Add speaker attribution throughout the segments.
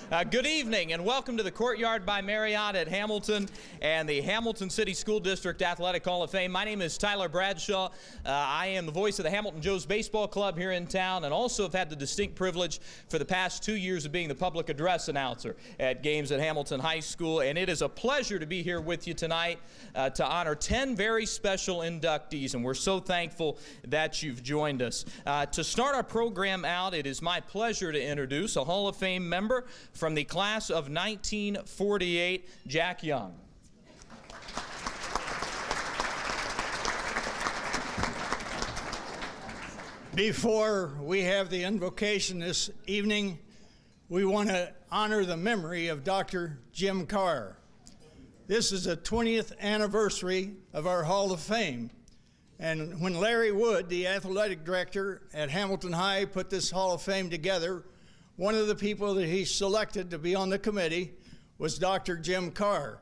Speaker 1: Good evening and welcome to the Courtyard by Marriott at Hamilton and the Hamilton City School District Athletic Hall of Fame. My name is Tyler Bradshaw. I am the voice of the Hamilton Joes Baseball Club here in town, and also have had the distinct privilege for the past 2 years of being the public address announcer at games at Hamilton High School. And it is a pleasure to be here with you tonight to honor 10 very special inductees, and we're so thankful that you've joined us. To start our program out, it is my pleasure to introduce a Hall of Fame member from the class of 1948, Jack Young.
Speaker 2: Before we have the invocation this evening, we want to honor the memory of Dr. Jim Carr. This is the 20th anniversary of our Hall of Fame. And when Larry Wood, the athletic director at Hamilton High, put this Hall of Fame together, one of the people that he selected to be on the committee was Dr. Jim Carr.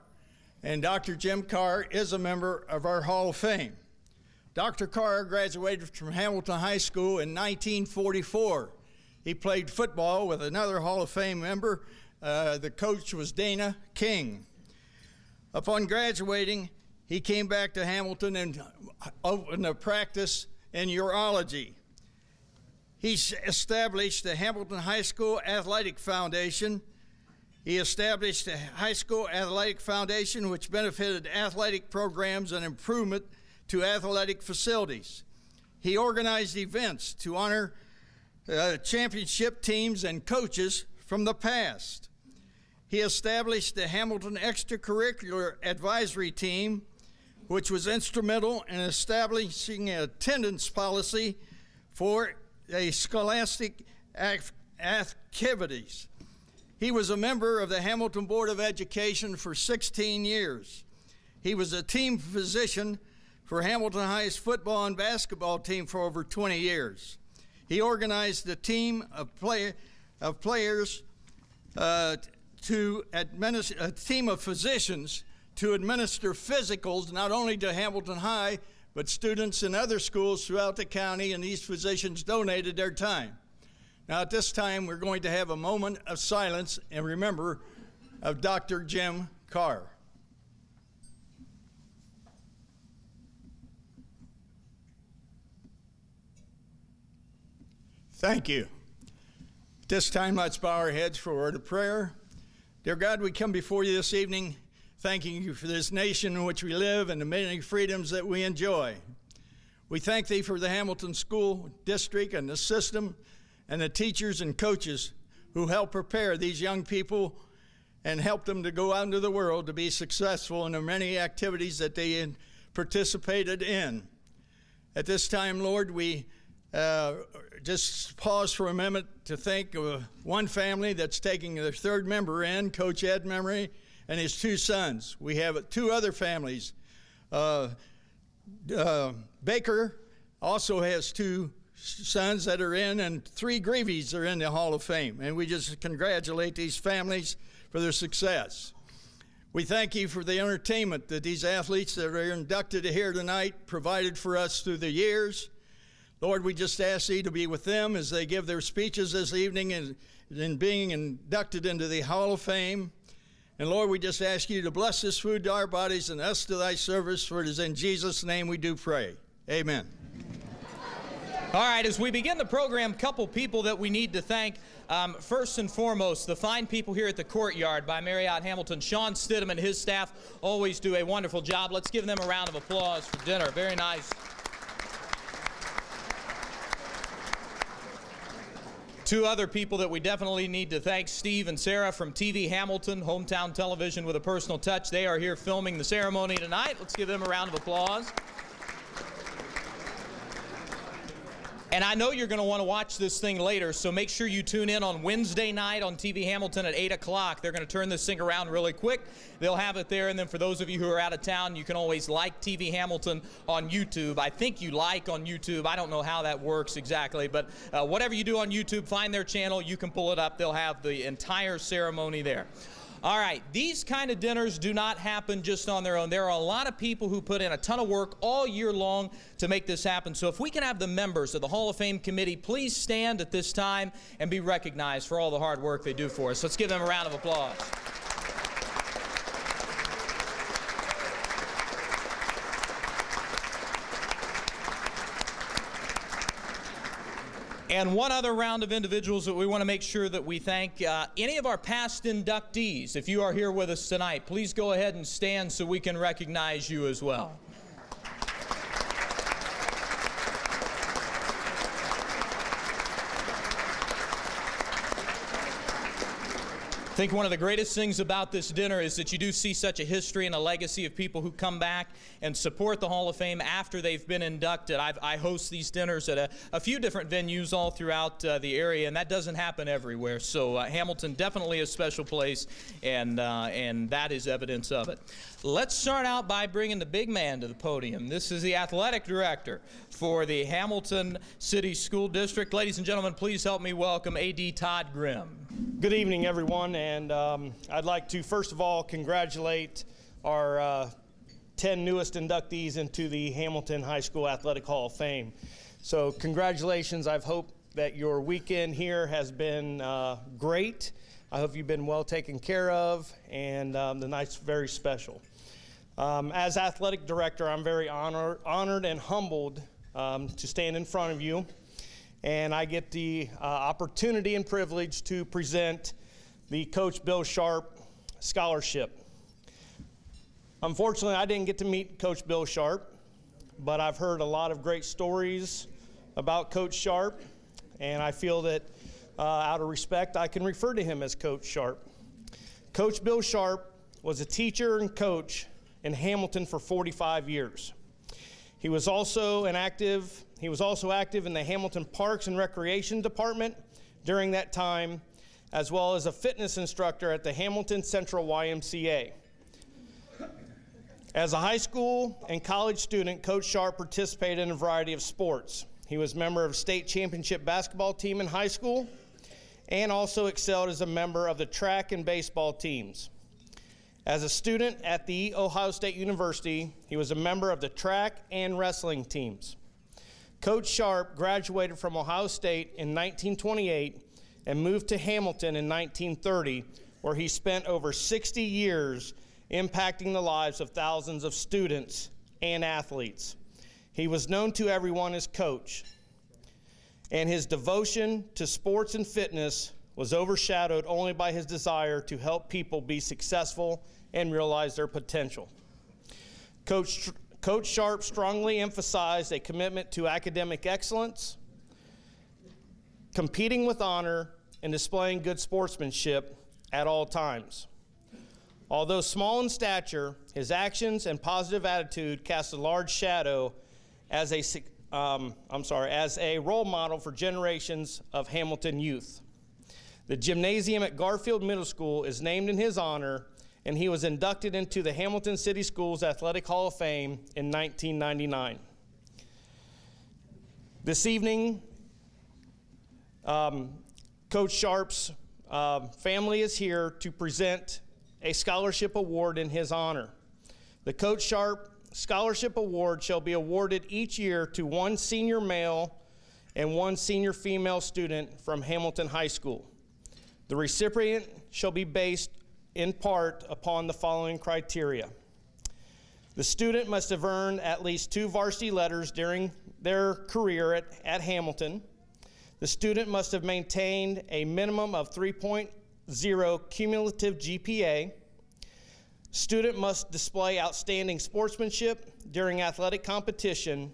Speaker 2: And Dr. Jim Carr is a member of our Hall of Fame. Dr. Carr graduated from Hamilton High School in 1944. He played football with another Hall of Fame member. The coach was Dana King. Upon graduating, he came back to Hamilton and opened a practice in urology. He established the Hamilton High School Athletic Foundation. He established the High School Athletic Foundation, which benefited athletic programs and improvement to athletic facilities. He organized events to honor championship teams and coaches from the past. He established the Hamilton Extracurricular Advisory Team, which was instrumental in establishing an attendance policy for scholastic activities. He was a member of the Hamilton Board of Education for 16 years. He was a team physician for Hamilton High's football and basketball team for over 20 years. He organized a team of players to administer, a team of physicians to administer physicals not only to Hamilton High, but students in other schools throughout the county, and these physicians donated their time. Now at this time, we're going to have a moment of silence and remember of Dr. Jim Carr. Thank you. At this time, let's bow our heads for a word of prayer. Dear God, we come before you this evening thanking you for this nation in which we live and the many freedoms that we enjoy. We thank thee for the Hamilton School District and the system and the teachers and coaches who help prepare these young people and help them to go out into the world to be successful in the many activities that they participated in. At this time, Lord, we just pause for a minute to thank one family that's taking their third member in, Coach Ed Memory, and his two sons. We have two other families. Baker also has two sons that are in, and 3 Greavies are in the Hall of Fame. And we just congratulate these families for their success. We thank you for the entertainment that these athletes that are inducted here tonight provided for us through the years. Lord, we just ask thee to be with them as they give their speeches this evening and in being inducted into the Hall of Fame. And Lord, we just ask you to bless this food to our bodies and us to thy service, for it is in Jesus' name we do pray. Amen.
Speaker 1: All right, as we begin the program, a couple people that we need to thank. First and foremost, the fine people here at the Courtyard by Marriott Hamilton. Sean Stidham and his staff always do a wonderful job. Let's give them a round of applause for dinner. Very nice. Two other people that we definitely need to thank, Steve and Sarah from TV Hamilton, hometown television with a personal touch. They are here filming the ceremony tonight. Let's give them a round of applause. And I know you're going to want to watch this thing later, so make sure you tune in on Wednesday night on TV Hamilton at 8 o'clock. They're going to turn this thing around really quick. They'll have it there, and then for those of you who are out of town, you can always like TV Hamilton on YouTube. I think you like on YouTube. I don't know how that works exactly, but whatever you do on YouTube, find their channel. You can pull it up. They'll have the entire ceremony there. All right, these kind of dinners do not happen just on their own. There are a lot of people who put in a ton of work all year long to make this happen. So if we can have the members of the Hall of Fame committee please stand at this time and be recognized for all the hard work they do for us. Let's give them a round of applause. And one other round of individuals that we want to make sure that we thank, any of our past inductees. If you are here with us tonight, please go ahead and stand so we can recognize you as well. I think one of the greatest things about this dinner is that you do see such a history and a legacy of people who come back and support the Hall of Fame after they've been inducted. I host these dinners at a few different venues all throughout the area, and that doesn't happen everywhere. So Hamilton definitely a special place, and that is evidence of it. Let's start out by bringing the big man to the podium. This is the athletic director for the Hamilton City School District. Ladies and gentlemen, please help me welcome A.D. Todd Grimm.
Speaker 3: Good evening, everyone, and I'd like to first of all congratulate our 10 newest inductees into the Hamilton High School Athletic Hall of Fame. So congratulations. I hope that your weekend here has been great. I hope you've been well taken care of, and the night's very special. As athletic director, I'm very honored and humbled to stand in front of you. And I get the opportunity and privilege to present the Coach Bill Sharp Scholarship. Unfortunately, I didn't get to meet Coach Bill Sharp, but I've heard a lot of great stories about Coach Sharp, and I feel that out of respect, I can refer to him as Coach Sharp. Coach Bill Sharp was a teacher and coach in Hamilton for 45 years. He was also active in the Hamilton Parks and Recreation Department during that time, as well as a fitness instructor at the Hamilton Central YMCA. As a high school and college student, Coach Sharp participated in a variety of sports. He was a member of state championship basketball team in high school and also excelled as a member of the track and baseball teams. As a student at the Ohio State University, he was a member of the track and wrestling teams. Coach Sharp graduated from Ohio State in 1928 and moved to Hamilton in 1930, where he spent over 60 years impacting the lives of thousands of students and athletes. He was known to everyone as Coach, and his devotion to sports and fitness was overshadowed only by his desire to help people be successful and realize their potential. Coach Sharp strongly emphasized a commitment to academic excellence, competing with honor, and displaying good sportsmanship at all times. Although small in stature, his actions and positive attitude cast a large shadow as a role model for generations of Hamilton youth. The gymnasium at Garfield Middle School is named in his honor, and he was inducted into the Hamilton City Schools Athletic Hall of Fame in 1999. This evening, Coach Sharp's family is here to present a scholarship award in his honor. The Coach Sharp Scholarship Award shall be awarded each year to one senior male and one senior female student from Hamilton High School. The recipient shall be based in part upon the following criteria. The student must have earned at least 2 varsity letters during their career at Hamilton. The student must have maintained a minimum of 3.0 cumulative GPA. Student must display outstanding sportsmanship during athletic competition,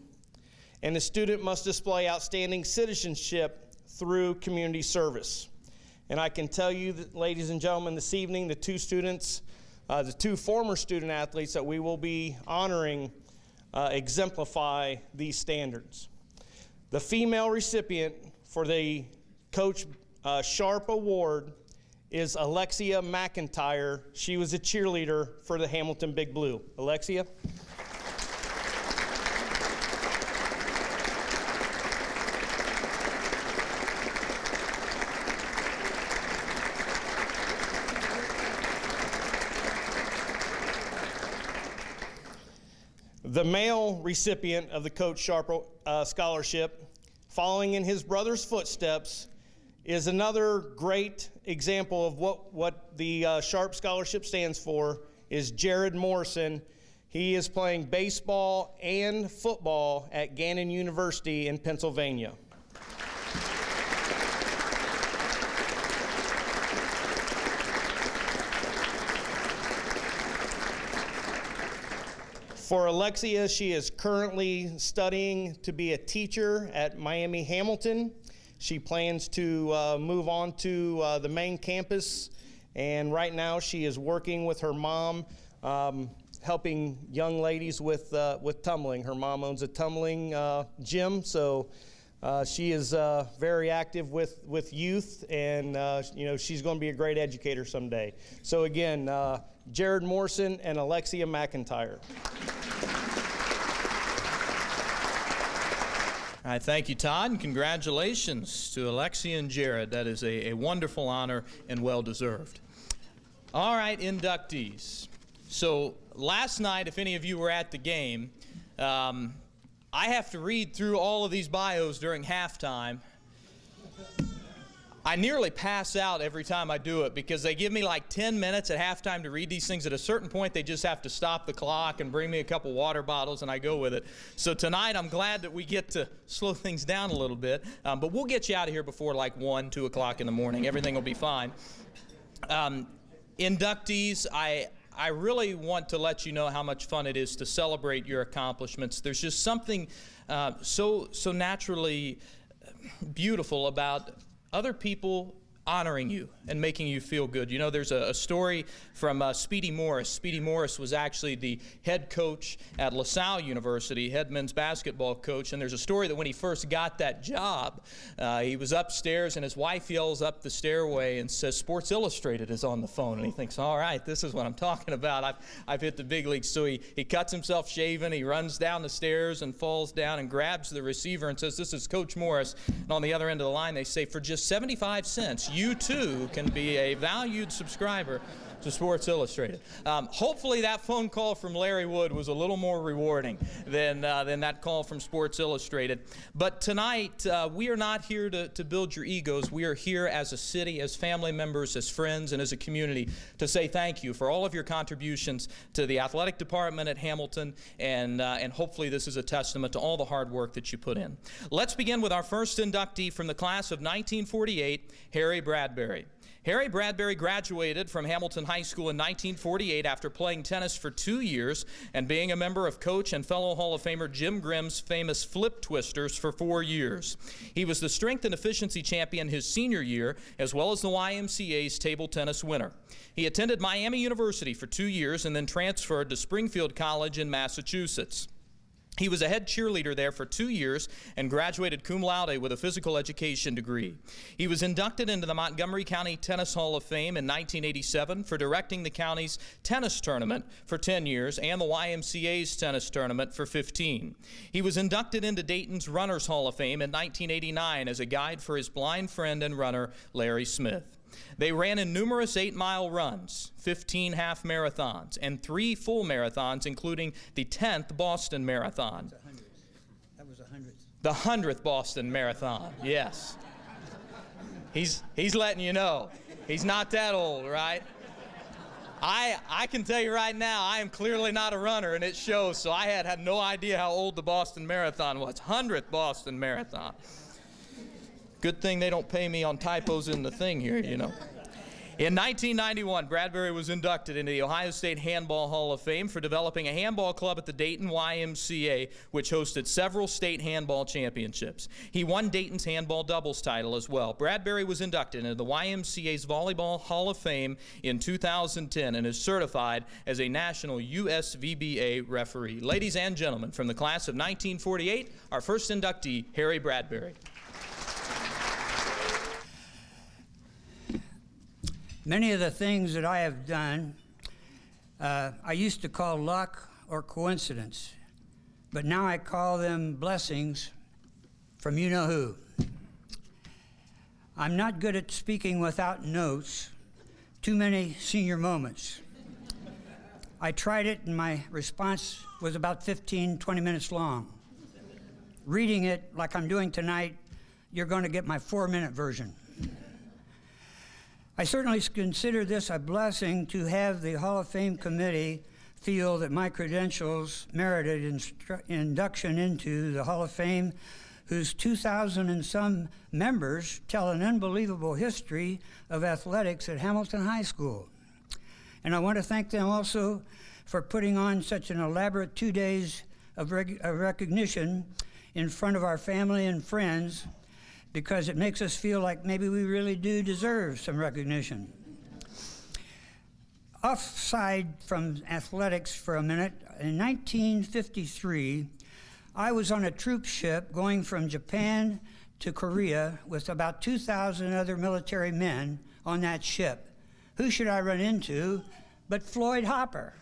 Speaker 3: and the student must display outstanding citizenship through community service. And I can tell you that, ladies and gentlemen, this evening, the 2 students, the 2 former student athletes that we will be honoring exemplify these standards. The female recipient for the Coach Sharp Award is Alexia McIntyre. She was a cheerleader for the Hamilton Big Blue. Alexia? The male recipient of the Coach Sharp Scholarship, following in his brother's footsteps, is another great example of what the Sharp Scholarship stands for, is Jared Morrison. He is playing baseball and football at Gannon University in Pennsylvania. For Alexia, she is currently studying to be a teacher at Miami Hamilton. She plans to move on to the main campus, and right now she is working with her mom, helping young ladies with tumbling. Her mom owns a tumbling gym, so she is very active with youth, and she's going to be a great educator someday. So again, Jared Morrison and Alexia McIntyre.
Speaker 1: All right, thank you, Todd, and congratulations to Alexia and Jared. That is a wonderful honor and well-deserved. All right, inductees. So last night, if any of you were at the game, I have to read through all of these bios during halftime. I nearly pass out every time I do it because they give me like 10 minutes at halftime to read these things. At a certain point, they just have to stop the clock and bring me a couple water bottles, and I go with it. So tonight, I'm glad that we get to slow things down a little bit. But we'll get you out of here before like 1, 2 o'clock in the morning. Everything will be fine. Inductees, I really want to let you know how much fun it is to celebrate your accomplishments. There's just something so naturally beautiful about other people honoring you and making you feel good. You know, there's a story from Speedy Morris. Speedy Morris was actually the head coach at LaSalle University, head men's basketball coach, and there's a story that when he first got that job, he was upstairs and his wife yells up the stairway and says, "Sports Illustrated is on the phone," and he thinks, all right, this is what I'm talking about. I've hit the big leagues. So he cuts himself shaving, he runs down the stairs and falls down and grabs the receiver and says, "This is Coach Morris." And on the other end of the line, they say, "For just 75 cents, you too can be a valued subscriber to Sports Illustrated." Hopefully that phone call from Larry Wood was a little more rewarding than that call from Sports Illustrated. But tonight, we are not here to build your egos. We are here as a city, as family members, as friends, and as a community to say thank you for all of your contributions to the athletic department at Hamilton, and hopefully this is a testament to all the hard work that you put in. Let's begin with our first inductee from the class of 1948, Harry Bradbury. Harry Bradbury graduated from Hamilton High School in 1948 after playing tennis for 2 years and being a member of coach and fellow Hall of Famer Jim Grimm's famous Flip Twisters for 4 years. He was the strength and efficiency champion his senior year, as well as the YMCA's table tennis winner. He attended Miami University for 2 years and then transferred to Springfield College in Massachusetts. He was a head cheerleader there for 2 years and graduated cum laude with a physical education degree. He was inducted into the Montgomery County Tennis Hall of Fame in 1987 for directing the county's tennis tournament for 10 years and the YMCA's tennis tournament for 15. He was inducted into Dayton's Runners Hall of Fame in 1989 as a guide for his blind friend and runner, Larry Smith. They ran in numerous 8-mile runs, 15 half marathons, and 3 full marathons, including the 10th Boston Marathon.
Speaker 4: That was 100th.
Speaker 1: The 100th Boston Marathon, yes. He's letting you know. He's not that old, right? I can tell you right now, I am clearly not a runner, and it shows, so I had no idea how old the Boston Marathon was. 100th Boston Marathon. Good thing they don't pay me on typos in the thing here, you know. In 1991, Bradbury was inducted into the Ohio State Handball Hall of Fame for developing a handball club at the Dayton YMCA, which hosted several state handball championships. He won Dayton's handball doubles title as well. Bradbury was inducted into the YMCA's Volleyball Hall of Fame in 2010 and is certified as a national USVBA referee. Ladies and gentlemen, from the class of 1948, our first inductee, Harry Bradbury.
Speaker 4: Many of the things that I have done, I used to call luck or coincidence, but now I call them blessings from you-know-who. I'm not good at speaking without notes, too many senior moments. I tried it, and my response was about 15, 20 minutes long. Reading it like I'm doing tonight, you're going to get my 4-minute version. I certainly consider this a blessing to have the Hall of Fame committee feel that my credentials merited induction into the Hall of Fame, whose 2,000 and some members tell an unbelievable history of athletics at Hamilton High School. And I want to thank them also for putting on such an elaborate 2 days of recognition in front of our family and friends, because it makes us feel like maybe we really do deserve some recognition. Offside from athletics for a minute, in 1953, I was on a troop ship going from Japan to Korea with about 2,000 other military men on that ship. Who should I run into but Floyd Hopper?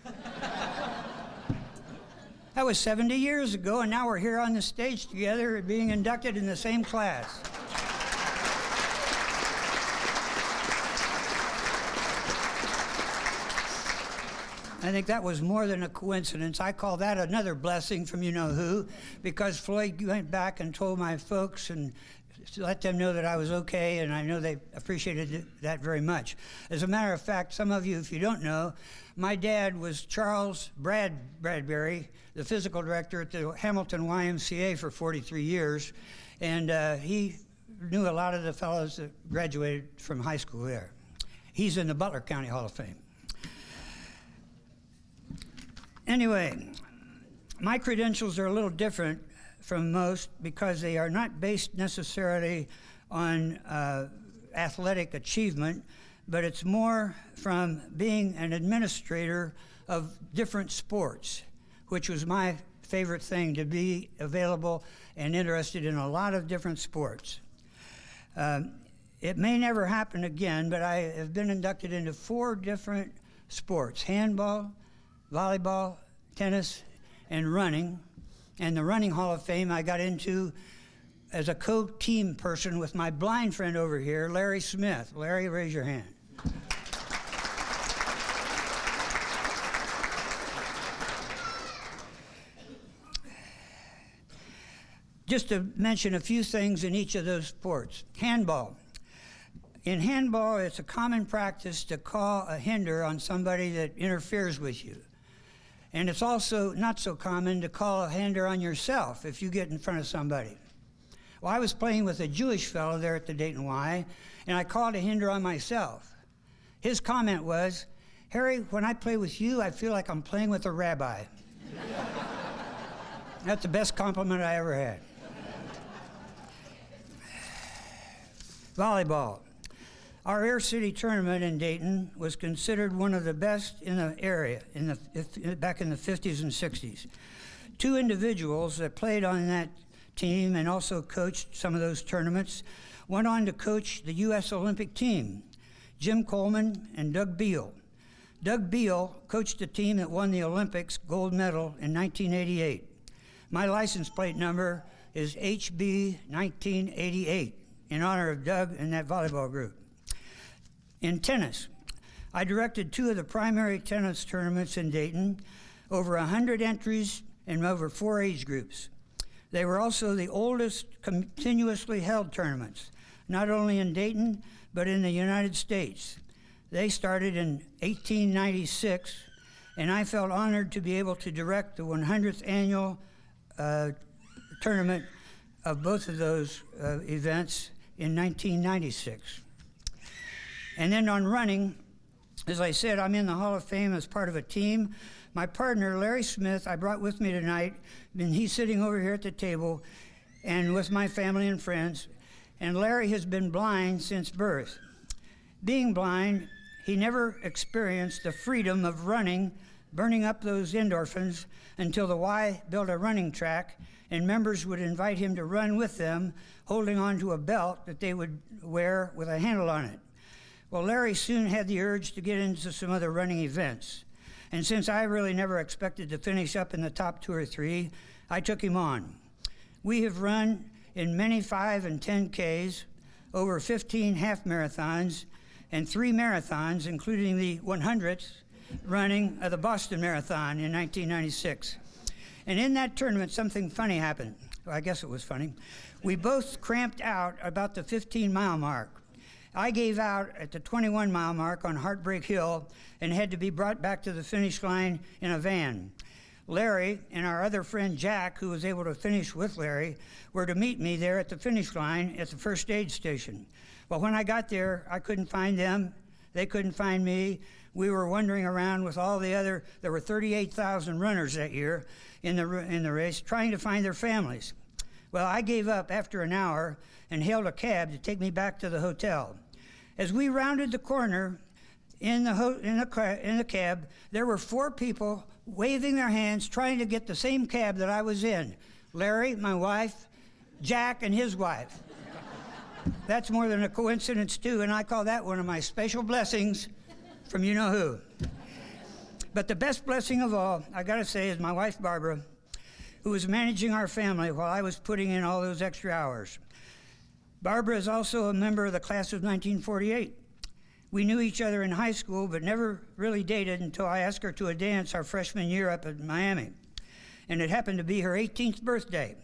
Speaker 4: That was 70 years ago, and now we're here on the stage together being inducted in the same class. I think that was more than a coincidence. I call that another blessing from you-know-who, because Floyd went back and told my folks and let them know that I was okay, and I know they appreciated that very much. As a matter of fact, some of you, if you don't know, my dad was Charles Bradbury, the physical director at the Hamilton YMCA for 43 years, and he knew a lot of the fellows that graduated from high school there. He's in the Butler County Hall of Fame. Anyway, my credentials are a little different from most because they are not based necessarily on athletic achievement, but it's more from being an administrator of different sports, which was my favorite thing, to be available and interested in a lot of different sports. It may never happen again, but I have been inducted into 4 different sports: handball, volleyball, tennis, and running. And the Running Hall of Fame I got into as a co-team person with my blind friend over here, Larry Smith. Larry, raise your hand. Just to mention a few things in each of those sports. Handball. In handball, it's a common practice to call a hinder on somebody that interferes with you. And it's also not so common to call a hinder on yourself if you get in front of somebody. Well, I was playing with a Jewish fellow there at the Dayton Y, and I called a hinder on myself. His comment was, "Harry, when I play with you, I feel like I'm playing with a rabbi." That's the best compliment I ever had. Volleyball. Our Air City tournament in Dayton was considered one of the best in the area back in the 50s and 60s. 2 individuals that played on that team and also coached some of those tournaments went on to coach the U.S. Olympic team, Jim Coleman and Doug Beal. Doug Beal coached the team that won the Olympics gold medal in 1988. My license plate number is HB 1988 in honor of Doug and that volleyball group. In tennis, I directed 2 of the primary tennis tournaments in Dayton, over 100 entries and over 4 age groups. They were also the oldest continuously held tournaments, not only in Dayton, but in the United States. They started in 1896, and I felt honored to be able to direct the 100th annual tournament of both of those events in 1996. And then on running, as I said, I'm in the Hall of Fame as part of a team. My partner, Larry Smith, I brought with me tonight, and he's sitting over here at the table and with my family and friends. And Larry has been blind since birth. Being blind, he never experienced the freedom of running, burning up those endorphins until the Y built a running track, and members would invite him to run with them, holding on to a belt that they would wear with a handle on it. Well, Larry soon had the urge to get into some other running events. And since I really never expected to finish up in the top 2 or 3, I took him on. We have run in many 5 and 10Ks, over 15 half marathons, and 3 marathons, including the 100th, running of the Boston Marathon in 1996. And in that tournament, something funny happened. Well, I guess it was funny. We both cramped out about the 15-mile mark. I gave out at the 21-mile mark on Heartbreak Hill and had to be brought back to the finish line in a van. Larry and our other friend Jack, who was able to finish with Larry, were to meet me there at the finish line at the first aid station. Well, when I got there, I couldn't find them. They couldn't find me. We were wandering around with all the other, there were 38,000 runners that year in the race, trying to find their families. Well, I gave up after an hour and hailed a cab to take me back to the hotel. As we rounded the corner in the cab, there were 4 people waving their hands, trying to get the same cab that I was in. Larry, my wife, Jack, and his wife. That's more than a coincidence, too, and I call that one of my special blessings from you-know-who. But the best blessing of all, I gotta say, is my wife, Barbara, who was managing our family while I was putting in all those extra hours. Barbara is also a member of the class of 1948. We knew each other in high school, but never really dated until I asked her to a dance our freshman year up in Miami. And it happened to be her 18th birthday.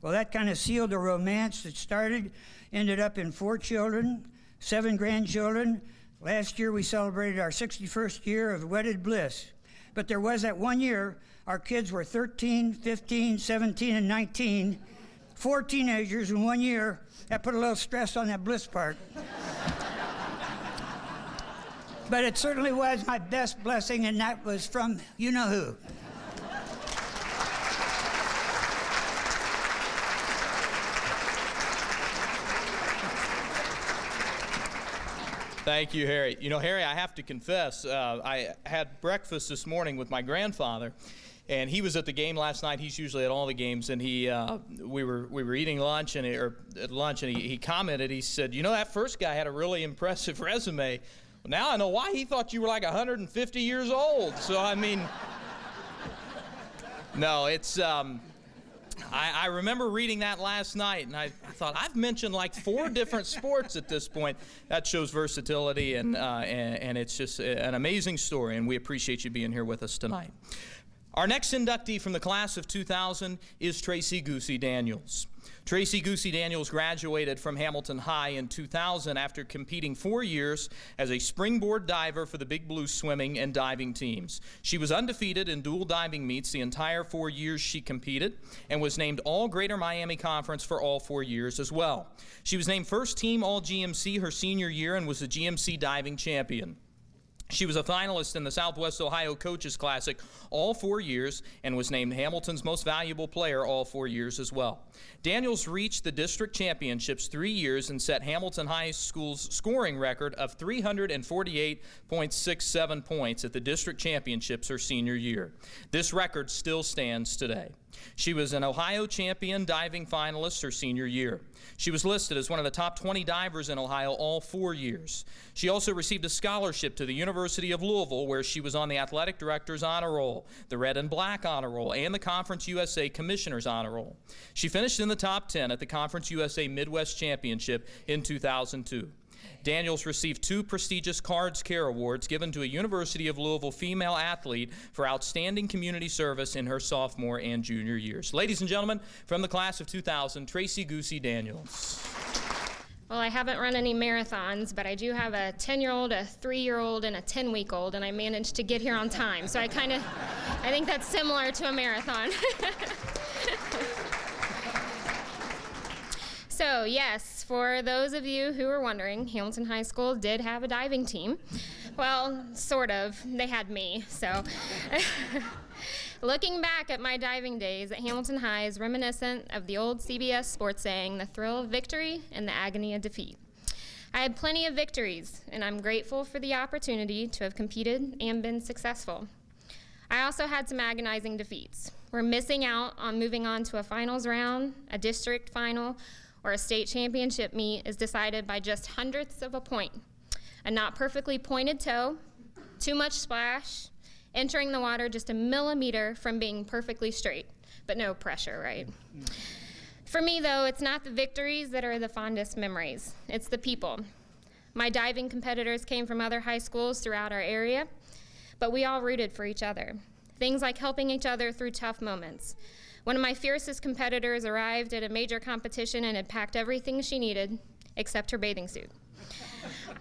Speaker 4: Well, that kind of sealed a romance that ended up in 4 children, 7 grandchildren. Last year we celebrated our 61st year of wedded bliss. But there was that one year our kids were 13, 15, 17, and 19. 4 teenagers in 1 year. That put a little stress on that bliss part. But it certainly was my best blessing, and that was from you-know-who.
Speaker 1: Thank you, Harry. You know, Harry, I have to confess, I had breakfast this morning with my grandfather, and he was at the game last night. He's usually at all the games, and we were eating lunch, and he commented. He said, "You know, that first guy had a really impressive resume." Well, now I know why. He thought you were like 150 years old. So I mean, no, it's. I remember reading that last night, and I thought, I've mentioned like 4 different sports at this point. That shows versatility, and it's just an amazing story, and we appreciate you being here with us tonight. Our next inductee from the class of 2000 is Tracy Goosey Daniels. Tracy Goosey Daniels graduated from Hamilton High in 2000 after competing 4 years as a springboard diver for the Big Blue swimming and diving teams. She was undefeated in dual diving meets the entire 4 years she competed and was named All Greater Miami Conference for all 4 years as well. She was named first team All GMC her senior year and was the GMC diving champion. She was a finalist in the Southwest Ohio Coaches Classic all 4 years and was named Hamilton's Most Valuable Player all 4 years as well. Daniels reached the district championships 3 years and set Hamilton High School's scoring record of 348.67 points at the district championships her senior year. This record still stands today. She was an Ohio champion diving finalist her senior year. She was listed as one of the top 20 divers in Ohio all 4 years. She also received a scholarship to the University of Louisville, where she was on the Athletic Director's Honor Roll, the Red and Black Honor Roll, and the Conference USA Commissioner's Honor Roll. She finished in the top 10 at the Conference USA Midwest Championship in 2002. Daniels received 2 prestigious Cards Care Awards given to a University of Louisville female athlete for outstanding community service in her sophomore and junior years. Ladies and gentlemen, from the class of 2000, Tracy Goosey Daniels.
Speaker 5: Well, I haven't run any marathons, but I do have a 10-year-old, a 3-year-old, and a 10-week-old, and I managed to get here on time. So I think that's similar to a marathon. So yes, for those of you who are wondering, Hamilton High School did have a diving team. Well, sort of. They had me, so. Looking back at my diving days at Hamilton High is reminiscent of the old CBS sports saying, the thrill of victory and the agony of defeat. I had plenty of victories, and I'm grateful for the opportunity to have competed and been successful. I also had some agonizing defeats. We're missing out on moving on to a finals round, a district final, or a state championship meet is decided by just hundredths of a point. A not perfectly pointed toe, too much splash, entering the water just a millimeter from being perfectly straight, but no pressure, right? For me, though, it's not the victories that are the fondest memories. It's the people. My diving competitors came from other high schools throughout our area. but we all rooted for each other. Things like helping each other through tough moments. One of my fiercest competitors arrived at a major competition and had packed everything she needed except her bathing suit.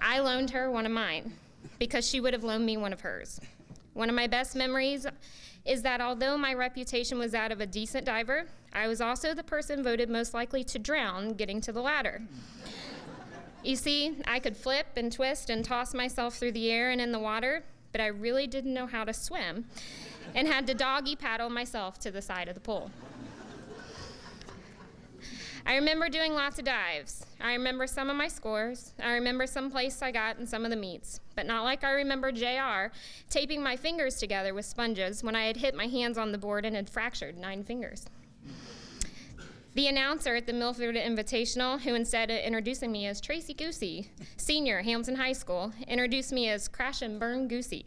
Speaker 5: I loaned her one of mine because she would have loaned me one of hers. One of my best memories is that although my reputation was that of a decent diver, I was also the person voted most likely to drown getting to the ladder. You see, I could flip and twist and toss myself through the air and in the water, but I really didn't know how to swim and had to doggy paddle myself to the side of the pool. I remember doing lots of dives. I remember some of my scores. I remember some place I got in some of the meets, but not like I remember JR taping my fingers together with sponges when I had hit my hands on the board and had fractured 9 fingers. The announcer at the Milford Invitational, who instead of introducing me as Tracy Goosey, senior, Hamilton High School, introduced me as Crash and Burn Goosey.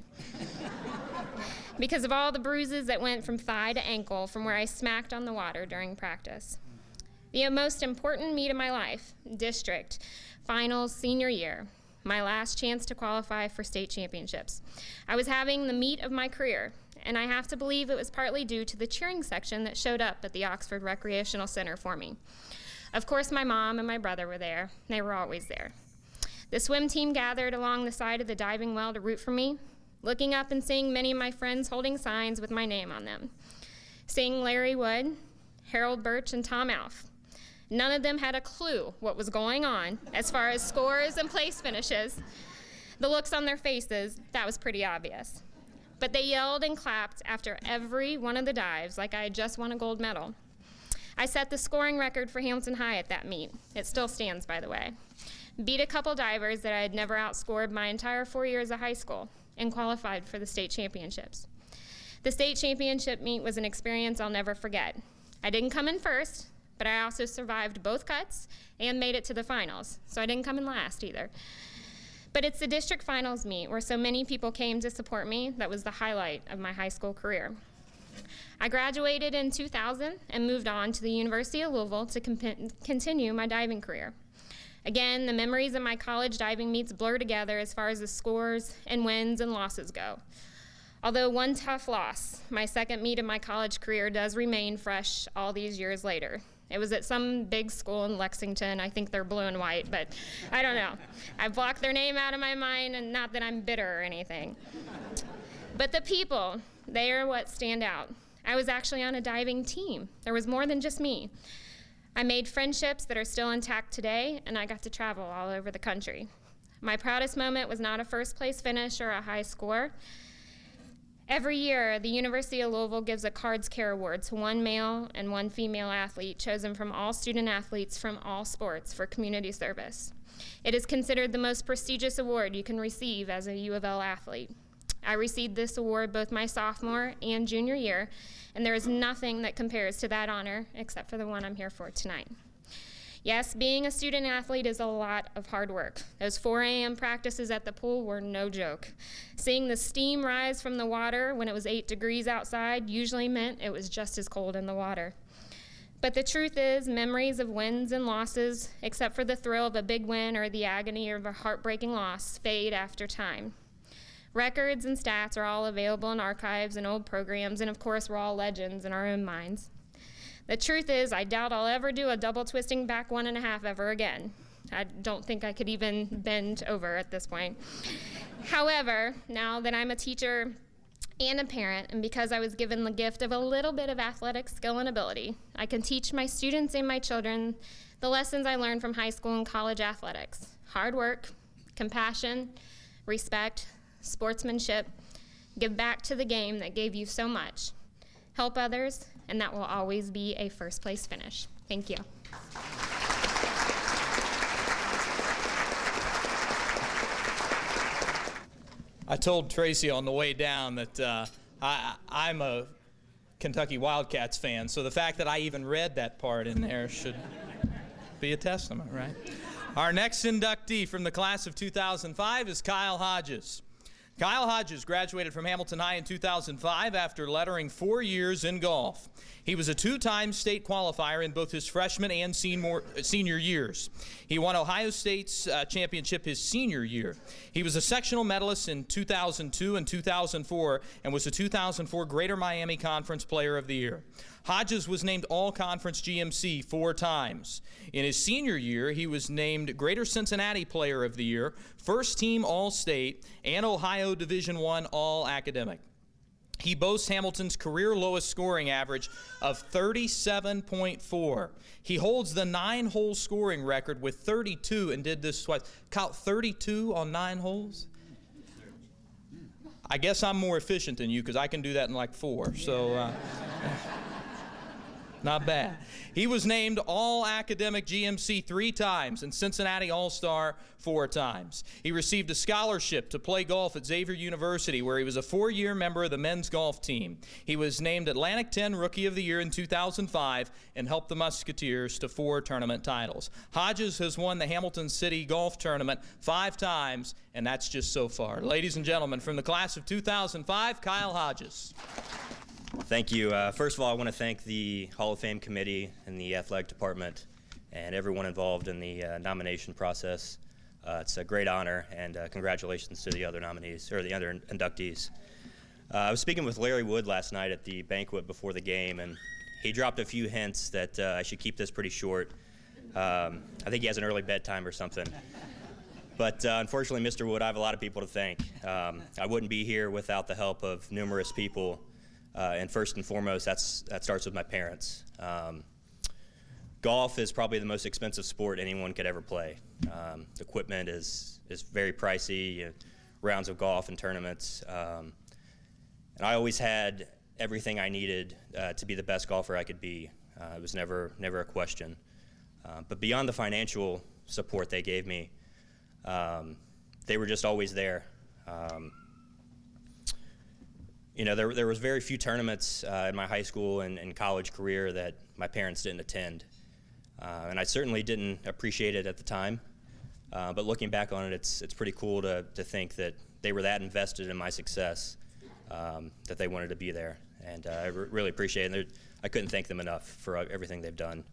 Speaker 5: Because of all the bruises that went from thigh to ankle from where I smacked on the water during practice. The most important meet of my life, district, finals, senior year, my last chance to qualify for state championships. I was having the meet of my career, and I have to believe it was partly due to the cheering section that showed up at the Oxford Recreational Center for me. Of course, my mom and my brother were there. They were always there. The swim team gathered along the side of the diving well to root for me, looking up and seeing many of my friends holding signs with my name on them. Seeing Larry Wood, Harold Birch, and Tom Alf. None of them had a clue what was going on as far as scores and place finishes. The looks on their faces, that was pretty obvious. But they yelled and clapped after every one of the dives like I had just won a gold medal. I set the scoring record for Hamilton High at that meet. It still stands, by the way. Beat a couple divers that I had never outscored my entire 4 years of high school and qualified for the state championships. The state championship meet was an experience I'll never forget. I didn't come in first, but I also survived both cuts and made it to the finals, so I didn't come in last either. But it's the district finals meet where so many people came to support me that was the highlight of my high school career. I graduated in 2000 and moved on to the University of Louisville to continue my diving career. Again, the memories of my college diving meets blur together as far as the scores and wins and losses go. Although one tough loss, my second meet of my college career does remain fresh all these years later. It was at some big school in Lexington. I think they're blue and white, but I don't know. I blocked their name out of my mind, and not that I'm bitter or anything. But the people, they are what stand out. I was actually on a diving team. There was more than just me. I made friendships that are still intact today, and I got to travel all over the country. My proudest moment was not a first place finish or a high score. Every year, the University of Louisville gives a Cards Care Award to one male and one female athlete chosen from all student athletes from all sports for community service. It is considered the most prestigious award you can receive as a U of L athlete. I received this award both my sophomore and junior year, and there is nothing that compares to that honor except for the one I'm here for tonight. Yes, being a student athlete is a lot of hard work. Those 4 a.m. practices at the pool were no joke. Seeing the steam rise from the water when it was 8 degrees outside usually meant it was just as cold in the water. But the truth is, memories of wins and losses, except for the thrill of a big win or the agony of a heartbreaking loss, fade after time. Records and stats are all available in archives and old programs, and of course, we're all legends in our own minds. The truth is, I doubt I'll ever do a double twisting back 1.5 ever again. I don't think I could even bend over at this point. However, now that I'm a teacher and a parent, and because I was given the gift of a little bit of athletic skill and ability, I can teach my students and my children the lessons I learned from high school and college athletics: hard work, compassion, respect, sportsmanship, give back to the game that gave you so much, help others, and that will always be a first place finish. Thank you.
Speaker 1: I told Tracy on the way down that I'm a Kentucky Wildcats fan, so the fact that I even read that part in there should be a testament, right? Our next inductee from the class of 2005 is Kyle Hodges. Kyle Hodges graduated from Hamilton High in 2005 after lettering 4 years in golf. He was a two-time state qualifier in both his freshman and senior years. He won Ohio State's championship his senior year. He was a sectional medalist in 2002 and 2004 and was the 2004 Greater Miami Conference Player of the Year. Hodges was named All-Conference GMC 4 times. In his senior year, he was named Greater Cincinnati Player of the Year, First Team All-State, and Ohio Division I All-Academic. He boasts Hamilton's career lowest scoring average of 37.4. He holds the 9-hole scoring record with 32 and did this twice. Kyle, 32 on 9 holes? I guess I'm more efficient than you because I can do that in like 4. So. Not bad. He was named All-Academic GMC 3 times and Cincinnati All-Star 4 times. He received a scholarship to play golf at Xavier University, where he was a 4-year member of the men's golf team. He was named Atlantic 10 Rookie of the Year in 2005 and helped the Musketeers to 4 tournament titles. Hodges has won the Hamilton City Golf Tournament 5 times, and that's just so far. Ladies and gentlemen, from the class of 2005, Kyle Hodges.
Speaker 6: Thank you. First of all, I want to thank the Hall of Fame committee and the athletic department and everyone involved in the nomination process. It's a great honor, and congratulations to the other nominees, or the other inductees. I was speaking with Larry Wood last night at the banquet before the game, and he dropped a few hints that I should keep this pretty short. I think he has an early bedtime or something. But unfortunately, Mr. Wood, I have a lot of people to thank. I wouldn't be here without the help of numerous people. And first and foremost, that starts with my parents. Golf is probably the most expensive sport anyone could ever play. Equipment is very pricey, rounds of golf and tournaments. And I always had everything I needed to be the best golfer I could be. It was never a question. But beyond the financial support they gave me, they were just always there. There was very few tournaments in my high school and college career that my parents didn't attend. And I certainly didn't appreciate it at the time. But looking back on it, it's pretty cool to think that they were that invested in my success, that they wanted to be there. And I really appreciate it. I couldn't thank them enough for everything they've done.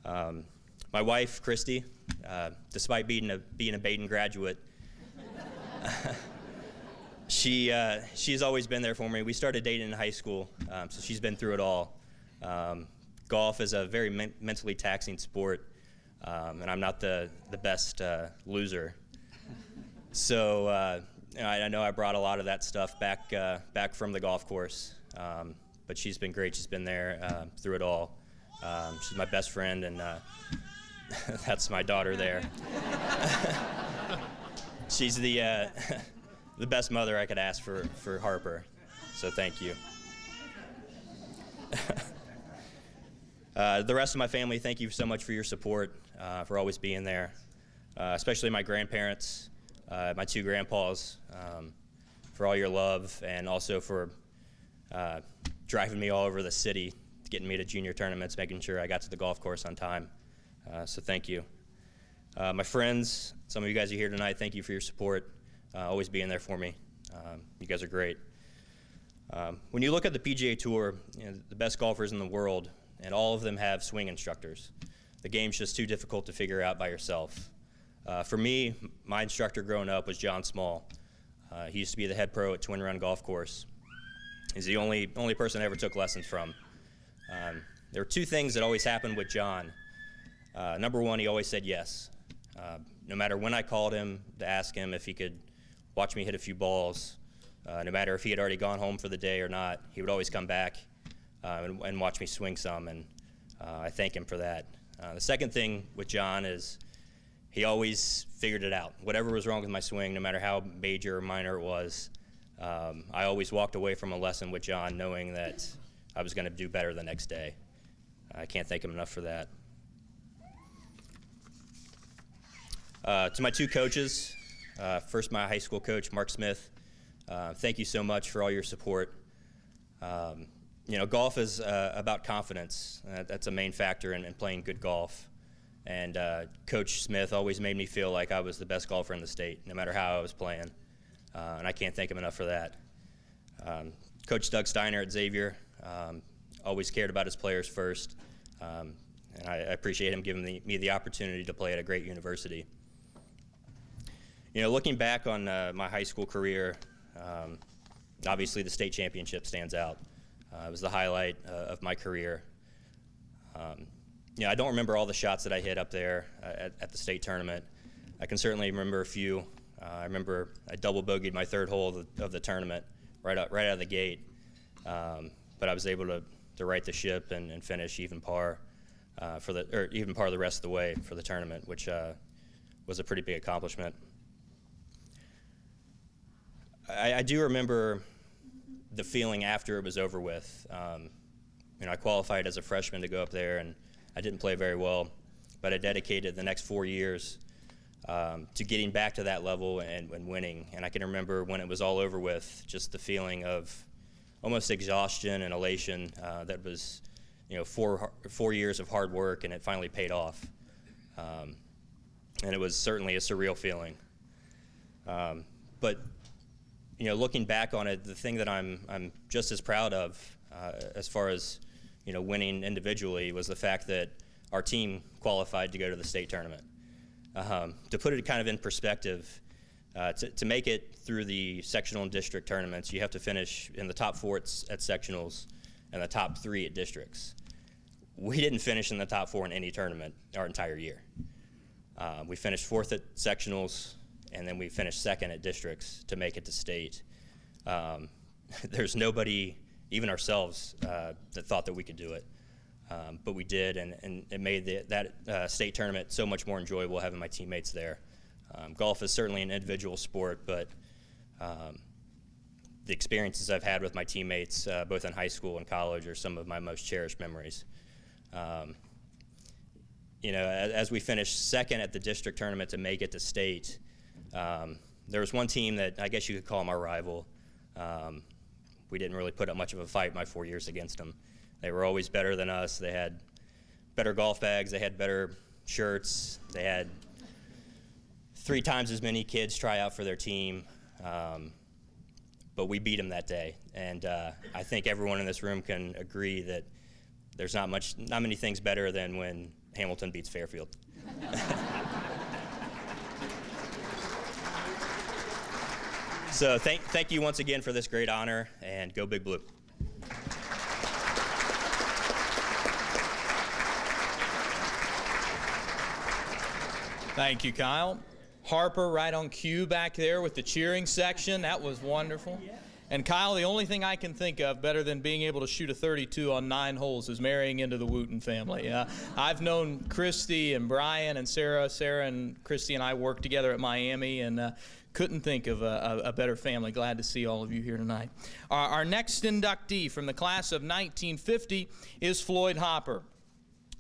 Speaker 6: My wife, Christy, despite being a Baden graduate, she's always been there for me. We started dating in high school, so she's been through it all. Golf is a very mentally taxing sport, and I'm not the best loser. So I know I brought a lot of that stuff back from the golf course, but she's been great. She's been there through it all. She's my best friend, and that's my daughter there. She's the best mother I could ask for Harper, so thank you. The rest of my family, thank you so much for your support, for always being there, especially my grandparents, my 2 grandpas, for all your love, and also for driving me all over the city, getting me to junior tournaments, making sure I got to the golf course on time. So thank you. My friends, some of you guys are here tonight, thank you for your support. Always being there for me. You guys are great. When you look at the PGA Tour, the best golfers in the world, and all of them have swing instructors. The game's just too difficult to figure out by yourself. For me, my instructor growing up was John Small. He used to be the head pro at Twin Run Golf Course. He's the only person I ever took lessons from. There were 2 things that always happened with John. Number 1, he always said yes. No matter when I called him to ask him if he could watch me hit a few balls, no matter if he had already gone home for the day or not, he would always come back and watch me swing some, and I thank him for that. The second thing with John is he always figured it out. Whatever was wrong with my swing, no matter how major or minor it was, I always walked away from a lesson with John knowing that I was going to do better the next day. I can't thank him enough for that. To my 2 coaches, first my high school coach, Mark Smith, thank you so much for all your support. Golf is about confidence. That's a main factor in playing good golf. And Coach Smith always made me feel like I was the best golfer in the state, no matter how I was playing. and I can't thank him enough for that. Coach Doug Steiner at Xavier always cared about his players first, and I appreciate him giving me the opportunity to play at a great university. You know, looking back on my high school career, obviously the state championship stands out. It was the highlight of my career. You know, I don't remember all the shots that I hit up there at the state tournament. I can certainly remember a few. I remember I double bogeyed my third hole of the tournament right out of the gate, but I was able to right the ship and finish even par even par the rest of the way for the tournament, which was a pretty big accomplishment. I do remember the feeling after it was over with. You know, I qualified as a freshman to go up there, and I didn't play very well, but I dedicated the next 4 years to getting back to that level and winning. And I can remember when it was all over with, just the feeling of almost exhaustion and elation that was, you know, 4 years of hard work, and it finally paid off. And it was certainly a surreal feeling. But you know, looking back on it, the thing that I'm just as proud of, as far as, you know, winning individually, was the fact that our team qualified to go to the state tournament. To put it kind of in perspective, to make it through the sectional and district tournaments, you have to finish in the top 4 at sectionals and the top 3 at districts. We didn't finish in the top 4 in any tournament our entire year. We finished 4th at sectionals, and then we finished 2nd at districts to make it to state. There's nobody, even ourselves, that thought that we could do it. But we did, and it made that state tournament so much more enjoyable having my teammates there. Golf is certainly an individual sport, but the experiences I've had with my teammates, both in high school and college, are some of my most cherished memories. You know, as we finished 2nd at the district tournament to make it to state, there was one team that I guess you could call them our rival. We didn't really put up much of a fight my 4 years against them. They were always better than us. They had better golf bags. They had better shirts. They had 3 times as many kids try out for their team. But we beat them that day. And I think everyone in this room can agree that there's not many things better than when Hamilton beats Fairfield. So thank you once again for this great honor, and go Big Blue.
Speaker 1: Thank you, Kyle. Harper right on cue back there with the cheering section. That was wonderful. And Kyle, the only thing I can think of better than being able to shoot a 32 on 9 holes is marrying into the Wooten family. I've known Christy and Brian and Sarah. Sarah and Christy and I worked together at Miami, and couldn't think of a better family. Glad to see all of you here tonight. Our next inductee from the class of 1950 is Floyd Hopper.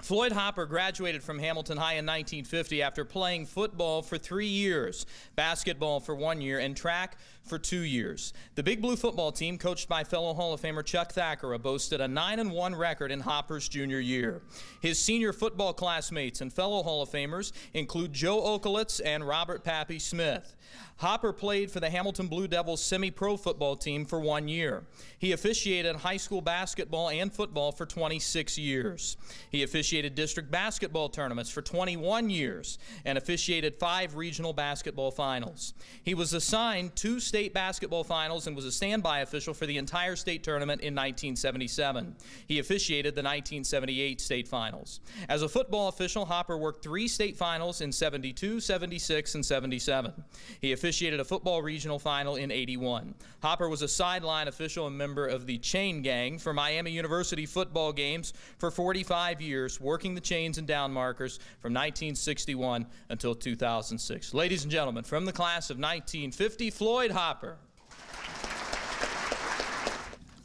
Speaker 1: Floyd Hopper graduated from Hamilton High in 1950 after playing football for 3 years, basketball for 1 year, and track for 2 years. The Big Blue football team, coached by fellow Hall of Famer Chuck Thakura, boasted a 9-1 record in Hopper's junior year. His senior football classmates and fellow Hall of Famers include Joe Okolitz and Robert Pappy Smith. Hopper played for the Hamilton Blue Devils semi-pro football team for 1 year. He officiated high school basketball and football for 26 years. He officiated district basketball tournaments for 21 years and officiated 5 regional basketball finals. He was assigned 2 state basketball finals and was a standby official for the entire state tournament in 1977. He officiated the 1978 state finals. As a football official, Hopper worked 3 state finals in 72, 76, and 77. He officiated a football regional final in 81. Hopper was a sideline official and member of the chain gang for Miami University football games for 45 years, working the chains and down markers from 1961 until 2006. Ladies and gentlemen, from the class of 1950, Floyd Hopper.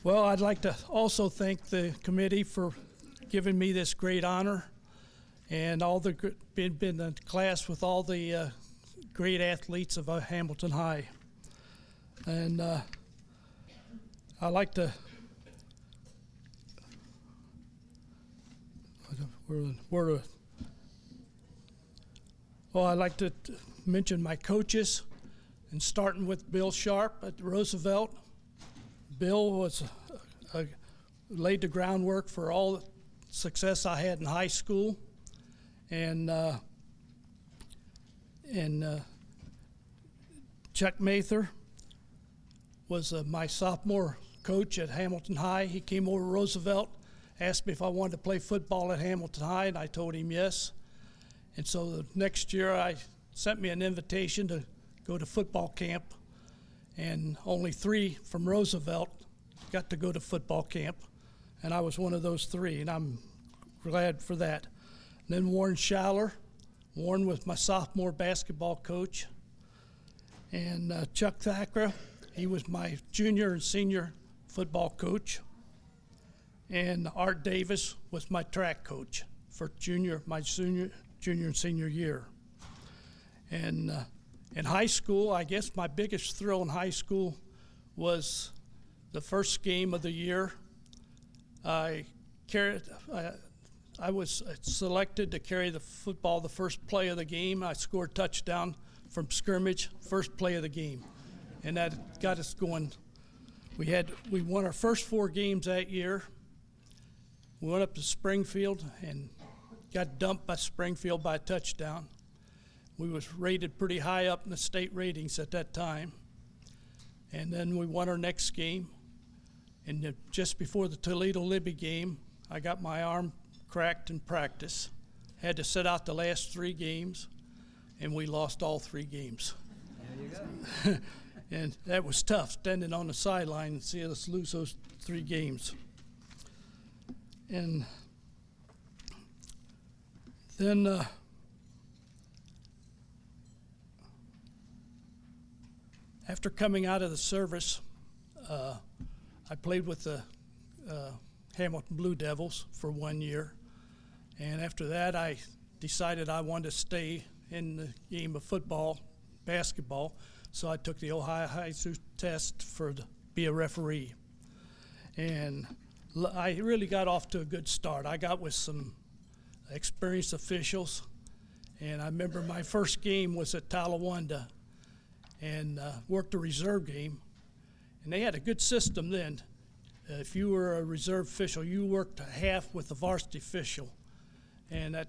Speaker 7: Well, I'd like to also thank the committee for giving me this great honor, and all the been in the class with all the great athletes of Hamilton High. And I like to I'd like to mention my coaches And starting with Bill Sharp at Roosevelt. Bill was laid the groundwork for all the success I had in high school, and Chuck Mather was my sophomore coach at Hamilton High. He came over to Roosevelt, asked me if I wanted to play football at Hamilton High, and I told him yes. And so the next year, I sent me an invitation to go to football camp, and only 3 from Roosevelt got to go to football camp, and I was one of those 3, and I'm glad for that. And then Warren Schaller. Warren was my sophomore basketball coach. And Chuck Thacker, he was my junior and senior football coach. And Art Davis was my track coach for junior and senior year. And in high school, I guess my biggest thrill in high school was the first game of the year. I was selected to carry the football the first play of the game. I scored a touchdown from scrimmage, first play of the game. And that got us going. We won our first 4 games that year. We went up to Springfield and got dumped by Springfield by a touchdown. We was rated pretty high up in the state ratings at that time. And then we won our next game. And just before the Toledo-Libby game, I got my arm cracked in practice. Had to sit out the last 3 games, and we lost all 3 games. There you go. And that was tough, standing on the sideline and seeing us lose those 3 games. And then after coming out of the service, I played with the Hamilton Blue Devils for 1 year. And after that, I decided I wanted to stay in the game of football, basketball, so I took the Ohio High School test to be a referee. And I really got off to a good start. I got with some experienced officials, and I remember my first game was at Talawanda, and worked a reserve game. And they had a good system then. If you were a reserve official, you worked half with the varsity official, and that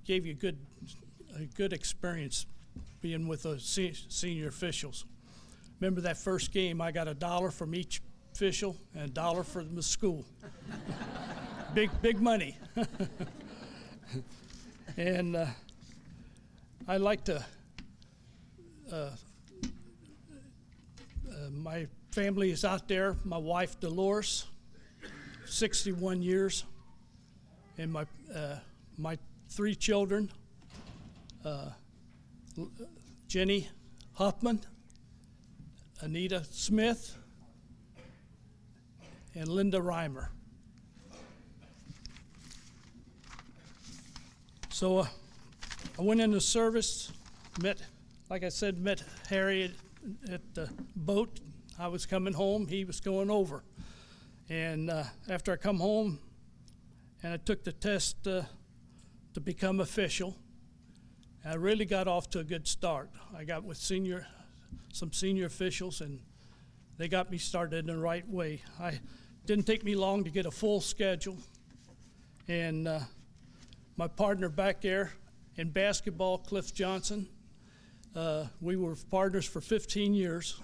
Speaker 7: gave you a good experience being with the senior officials. Remember that first game, I got $1 from each official and $1 from the school. Big money. And I like to, my family is out there. My wife, Dolores, 61 years, and my 3 children, Jenny Hoffman, Anita Smith, and Linda Reimer. So I went into service, met Harry at the boat. I was coming home, he was going over. And after I come home and I took the test to become official, I really got off to a good start. I got with some senior officials, and they got me started in the right way. It didn't take me long to get a full schedule. And my partner back there in basketball, Cliff Johnson, we were partners for 15 years.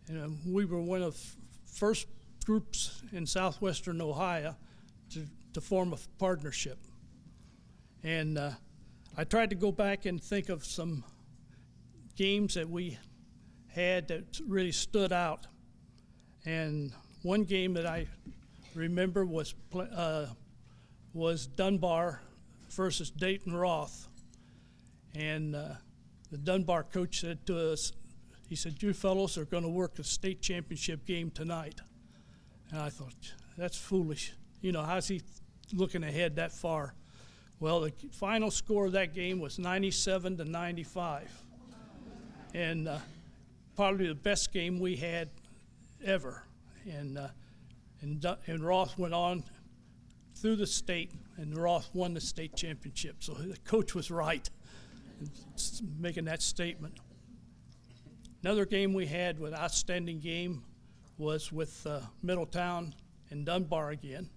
Speaker 7: And we were one of the first groups in southwestern Ohio to form a partnership. And I tried to go back and think of some games that we had that really stood out. And one game that I remember was Dunbar versus Dayton Roth. And the Dunbar coach said to us, he said, "You fellows are going to work a state championship game tonight." And I thought, that's foolish. You know, how's he looking ahead that far? Well, the final score of that game was 97-95. And probably the best game we had ever. And Roth went on through the state, and Roth won the state championship. So the coach was right in making that statement. Another game we had with outstanding game was with Middletown and Dunbar again.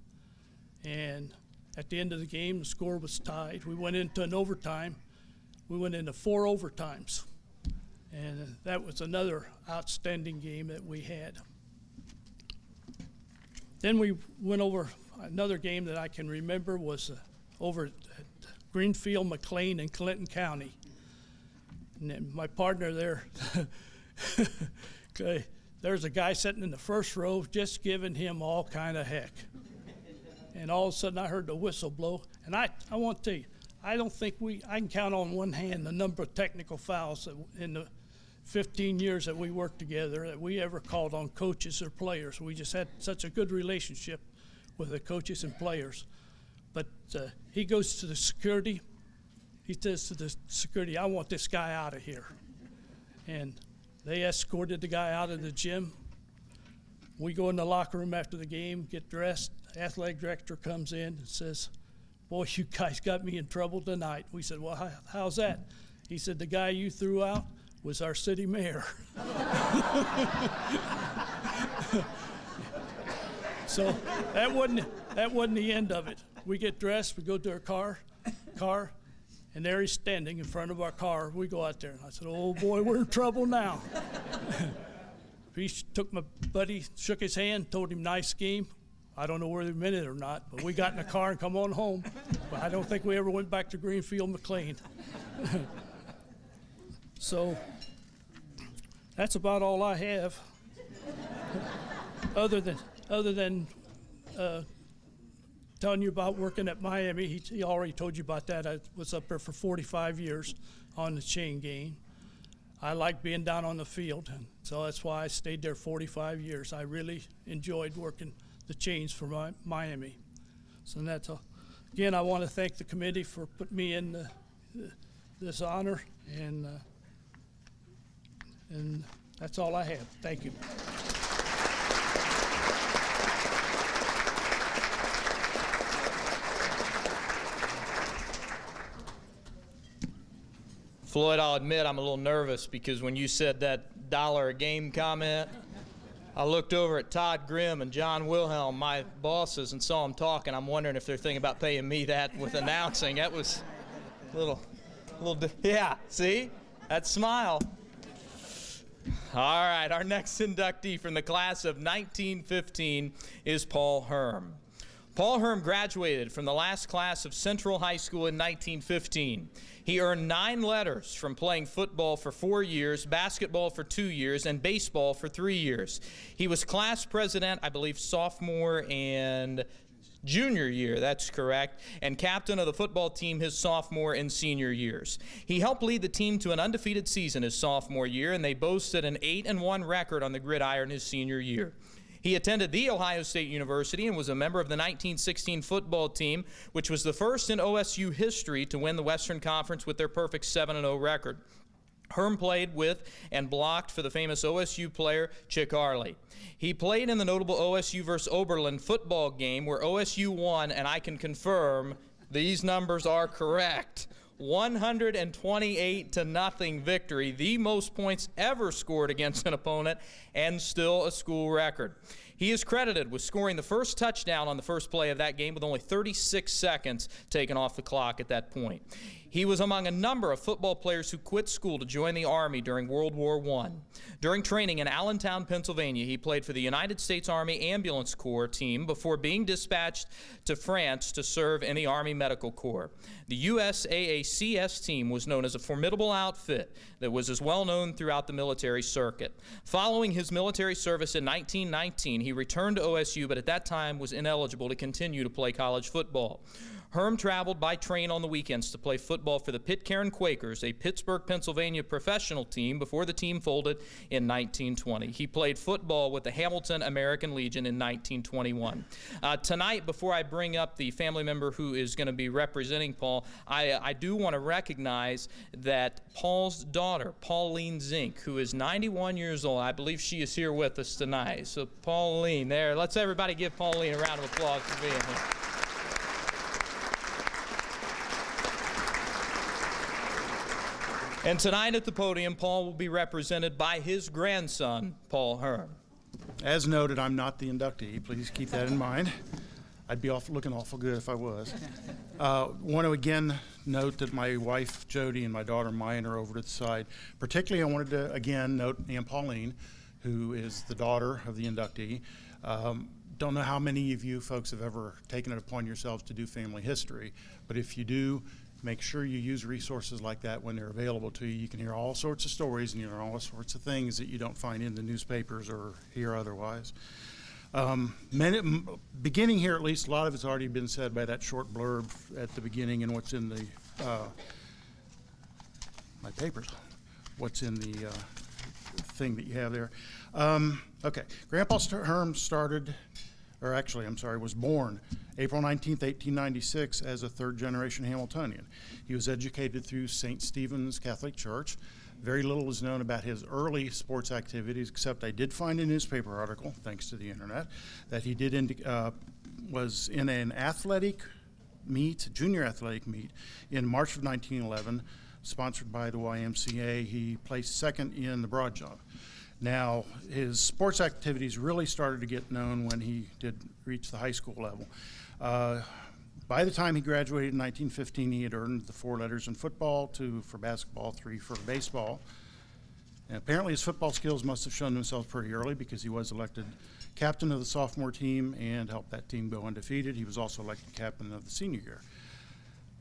Speaker 7: And at the end of the game, the score was tied. We went into an overtime. We went into 4 overtimes. And that was another outstanding game that we had. Then we went over another game that I can remember was over at Greenfield, McLean, in Clinton County. And then my partner there, okay, there's a guy sitting in the first row just giving him all kind of heck. And all of a sudden I heard the whistle blow. And I want to tell you, I don't think I can count on one hand the number of technical fouls that in the 15 years that we worked together that we ever called on coaches or players. We just had such a good relationship with the coaches and players. But he goes to the security. He says to the security, I want this guy out of here. And they escorted the guy out of the gym. We go in the locker room after the game, get dressed. Athletic director comes in and says, boy, you guys got me in trouble tonight. We said, well, how's that? He said, the guy you threw out was our city mayor. So that wasn't the end of it. We get dressed, we go to our car, and there he's standing in front of our car. We go out there, and I said, oh boy, we're in trouble now. He took my buddy, shook his hand, told him nice game. I don't know whether he meant it or not, but we got in the car and come on home. But I don't think we ever went back to Greenfield, McLean. So that's about all I have, other than telling you about working at Miami. He already told you about that. I was up there for 45 years on the chain gang. I like being down on the field, and so that's why I stayed there 45 years. I really enjoyed working the chains for Miami. So that's all. Again, I want to thank the committee for putting me in this honor, and that's all I have. Thank you.
Speaker 1: Floyd, I'll admit I'm a little nervous because when you said that $1 a game comment, I looked over at Todd Grimm and John Wilhelm, my bosses, and saw them talking. I'm wondering if they're thinking about paying me that with announcing. That was a little, yeah, see? That smile. All right, our next inductee from the class of 1915 is Paul Herm. Paul Herm graduated from the last class of Central High School in 1915. He earned 9 letters from playing football for 4 years, basketball for 2 years, and baseball for 3 years. He was class president, I believe, sophomore and junior year, that's correct, and captain of the football team his sophomore and senior years. He helped lead the team to an undefeated season his sophomore year, and they boasted an 8-1 record on the gridiron his senior year. He attended The Ohio State University and was a member of the 1916 football team, which was the first in OSU history to win the Western Conference with their perfect 7-0 record. Herm played with and blocked for the famous OSU player Chick Arley. He played in the notable OSU versus Oberlin football game where OSU won, and I can confirm these numbers are correct. 128-0 victory, the most points ever scored against an opponent, and still a school record. He is credited with scoring the first touchdown on the first play of that game with only 36 seconds taken off the clock at that point. He was among a number of football players who quit school to join the Army during World War I. During training in Allentown, Pennsylvania, he played for the United States Army Ambulance Corps team before being dispatched to France to serve in the Army Medical Corps. The USAACS team was known as a formidable outfit that was as well known throughout the military circuit. Following his military service in 1919, he returned to OSU, but at that time was ineligible to continue to play college football. Herm traveled by train on the weekends to play football for the Pitcairn Quakers, a Pittsburgh, Pennsylvania professional team before the team folded in 1920. He played football with the Hamilton American Legion in 1921. Tonight, before I bring up the family member who is going to be representing Paul, I do want to recognize that Paul's daughter, Pauline Zink, who is 91 years old, I believe she is here with us tonight. So Pauline, there, let's everybody give Pauline a round of applause for being here. And tonight at the podium, Paul will be represented by his grandson, Paul Hearn.
Speaker 8: As noted, I'm not the inductee. Please keep that in mind. I'd be looking awful good if I was. Want to again note that my wife, Jody, and my daughter, Mayan, are over to the side. Particularly, I wanted to again note Aunt Pauline, who is the daughter of the inductee. Don't know how many of you folks have ever taken it upon yourselves to do family history, but if you do, make sure you use resources like that when they're available to you. You can hear all sorts of stories and you learn all sorts of things that you don't find in the newspapers or hear otherwise. Beginning here, at least, a lot of it's already been said by that short blurb at the beginning and what's in the my papers, what's in the thing that you have there. Okay, Grandpa Hearn was born April 19th, 1896 as a third-generation Hamiltonian. He was educated through St. Stephen's Catholic Church. Very little is known about his early sports activities, except I did find a newspaper article, thanks to the internet, that he was in an athletic meet, junior athletic meet, in March of 1911, sponsored by the YMCA. He placed second in the broad jump. Now, his sports activities really started to get known when he did reach the high school level. By the time he graduated in 1915, he had earned the 4 letters in football, 2 for basketball, 3 for baseball. And apparently his football skills must have shown themselves pretty early because he was elected captain of the sophomore team and helped that team go undefeated. He was also elected captain of the senior year.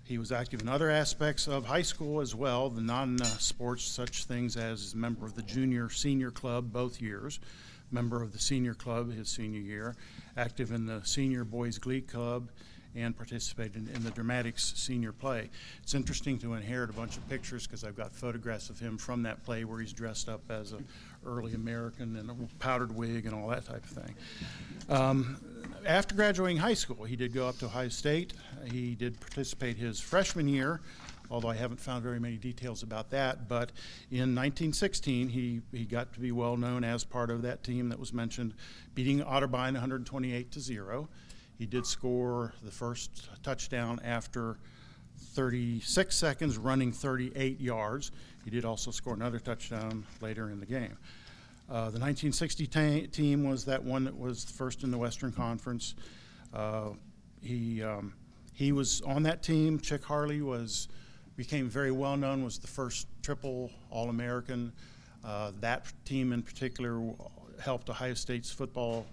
Speaker 8: He was active in other aspects of high school as well, the non-sports, such things as a member of the junior-senior club both years, member of the senior club his senior year, active in the senior boys glee club, and participated in the Dramatics senior play. It's interesting to inherit a bunch of pictures because I've got photographs of him from that play where he's dressed up as an early American in a powdered wig and all that type of thing. After graduating high school, he did go up to Ohio State. He did participate his freshman year, although I haven't found very many details about that. But in 1916, he got to be well known as part of that team that was mentioned, beating Otterbein 128-0. He did score the first touchdown after 36 seconds, running 38 yards. He did also score another touchdown later in the game. The 1960 team was that one that was first in the Western Conference. He was on that team. Chick Harley became very well known, was the first triple All-American. That team in particular helped Ohio State's football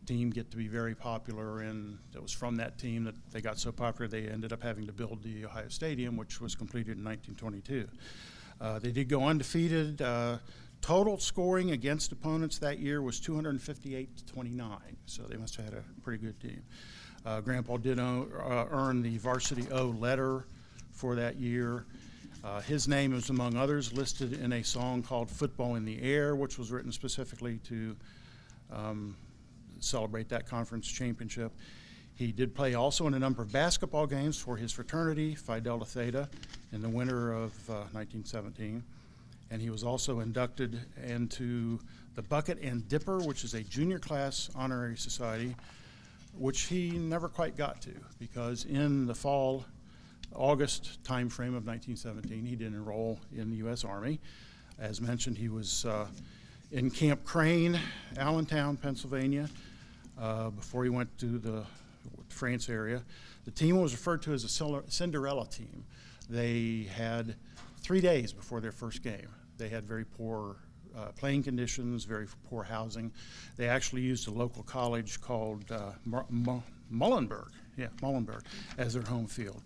Speaker 8: team get to be very popular, and it was from that team that they got so popular they ended up having to build the Ohio Stadium, which was completed in 1922. They did go undefeated. Total scoring against opponents that year was 258-29, so they must have had a pretty good team. Grandpa did earn the varsity O letter for that year. His name is, among others, listed in a song called Football in the Air, which was written specifically to celebrate that conference championship. He did play also in a number of basketball games for his fraternity, Phi Delta Theta, in the winter of 1917. And he was also inducted into the Bucket and Dipper, which is a junior class honorary society, which he never quite got to because in the fall, August timeframe of 1917, he did enroll in the U.S. Army. As mentioned, he was in Camp Crane, Allentown, Pennsylvania, before he went to the France area. The team was referred to as a Cinderella team. They had 3 days before their first game. They had very poor playing conditions, very poor housing. They actually used a local college called Muhlenberg as their home field.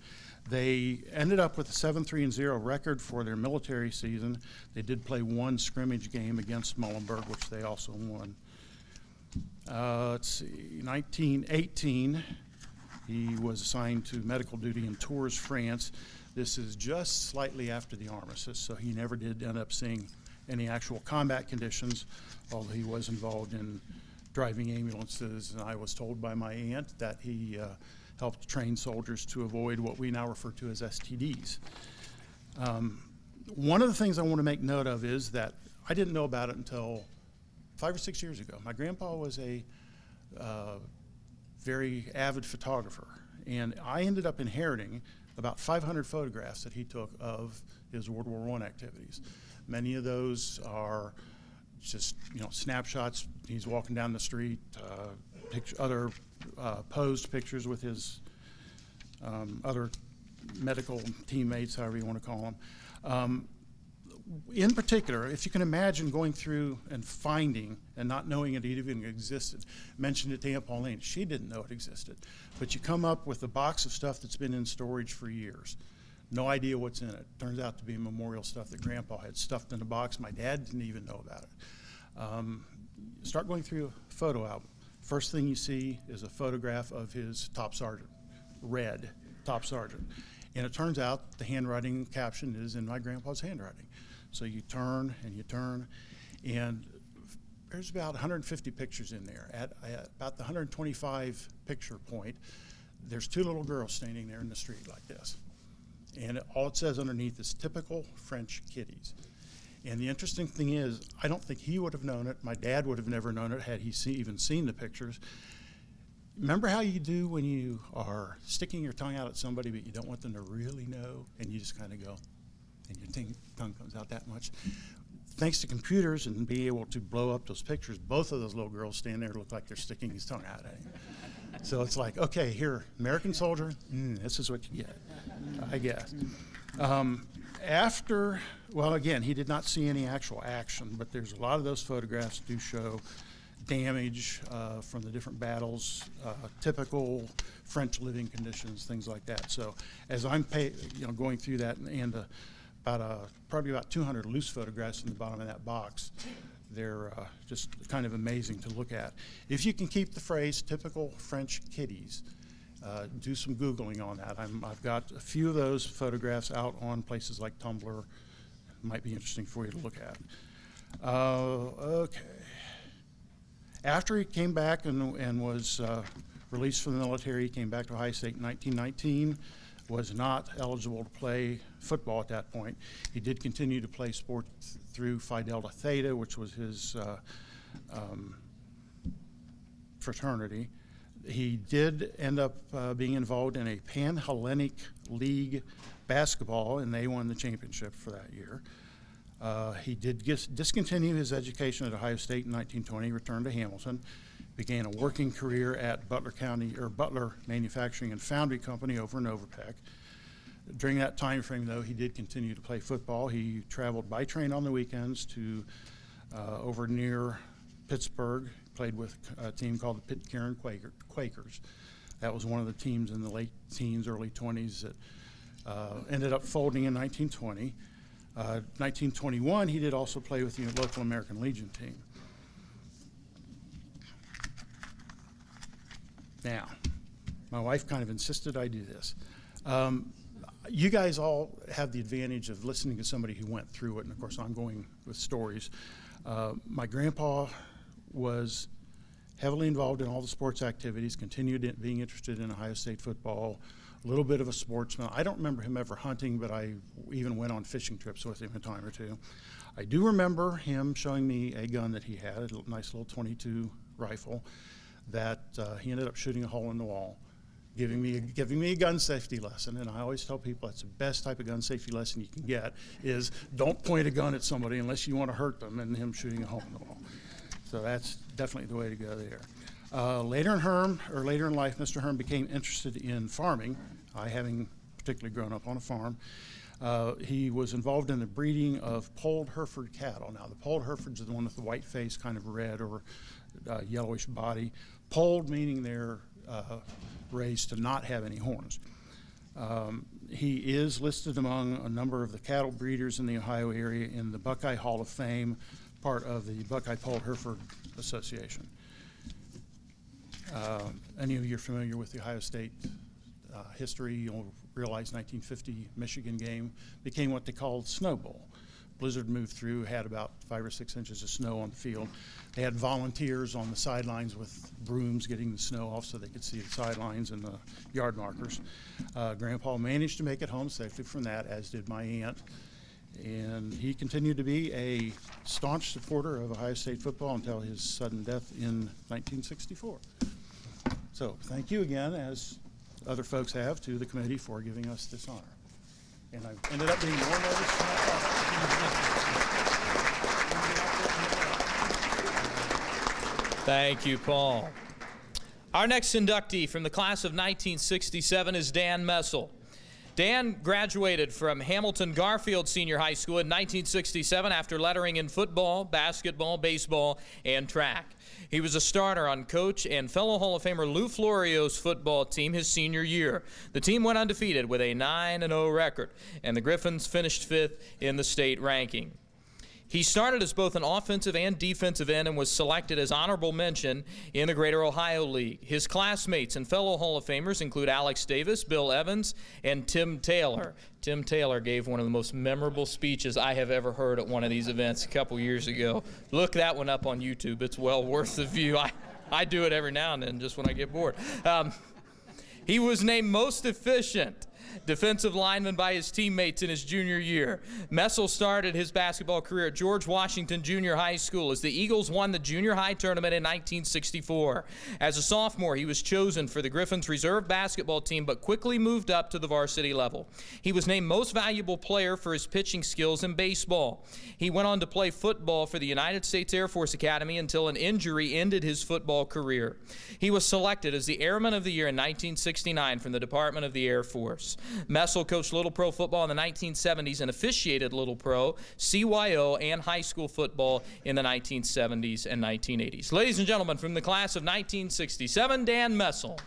Speaker 8: They ended up with a 7-3-0 record for their military season. They did play one scrimmage game against Muhlenberg, which they also won. Let's see, 1918, he was assigned to medical duty in Tours, France. This is just slightly after the armistice, so he never did end up seeing any actual combat conditions, although he was involved in driving ambulances, and I was told by my aunt that he helped train soldiers to avoid what we now refer to as STDs. One of the things I want to make note of is that I didn't know about it until 5 or 6 years ago. My grandpa was a very avid photographer, and I ended up inheriting about 500 photographs that he took of his World War I activities. Many of those are just, snapshots. He's walking down the street, other posed pictures with his other medical teammates, however you want to call them. In particular, if you can imagine going through and finding and not knowing it even existed, mentioned it to Aunt Pauline. She didn't know it existed. But you come up with a box of stuff that's been in storage for years. No idea what's in it. Turns out to be memorial stuff that Grandpa had stuffed in a box. My dad didn't even know about it. Start going through a photo album. First thing you see is a photograph of his top sergeant, red top sergeant. And it turns out the handwriting caption is in my grandpa's handwriting. So you turn, and there's about 150 pictures in there. At about the 125 picture point, there's two little girls standing there in the street like this. And all it says underneath is typical French kiddies. And the interesting thing is, I don't think he would have known it. My dad would have never known it had he even seen the pictures. Remember how you do when you are sticking your tongue out at somebody but you don't want them to really know, and you just kind of go, and your tongue comes out that much? Thanks to computers and being able to blow up those pictures, both of those little girls stand there look like they're sticking his tongue out at him. So it's like, okay, here, American soldier, this is what you get, I guess. Again, he did not see any actual action, but there's a lot of those photographs do show damage from the different battles, typical French living conditions, things like that. So as I'm going through that, and probably about 200 loose photographs in the bottom of that box, they're just kind of amazing to look at. If you can keep the phrase typical French kiddies, do some Googling on that. I've got a few of those photographs out on places like Tumblr. Might be interesting for you to look at. Okay. After he came back and was released from the military, he came back to Ohio State in 1919, was not eligible to play football at that point. He did continue to play sport through Phi Delta Theta, which was his fraternity. He did end up being involved in a Pan-Hellenic League basketball, and they won the championship for that year. He did discontinue his education at Ohio State in 1920, returned to Hamilton, began a working career at Butler Manufacturing and Foundry Company over in Overpeck. During that time frame, though, he did continue to play football. He traveled by train on the weekends to over near Pittsburgh, played with a team called the Pitcairn Quakers. That was one of the teams in the late teens, early 20s that ended up folding in 1920. 1921, he did also play with the local American Legion team. Now, my wife kind of insisted I do this. You guys all have the advantage of listening to somebody who went through it, and of course I'm going with stories. My grandpa was heavily involved in all the sports activities, continued being interested in Ohio State football, a little bit of a sportsman. I don't remember him ever hunting, but I even went on fishing trips with him a time or two. I do remember him showing me a gun that he had, a nice little .22 rifle that he ended up shooting a hole in the wall, giving me a gun safety lesson. And I always tell people that's the best type of gun safety lesson you can get is don't point a gun at somebody unless you want to hurt them, and him shooting a hole in the wall. So that's definitely the way to go there. Later in life, Mr. Herm became interested in farming, I having particularly grown up on a farm. He was involved in the breeding of polled Hereford cattle. Now, the polled Herefords are the one with the white face, kind of red or yellowish body. Polled meaning they're raised to not have any horns. He is listed among a number of the cattle breeders in the Ohio area in the Buckeye Hall of Fame, part of the Buckeye Polled Hereford Association. Any of you are familiar with the Ohio State history, you'll realize 1950 Michigan game became what they called Snow Bowl. Blizzard moved through, had about 5 or 6 inches of snow on the field. They had volunteers on the sidelines with brooms getting the snow off so they could see the sidelines and the yard markers. Grandpa managed to make it home safely from that, as did my aunt. And he continued to be a staunch supporter of Ohio State football until his sudden death in 1964. So thank you again, as other folks have, to the committee for giving us this honor. And I ended up being more nervous than I thought.
Speaker 1: Thank you, Paul. Our next inductee from the class of 1967 is Dan Messel. Dan graduated from Hamilton Garfield Senior High School in 1967 after lettering in football, basketball, baseball, and track. He was a starter on Coach and fellow Hall of Famer Lou Florio's football team his senior year. The team went undefeated with a 9-0 record, and the Griffins finished 5th in the state ranking. He started as both an offensive and defensive end and was selected as honorable mention in the Greater Ohio League. His classmates and fellow Hall of Famers include Alex Davis, Bill Evans, and Tim Taylor. Tim Taylor gave one of the most memorable speeches I have ever heard at one of these events a couple years ago. Look that one up on YouTube. It's well worth the view. I do it every now and then just when I get bored. He was named most efficient defensive lineman by his teammates in his junior year. Messel started his basketball career at George Washington Junior High School as the Eagles won the junior high tournament in 1964. As a sophomore, he was chosen for the Griffins reserve basketball team, but quickly moved up to the varsity level. He was named most valuable player for his pitching skills in baseball. He went on to play football for the United States Air Force Academy until an injury ended his football career. He was selected as the Airman of the Year in 1969 from the Department of the Air Force. Messel coached Little Pro football in the 1970s and officiated Little Pro, CYO, and high school football in the 1970s and 1980s. Ladies and gentlemen, from the class of 1967, Dan Messel.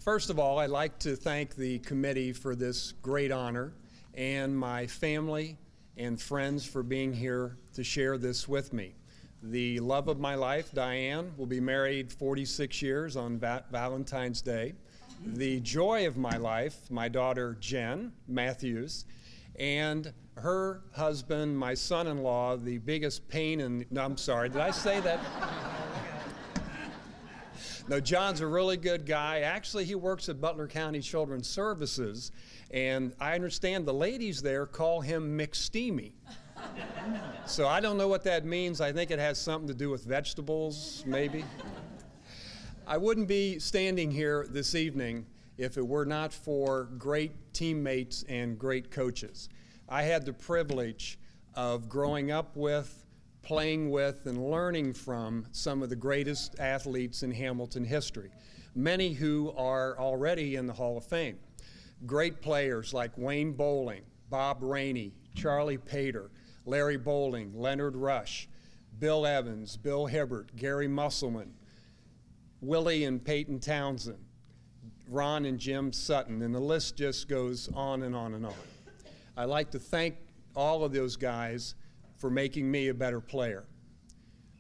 Speaker 9: First of all, I'd like to thank the committee for this great honor and my family and friends for being here to share this with me. The love of my life, Diane, will be married 46 years on Valentine's Day. The joy of my life, my daughter Jen Matthews, and her husband, my son-in-law, the biggest pain in, no, I'm sorry, did I say that? No, John's a really good guy. Actually, he works at Butler County Children's Services, and I understand the ladies there call him McSteamy. So I don't know what that means. I think it has something to do with vegetables, maybe. I wouldn't be standing here this evening if it were not for great teammates and great coaches. I had the privilege of growing up with, playing with, and learning from some of the greatest athletes in Hamilton history, many who are already in the Hall of Fame. Great players like Wayne Bowling, Bob Rainey, Charlie Pater, Larry Bowling, Leonard Rush, Bill Evans, Bill Hibbert, Gary Musselman, Willie and Peyton Townsend, Ron and Jim Sutton, and the list just goes on and on and on. I'd like to thank all of those guys for making me a better player.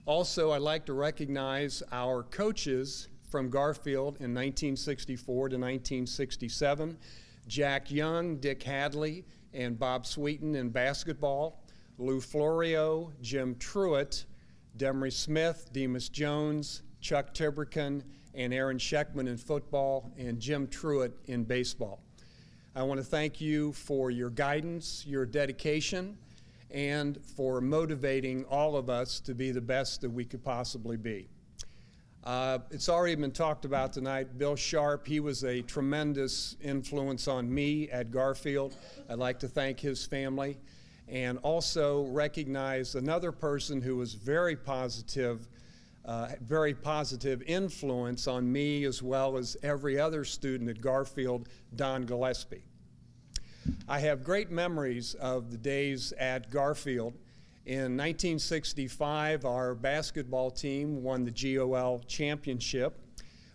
Speaker 9: Also, I'd like to recognize our coaches from Garfield in 1964 to 1967, Jack Young, Dick Hadley, and Bob Sweeten in basketball, Lou Florio, Jim Truitt, Demery Smith, Demas Jones, Chuck Tiberkin, and Aaron Scheckman in football, and Jim Truitt in baseball. I want to thank you for your guidance, your dedication, and for motivating all of us to be the best that we could possibly be. It's already been talked about tonight. Bill Sharp, he was a tremendous influence on me at Garfield. I'd like to thank his family and also recognize another person who was very positive influence on me as well as every other student at Garfield, Don Gillespie. I have great memories of the days at Garfield. In 1965, our basketball team won the GOL championship.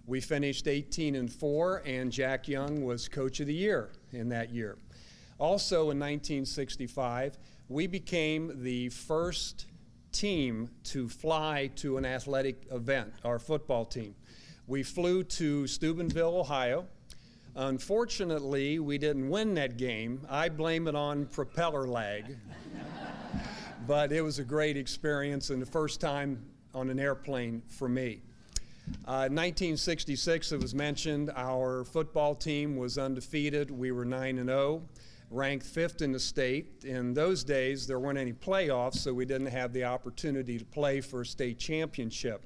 Speaker 9: We finished 18-4, and Jack Young was Coach of the Year in that year. Also in 1965, we became the first team to fly to an athletic event, our football team. We flew to Steubenville, Ohio. Unfortunately, we didn't win that game. I blame it on propeller lag. But it was a great experience and the first time on an airplane for me. In 1966, it was mentioned, our football team was undefeated. We were 9-0. Ranked 5th in the state. In those days, there weren't any playoffs, so we didn't have the opportunity to play for a state championship.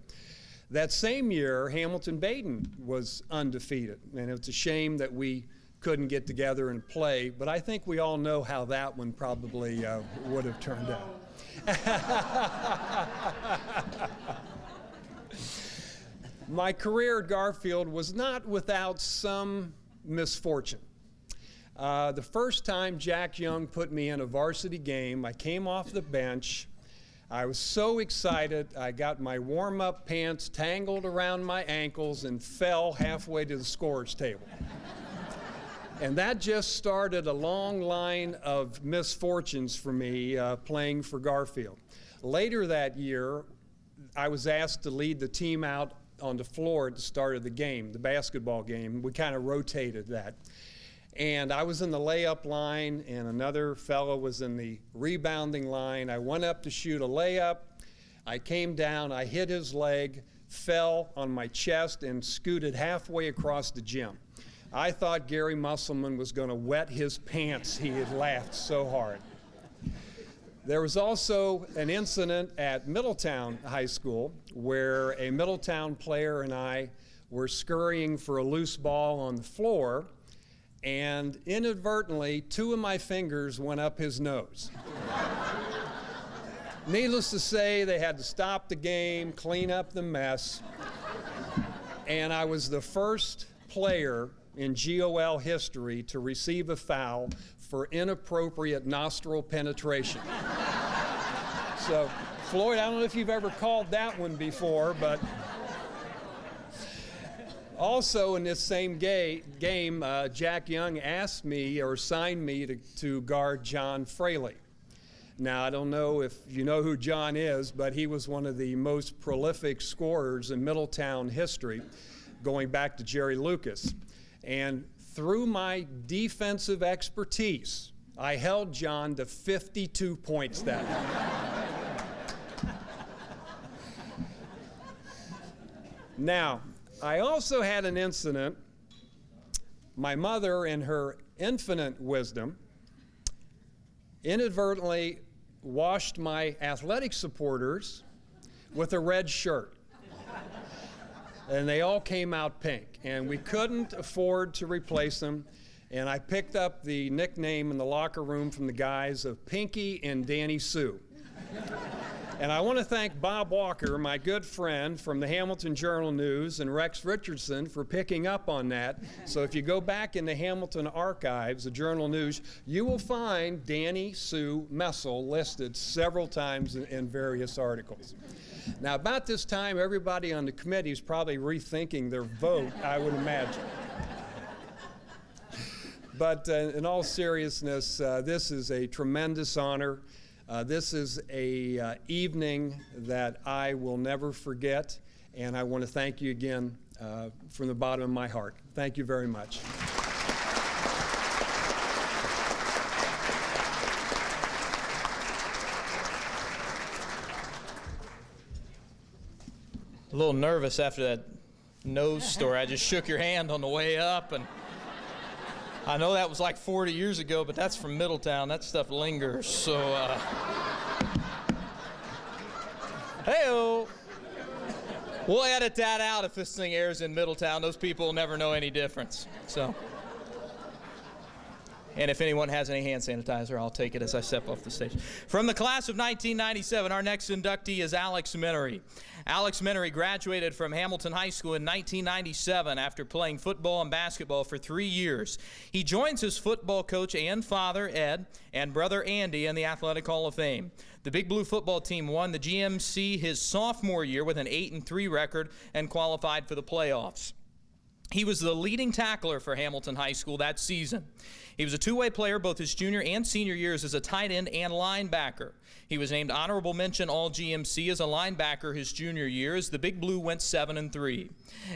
Speaker 9: That same year, Hamilton-Baden was undefeated, and it's a shame that we couldn't get together and play, but I think we all know how that one probably would have turned out. My career at Garfield was not without some misfortune. The first time Jack Young put me in a varsity game, I came off the bench. I was so excited, I got my warm-up pants tangled around my ankles and fell halfway to the scorer's table. And that just started a long line of misfortunes for me playing for Garfield. Later that year, I was asked to lead the team out on the floor at the start of the game, the basketball game. We kind of rotated that. And I was in the layup line, and another fellow was in the rebounding line. I went up to shoot a layup. I came down, I hit his leg, fell on my chest, and scooted halfway across the gym. I thought Gary Musselman was going to wet his pants. He had laughed so hard. There was also an incident at Middletown High School where a Middletown player and I were scurrying for a loose ball on the floor, and inadvertently, 2 of my fingers went up his nose. Needless to say, they had to stop the game, clean up the mess, and I was the first player in GOL history to receive a foul for inappropriate nostril penetration. So, Floyd, I don't know if you've ever called that one before, but also in this same game, Jack Young asked me or signed me to guard John Fraley. Now, I don't know if you know who John is, but he was one of the most prolific scorers in Middletown history, going back to Jerry Lucas. And through my defensive expertise, I held John to 52 points that night. Now, I also had an incident. My mother, in her infinite wisdom, inadvertently washed my athletic supporters with a red shirt. And they all came out pink, and we couldn't afford to replace them. And I picked up the nickname in the locker room from the guys of Pinky and Danny Sue. And I want to thank Bob Walker, my good friend from the Hamilton Journal-News, and Rex Richardson for picking up on that. So if you go back in the Hamilton archives, the Journal-News, you will find Danny Sue Messel listed several times in various articles. Now, about this time, everybody on the committee is probably rethinking their vote, I would imagine. But in all seriousness, this is a tremendous honor. This is a evening that I will never forget, and I want to thank you again from the bottom of my heart. Thank you very much.
Speaker 1: A little nervous after that nose story. I just shook your hand on the way up, and I know that was like 40 years ago, but that's from Middletown. That stuff lingers, so hey-o. We'll edit that out if this thing airs in Middletown. Those people will never know any difference, so. And if anyone has any hand sanitizer, I'll take it as I step off the stage. From the class of 1997, our next inductee is Alex Minery. Alex Minery graduated from Hamilton High School in 1997 after playing football and basketball for 3 years. He joins his football coach and father, Ed, and brother Andy in the Athletic Hall of Fame. The Big Blue football team won the GMC his sophomore year with an 8-3 record and qualified for the playoffs. He was the leading tackler for Hamilton High School that season. He was a two-way player both his junior and senior years as a tight end and linebacker. He was named honorable mention All-GMC as a linebacker his junior year as the Big Blue went 7-3.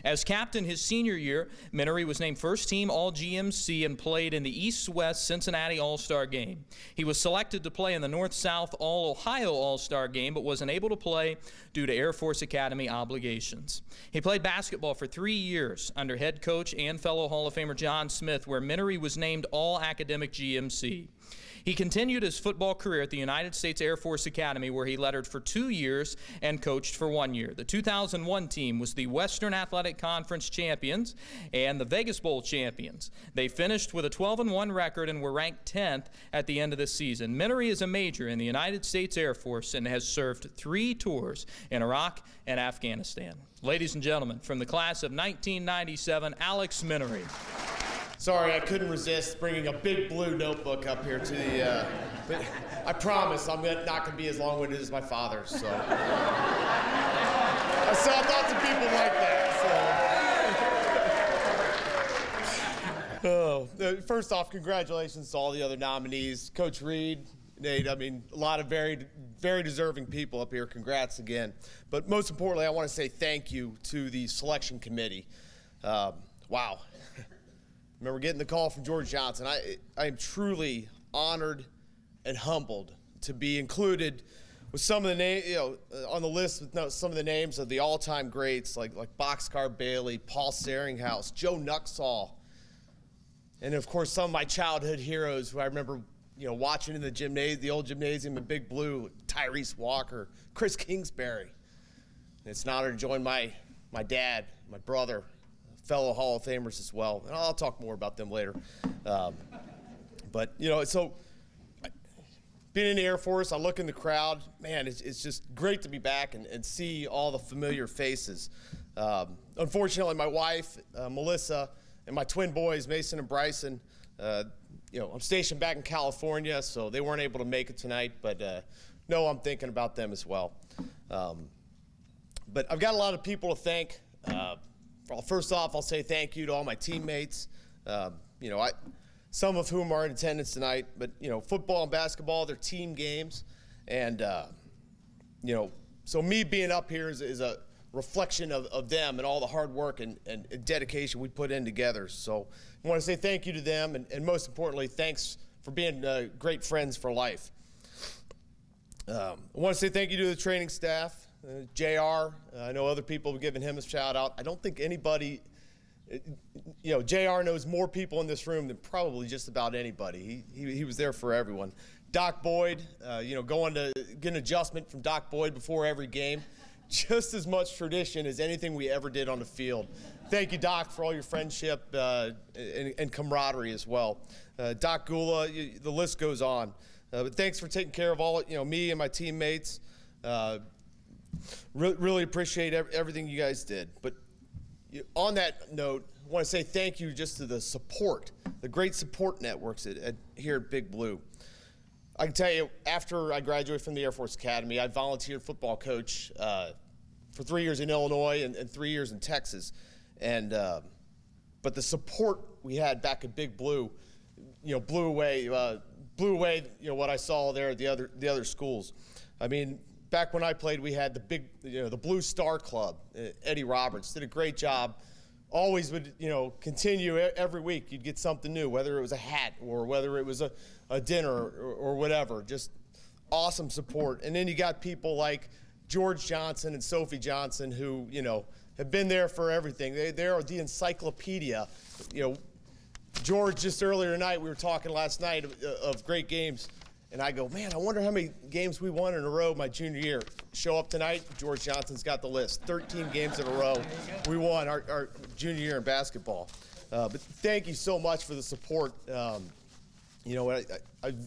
Speaker 1: As captain his senior year, Minery was named first team All-GMC and played in the East-West Cincinnati All-Star Game. He was selected to play in the North-South All-Ohio All-Star Game but was unable to play due to Air Force Academy obligations. He played basketball for 3 years under head coach and fellow Hall of Famer John Smith, where Minery was named All-Academic GMC. He continued his football career at the United States Air Force Academy, where he lettered for 2 years and coached for 1 year. The 2001 team was the Western Athletic Conference champions and the Vegas Bowl champions. They finished with a 12-1 record and were ranked 10th at the end of the season. Minery is a major in the United States Air Force and has served 3 tours in Iraq and Afghanistan. Ladies and gentlemen, from the class of 1997, Alex Minery.
Speaker 10: Sorry, I couldn't resist bringing a big blue notebook up here to the, but I promise I'm not going to be as long-winded as my father, so. I saw thoughts of people like that, so. First off, congratulations to all the other nominees. Coach Reed, Nate, I mean, a lot of very deserving people up here. Congrats again. But most importantly, I want to say thank you to the selection committee. Wow. Remember getting the call from George Johnson. I am truly honored and humbled to be included with some of the names, on the list with some of the names of the all-time greats like Boxcar Bailey, Paul Seringhouse, Joe Nuxall, and of course some of my childhood heroes who I remember, watching in the old gymnasium in Big Blue, Tyrese Walker, Chris Kingsbury. And it's an honor to join my dad, my brother, fellow Hall of Famers as well. And I'll talk more about them later. But, so being in the Air Force, I look in the crowd, man, it's just great to be back and see all the familiar faces. Unfortunately, my wife, Melissa, and my twin boys, Mason and Bryson, I'm stationed back in California, so they weren't able to make it tonight, but no, I'm thinking about them as well. But I've got a lot of people to thank. First off, I'll say thank you to all my teammates, some of whom are in attendance tonight, but, football and basketball, they're team games. And, so me being up here is a reflection of them and all the hard work and dedication we put in together. So I want to say thank you to them, and most importantly, thanks for being great friends for life. I want to say thank you to the training staff. JR, I know other people have given him a shout out. I don't think anybody, JR knows more people in this room than probably just about anybody. He was there for everyone. Doc Boyd, going to get an adjustment from Doc Boyd before every game. Just as much tradition as anything we ever did on the field. Thank you, Doc, for all your friendship and camaraderie as well. Doc Gula, the list goes on. But thanks for taking care of all, me and my teammates. Really appreciate everything you guys did. But on that note, I want to say thank you just to the support, the great support networks here at Big Blue. I can tell you, after I graduated from the Air Force Academy, I volunteered football coach for 3 years in Illinois and 3 years in Texas. And but the support we had back at Big Blue, blew away what I saw there at the other schools. I mean, back when I played, we had the Blue Star Club. Eddie Roberts did a great job. Always would, continue every week. You'd get something new, whether it was a hat or whether it was a dinner or whatever. Just awesome support. And then you got people like George Johnson and Sophie Johnson who, have been there for everything. They are the encyclopedia. George, just earlier tonight, we were talking last night of great games. And I go, man, I wonder how many games we won in a row my junior year. Show up tonight, George Johnson's got the list. 13 games in a row we won our junior year in basketball. But thank you so much for the support. I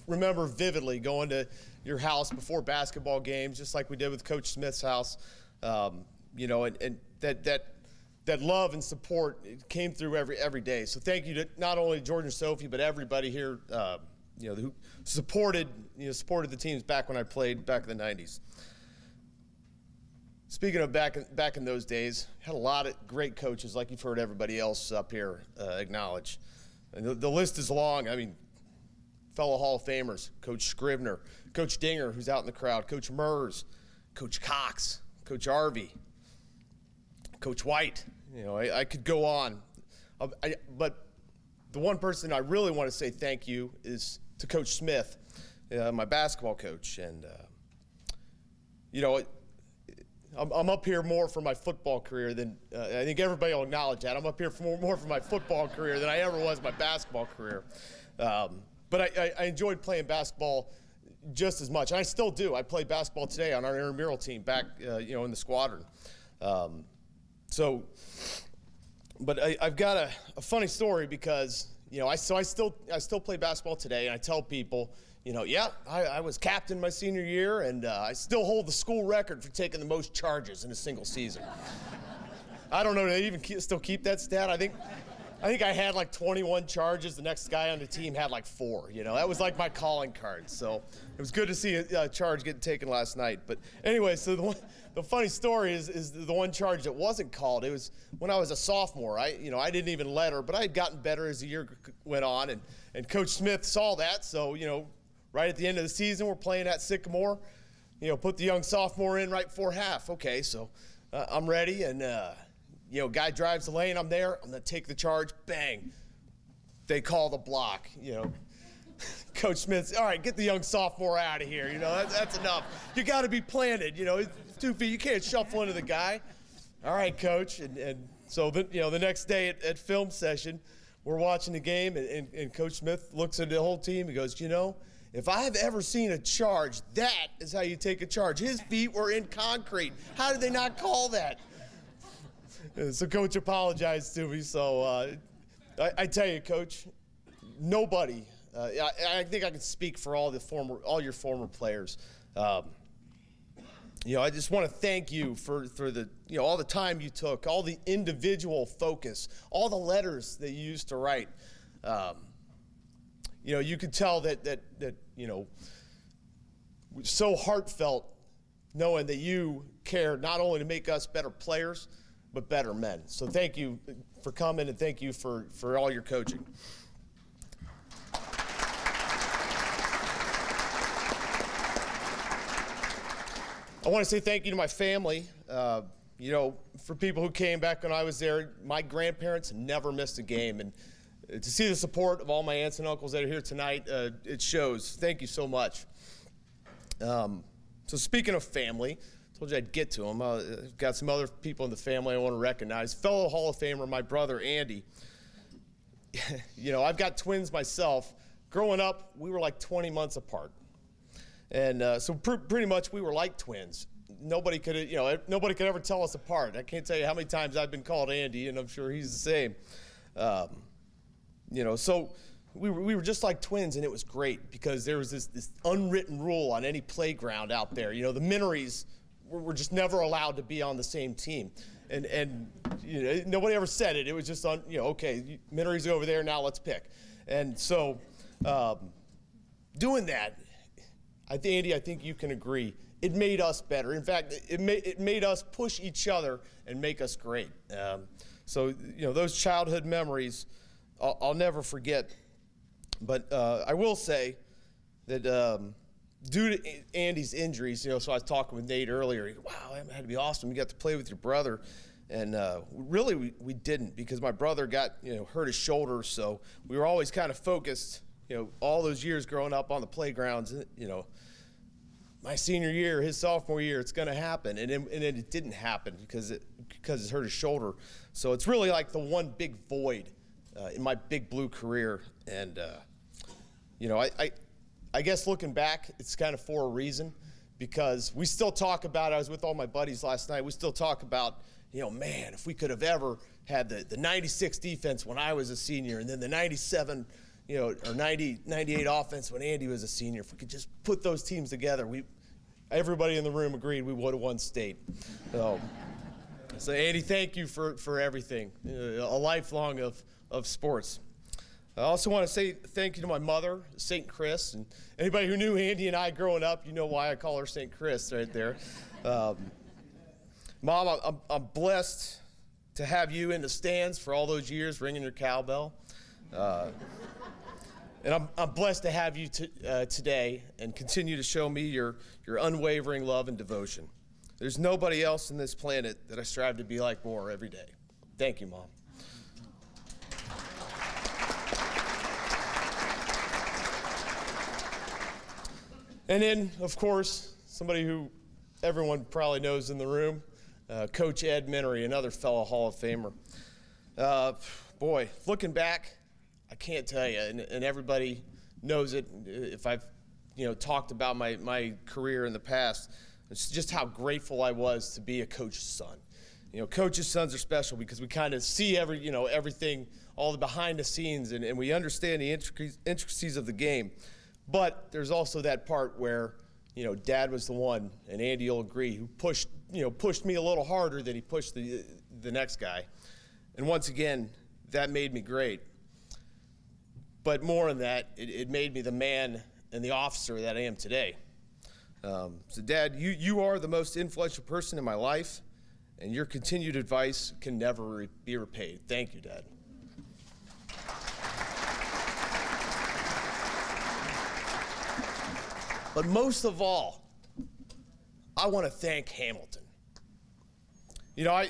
Speaker 10: remember vividly going to your house before basketball games, just like we did with Coach Smith's house. And that love and support came through every day. So thank you to not only George and Sophie, but everybody here. Who supported the teams back when I played back in the 90s. Speaking of back in those days, had a lot of great coaches, like you've heard everybody else up here acknowledge. And the list is long. I mean, fellow Hall of Famers, Coach Scrivener, Coach Dinger, who's out in the crowd, Coach Mers, Coach Cox, Coach Arvey, Coach White. I could go on. But the one person I really want to say thank you is to Coach Smith, my basketball coach. And, I'm up here more for my football career than, I think everybody will acknowledge that. I'm up here more for my football career than I ever was my basketball career. But I enjoyed playing basketball just as much. And I still do. I play basketball today on our intramural team back, in the squadron. But I've got a funny story because, I still play basketball today, and I tell people, I was captain my senior year, and I still hold the school record for taking the most charges in a single season. I don't know, do they even still keep that stat? I think I had like 21 charges. The next guy on the team had like 4. That was like my calling card. So it was good to see a charge getting taken last night. But anyway, so the funny story is the one charge that wasn't called. It was when I was a sophomore. I didn't even let her, but I had gotten better as the year went on, and Coach Smith saw that. So right at the end of the season, we're playing at Sycamore. Put the young sophomore in right before half. Okay, so I'm ready, and guy drives the lane. I'm there. I'm gonna take the charge. Bang! They call the block. Coach Smith's, all right, get the young sophomore out of here. That's enough. You got to be planted. 2 feet. You can't shuffle into the guy. All right, coach. And so the next day at film session, we're watching the game, and Coach Smith looks at the whole team. He goes, if I've ever seen a charge, that is how you take a charge. His feet were in concrete. How did they not call that? So Coach apologized to me. So I tell you, Coach, nobody. I think I can speak for all your former players. I just want to thank you for the all the time you took, all the individual focus, all the letters that you used to write. You could tell that so heartfelt, knowing that you cared not only to make us better players, but better men. So thank you for coming, and thank you for all your coaching. I want to say thank you to my family. For people who came back when I was there, my grandparents never missed a game. And to see the support of all my aunts and uncles that are here tonight, it shows. Thank you so much. So speaking of family, I told you I'd get to them. I've got some other people in the family I want to recognize. Fellow Hall of Famer, my brother, Andy. I've got twins myself. Growing up, we were like 20 months apart. And so pretty much we were like twins. Nobody could ever tell us apart. I can't tell you how many times I've been called Andy, and I'm sure he's the same. So we were just like twins, and it was great because there was this unwritten rule on any playground out there. The Minneries were just never allowed to be on the same team. And nobody ever said it. It was just okay, Minneries are over there, now let's pick. And so doing that, Andy, I think you can agree, it made us better. In fact, it made us push each other and make us great. So those childhood memories, I'll never forget. But I will say that due to Andy's injuries, so I was talking with Nate earlier. Wow, that had to be awesome. You got to play with your brother. And really, we didn't, because my brother got hurt his shoulder. So we were always kind of focused, all those years growing up on the playgrounds. My senior year, his sophomore year, it's going to happen, and then it didn't happen because it hurt his shoulder. So it's really like the one big void in my Big Blue career. And I guess looking back, it's kind of for a reason, because we still talk about. I was with all my buddies last night. We still talk about, man, if we could have ever had the 96 defense when I was a senior, and then the 97. Or 98 offense when Andy was a senior. If we could just put those teams together, everybody in the room agreed we would have won state. So Andy, thank you for everything, a lifelong of sports. I also want to say thank you to my mother, St. Chris, and anybody who knew Andy and I growing up, you know why I call her St. Chris right there. Mom, I'm blessed to have you in the stands for all those years ringing your cowbell. And I'm blessed to have you today and continue to show me your unwavering love and devotion. There's nobody else on this planet that I strive to be like more every day. Thank you, Mom. And then, of course, somebody who everyone probably knows in the room, Coach Ed Minery, another fellow Hall of Famer. Boy, looking back, I can't tell you, and everybody knows it. If I've, talked about my career in the past, it's just how grateful I was to be a coach's son. Coaches' sons are special because we kind of see everything, all the behind the scenes, and we understand the intricacies of the game. But there's also that part where, Dad was the one, and Andy will agree, who pushed me a little harder than he pushed the next guy. And once again, that made me great. But more than that, it made me the man and the officer that I am today. So Dad, you are the most influential person in my life, and your continued advice can never be repaid. Thank you, Dad. But most of all, I want to thank Hamilton.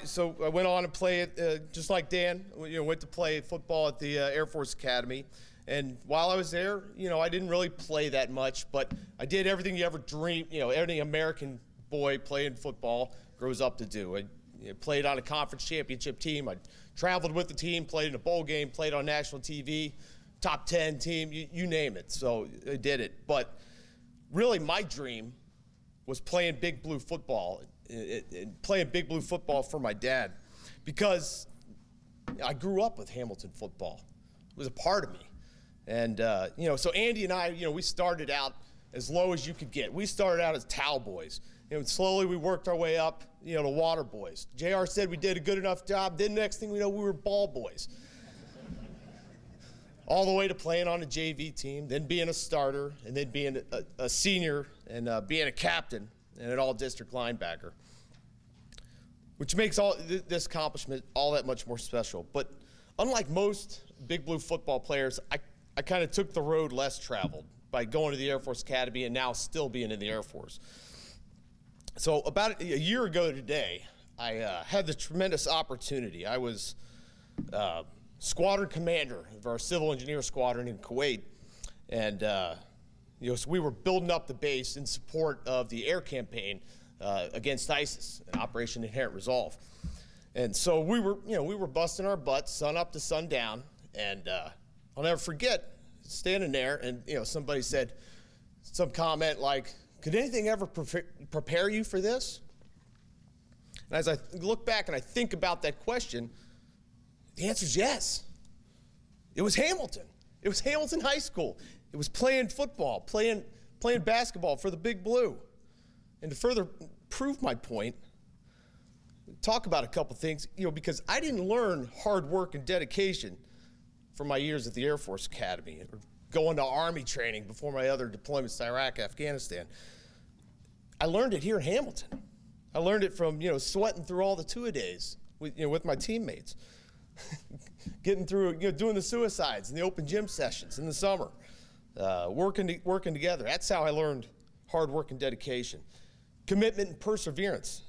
Speaker 10: So I went on to play just like Dan. Went to play football at the Air Force Academy, and while I was there, I didn't really play that much, but I did everything you ever dream. Every American boy playing football grows up to do. I played on a conference championship team. I traveled with the team, played in a bowl game, played on national TV, top 10 team, you name it. So I did it, but really, my dream was playing Big Blue football, playing Big Blue football for my dad, because I grew up with Hamilton football. It was a part of me. And, so Andy and I, we started out as low as you could get. We started out as towel boys. And slowly we worked our way up, to water boys. JR said we did a good enough job. Then next thing we know, we were ball boys. All the way to playing on a JV team, then being a starter, and then being a senior, and being a captain, and an all-district linebacker, which makes all this accomplishment all that much more special. But unlike most Big Blue football players, I kind of took the road less traveled by going to the Air Force Academy and now still being in the Air Force. So about a year ago today, I had the tremendous opportunity. I was squadron commander of our civil engineer squadron in Kuwait, and so we were building up the base in support of the air campaign against ISIS, and Operation Inherent Resolve. And so we were busting our butts sun up to sundown, and I'll never forget standing there, and somebody said some comment like, "Could anything ever prepare you for this?" And as I look back and I think about that question, the answer is yes. It was Hamilton. It was Hamilton High School. It was playing football, playing basketball for the Big Blue. And to further prove my point, talk about a couple things, because I didn't learn hard work and dedication from my years at the Air Force Academy or going to Army training before my other deployments to Iraq, Afghanistan. I learned it here in Hamilton. I learned it from, sweating through all the two-a-days with my teammates. Getting through, doing the suicides and the open gym sessions in the summer, working together. That's how I learned hard work and dedication. Commitment and perseverance.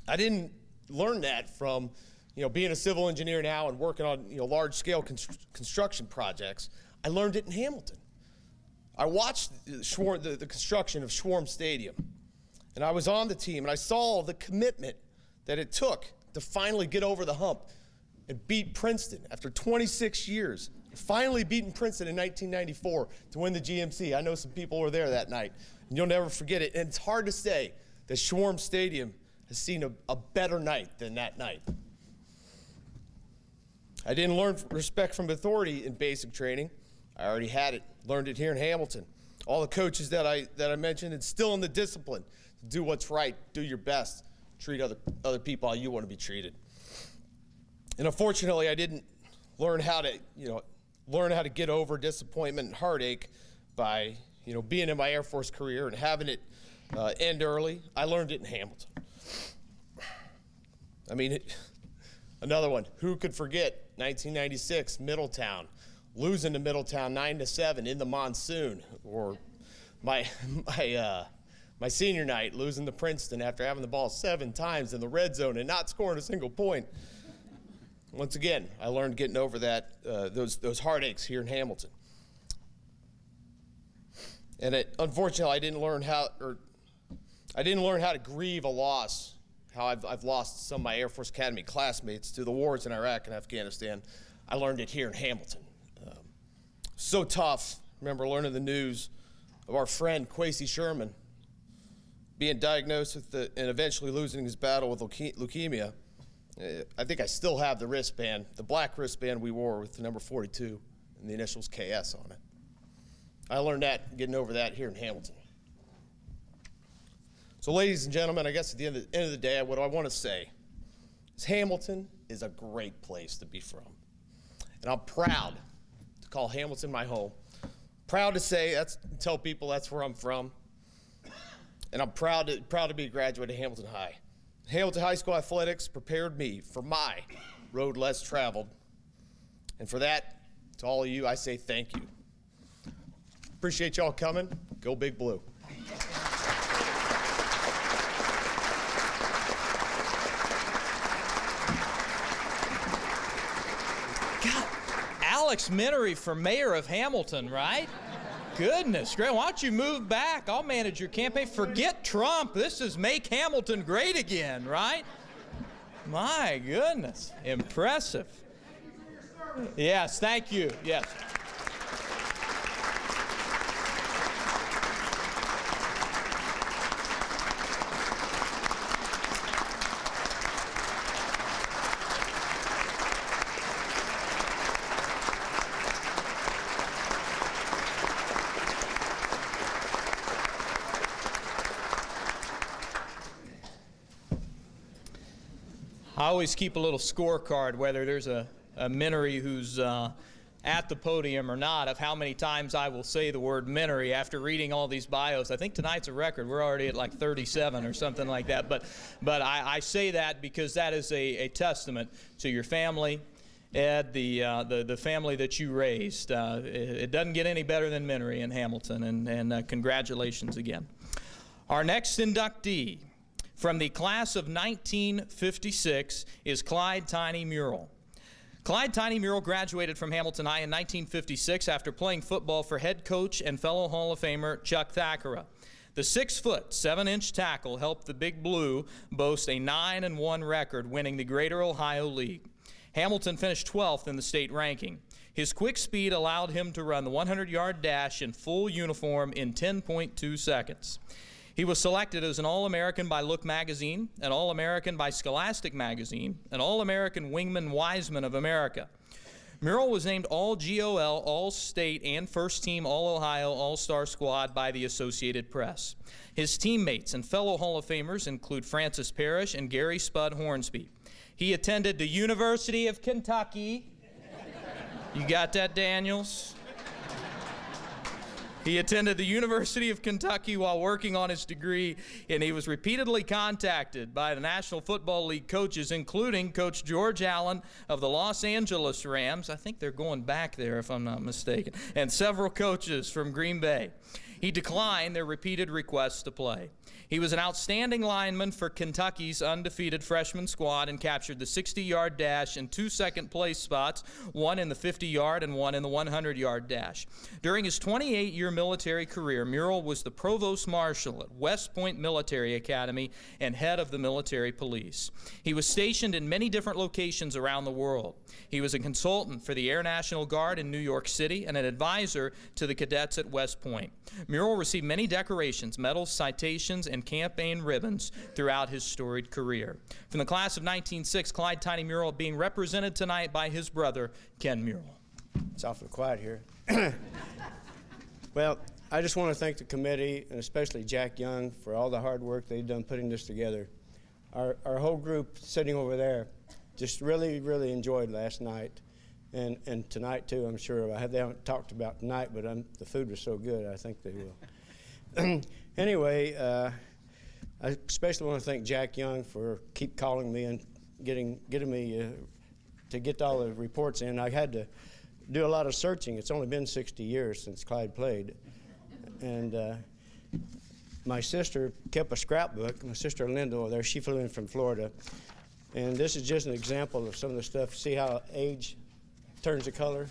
Speaker 10: I didn't learn that from, being a civil engineer now and working on, large-scale construction projects. I learned it in Hamilton. I watched the construction of Schwarm Stadium, and I was on the team, and I saw the commitment that it took to finally get over the hump and beat Princeton after 26 years. Finally beating Princeton in 1994 to win the GMC. I know some people were there that night, and you'll never forget it. And it's hard to say that Schwarm Stadium has seen a better night than that night. I didn't learn respect from authority in basic training. I already had it, learned it here in Hamilton. All the coaches that I mentioned, it's still in the discipline to do what's right, do your best, treat other people how you want to be treated. And unfortunately, I didn't learn how to get over disappointment and heartache by being in my Air Force career and having it end early. I learned it in Hamilton. I mean, another one. Who could forget 1996 Middletown, losing to Middletown 9-7 in the monsoon, or my senior night losing to Princeton after having the ball 7 times in the red zone and not scoring a single point. Once again, I learned getting over that those heartaches here in Hamilton. And unfortunately, I didn't learn how to grieve a loss. How I've lost some of my Air Force Academy classmates to the wars in Iraq and Afghanistan. I learned it here in Hamilton. So tough remember learning the news of our friend Kwesi Sherman being diagnosed with and eventually losing his battle with leukemia. I think I still have the wristband, the black wristband we wore with the number 42 and the initials KS on it. I learned that, getting over that here in Hamilton. So ladies and gentlemen, I guess at the end of the day, what I want to say is Hamilton is a great place to be from. And I'm proud to call Hamilton my home. Proud to tell people that's where I'm from. And I'm proud to be a graduate of Hamilton High. Hamilton High School athletics prepared me for my road less traveled. And for that, to all of you, I say thank you. Appreciate y'all coming. Go Big Blue.
Speaker 1: God, Alex Minery for mayor of Hamilton, right? Goodness, great. Why don't you move back? I'll manage your campaign. Forget Trump. This is make Hamilton great again, right? My goodness, impressive. Yes, thank you. Yes. I always keep a little scorecard, whether there's a Minery who's at the podium or not, of how many times I will say the word Minery after reading all these bios. I think tonight's a record. We're already at like 37 or something like that. But I say that because that is a testament to your family, Ed, the family that you raised. It doesn't get any better than Minery in Hamilton, and congratulations again. Our next inductee from the class of 1956 is Clyde Tiny Murrell. Clyde Tiny Murrell graduated from Hamilton High in 1956 after playing football for head coach and fellow Hall of Famer Chuck Thakura. The 6-foot, 7-inch tackle helped the Big Blue boast a 9-1 record, winning the Greater Ohio League. Hamilton finished 12th in the state ranking. His quick speed allowed him to run the 100-yard dash in full uniform in 10.2 seconds. He was selected as an All-American by Look magazine, an All-American by Scholastic magazine, an All-American Wingman Wiseman of America. Murrell was named All-GOL, All-State, and First-Team All-Ohio All-Star Squad by the Associated Press. His teammates and fellow Hall of Famers include Francis Parrish and Gary Spud Hornsby. He attended the University of Kentucky. You got that, Daniels? He attended the University of Kentucky while working on his degree, and he was repeatedly contacted by the National Football League coaches, including Coach George Allen of the Los Angeles Rams. I think they're going back there, if I'm not mistaken, and several coaches from Green Bay. He declined their repeated requests to play. He was an outstanding lineman for Kentucky's undefeated freshman squad and captured the 60-yard dash in 2 second-place spots, one in the 50-yard and one in the 100-yard dash. During his 28-year military career, Murrell was the provost marshal at West Point Military Academy and head of the military police. He was stationed in many different locations around the world. He was a consultant for the Air National Guard in New York City and an advisor to the cadets at West Point. Murrell received many decorations, medals, citations, and campaign ribbons throughout his storied career. From the class of 1906, Clyde Tiny Murrell being represented tonight by his brother, Ken Murrell.
Speaker 11: It's awfully quiet here. Well, I just want to thank the committee, and especially Jack Young, for all the hard work they've done putting this together. Our whole group sitting over there just really, really enjoyed last night. And tonight, too, I'm sure. They haven't talked about tonight, but the food was so good, I think they will. Anyway, I especially want to thank Jack Young for keep calling me and getting me to get all the reports in. I had to do a lot of searching. It's only been 60 years since Clyde played. And my sister kept a scrapbook. My sister Linda over there, she flew in from Florida. And this is just an example of some of the stuff. See how age turns the color?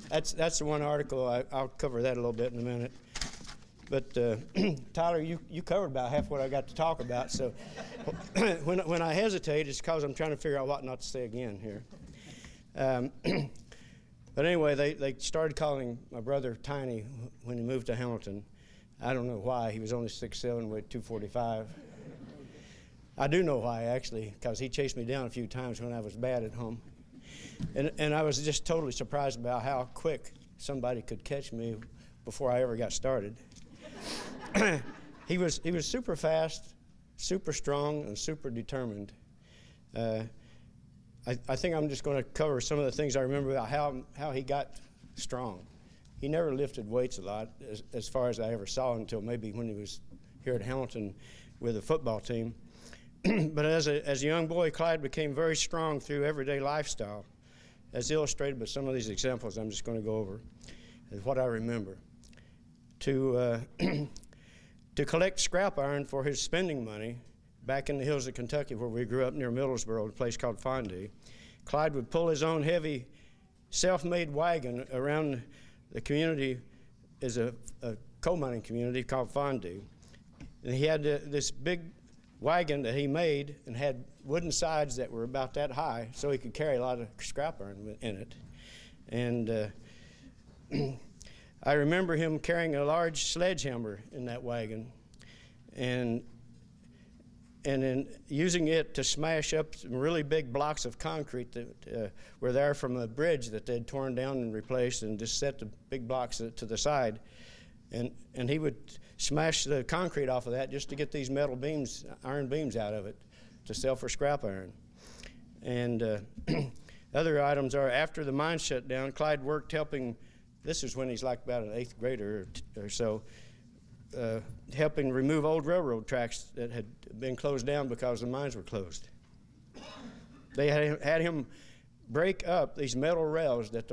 Speaker 11: That's the one article. I'll cover that a little bit in a minute. But Tyler, you covered about half what I got to talk about. So when I hesitate, it's because I'm trying to figure out what not to say again here. But anyway, they started calling my brother Tiny when he moved to Hamilton. I don't know why. He was only 6'7", weighed 245. I do know why, actually, because he chased me down a few times when I was bad at home. And I was just totally surprised about how quick somebody could catch me before I ever got started. He was super fast, super strong, and super determined. I think I'm just going to cover some of the things I remember about how he got strong. He never lifted weights a lot, as far as I ever saw, until maybe when he was here at Hamilton with the football team. But as a young boy, Clyde became very strong through everyday lifestyle, as illustrated by some of these examples I'm just going to go over, is what I remember. To collect scrap iron for his spending money back in the hills of Kentucky, where we grew up near Middlesboro, a place called Fondue, Clyde would pull his own heavy, self-made wagon around the community. Is a coal mining community called Fondue. And he had this big wagon that he made and had wooden sides that were about that high, so he could carry a lot of scrap iron in it. And I remember him carrying a large sledgehammer in that wagon and then using it to smash up some really big blocks of concrete that were there from a bridge that they'd torn down and replaced, and just set the big blocks to the side. And he would smash the concrete off of that just to get these metal beams, iron beams out of it to sell for scrap iron. And other items are, after the mine shut down, Clyde worked helping, this is when he's like about an 8th grader or so, helping remove old railroad tracks that had been closed down because the mines were closed. They had him break up these metal rails that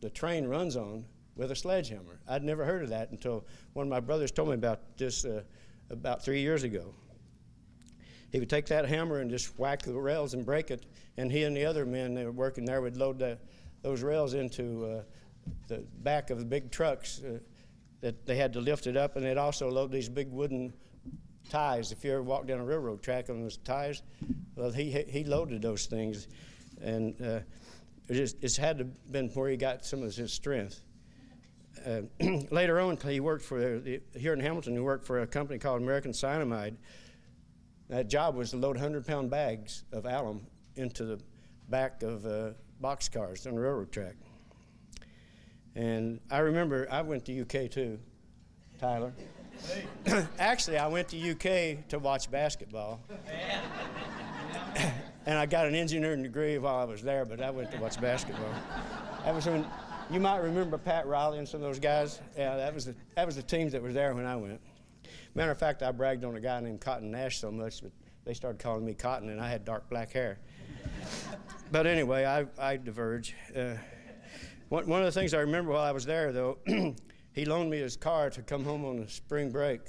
Speaker 11: the train runs on with a sledgehammer. I'd never heard of that until one of my brothers told me about this about 3 years ago. He would take that hammer and just whack the rails and break it, and he and the other men that were working there would load those rails into the back of the big trucks that they had to lift it up, and they'd also load these big wooden ties. If you ever walk down a railroad track on those ties, well, he loaded those things, and it's had to have been where he got some of his strength. Later on, he worked for, here in Hamilton, he worked for a company called American Cyanamide. That job was to load 100-pound bags of alum into the back of boxcars on the railroad track. And I remember I went to UK too, Tyler. Actually, I went to UK to watch basketball. And I got an engineering degree while I was there, but I went to watch basketball. That was when, you might remember Pat Riley and some of those guys. Yeah, that was the teams that were there when I went. Matter of fact, I bragged on a guy named Cotton Nash so much that they started calling me Cotton, and I had dark black hair. But anyway, I diverge. One of the things I remember while I was there, though, he loaned me his car to come home on the spring break,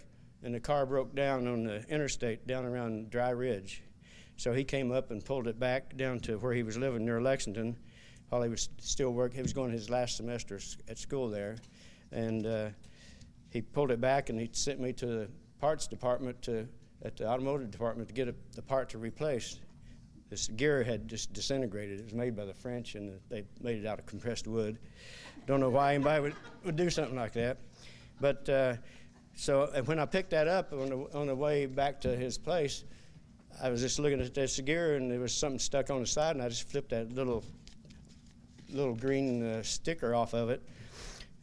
Speaker 11: and the car broke down on the interstate down around Dry Ridge. So he came up and pulled it back down to where he was living near Lexington while he was still working. He was going his last semester at school there. And he pulled it back, and he sent me to the parts department at the automotive department to get the part to replace. This gear had just disintegrated. It was made by the French, and they made it out of compressed wood. Don't know why anybody would do something like that. But so when I picked that up on the way back to his place, I was just looking at this gear, and there was something stuck on the side, and I just flipped that little green sticker off of it.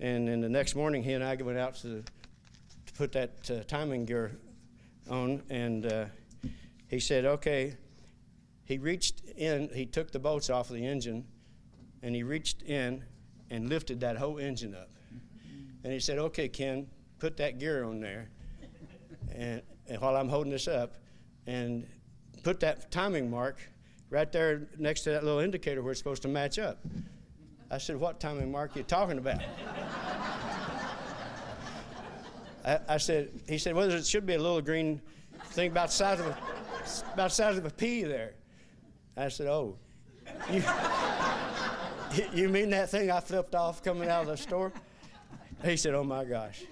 Speaker 11: And then the next morning, he and I went out to put that timing gear on, and he said, okay. He reached in, he took the bolts off of the engine, and he reached in and lifted that whole engine up. And he said, okay, Ken, put that gear on there, and while I'm holding this up, and put that timing mark right there next to that little indicator where it's supposed to match up. I said, what timing mark are you talking about? I said, he said, well, there should be a little green thing about the size of a pea there. I said, oh, you mean that thing I flipped off coming out of the store? He said, oh my gosh.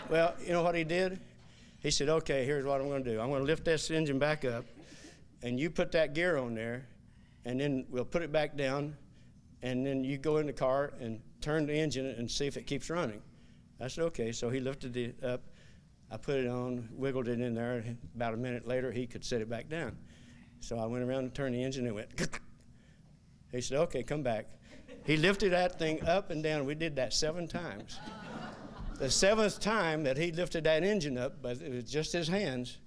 Speaker 11: Well, you know what he did? He said, okay, here's what I'm going to do. I'm going to lift this engine back up, and you put that gear on there, and then we'll put it back down, and then you go in the car and turn the engine and see if it keeps running. I said, okay. So he lifted it up. I put it on, wiggled it in there, and about a minute later, he could set it back down. So I went around and turned the engine, and it went. He said, okay, come back. He lifted that thing up and down. We did that 7 times. The 7th time that he lifted that engine up, but it was just his hands,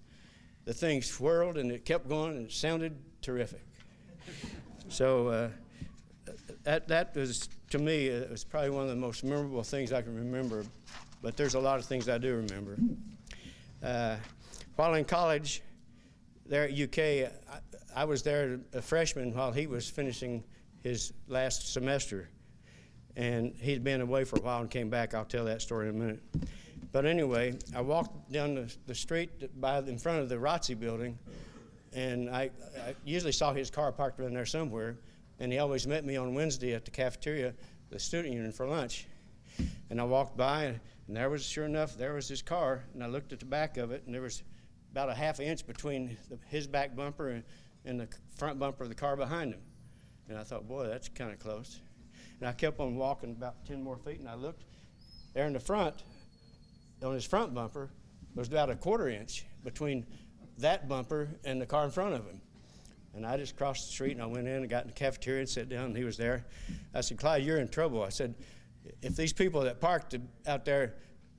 Speaker 11: the thing swirled, and it kept going, and it sounded terrific. So that was, to me, it was probably one of the most memorable things I can remember, but there's a lot of things I do remember. While in college there at UK, I was there a freshman while he was finishing his last semester, and he'd been away for a while and came back. I'll tell that story in a minute. But anyway, I walked down the street in front of the ROTC building, and I usually saw his car parked around there somewhere, and he always met me on Wednesday at the cafeteria, the student union, for lunch. And I walked by, and there was, sure enough, there was his car, and I looked at the back of it, and there was about a ½ inch between his back bumper and the front bumper of the car behind him. And I thought, boy, that's kind of close. And I kept on walking about 10 more feet, and I looked there in the front, on his front bumper, there was about a ½ inch between that bumper and the car in front of him. And I just crossed the street, and I went in and got in the cafeteria and sat down, and he was there. I said, Clyde, you're in trouble. I said, if these people that parked out there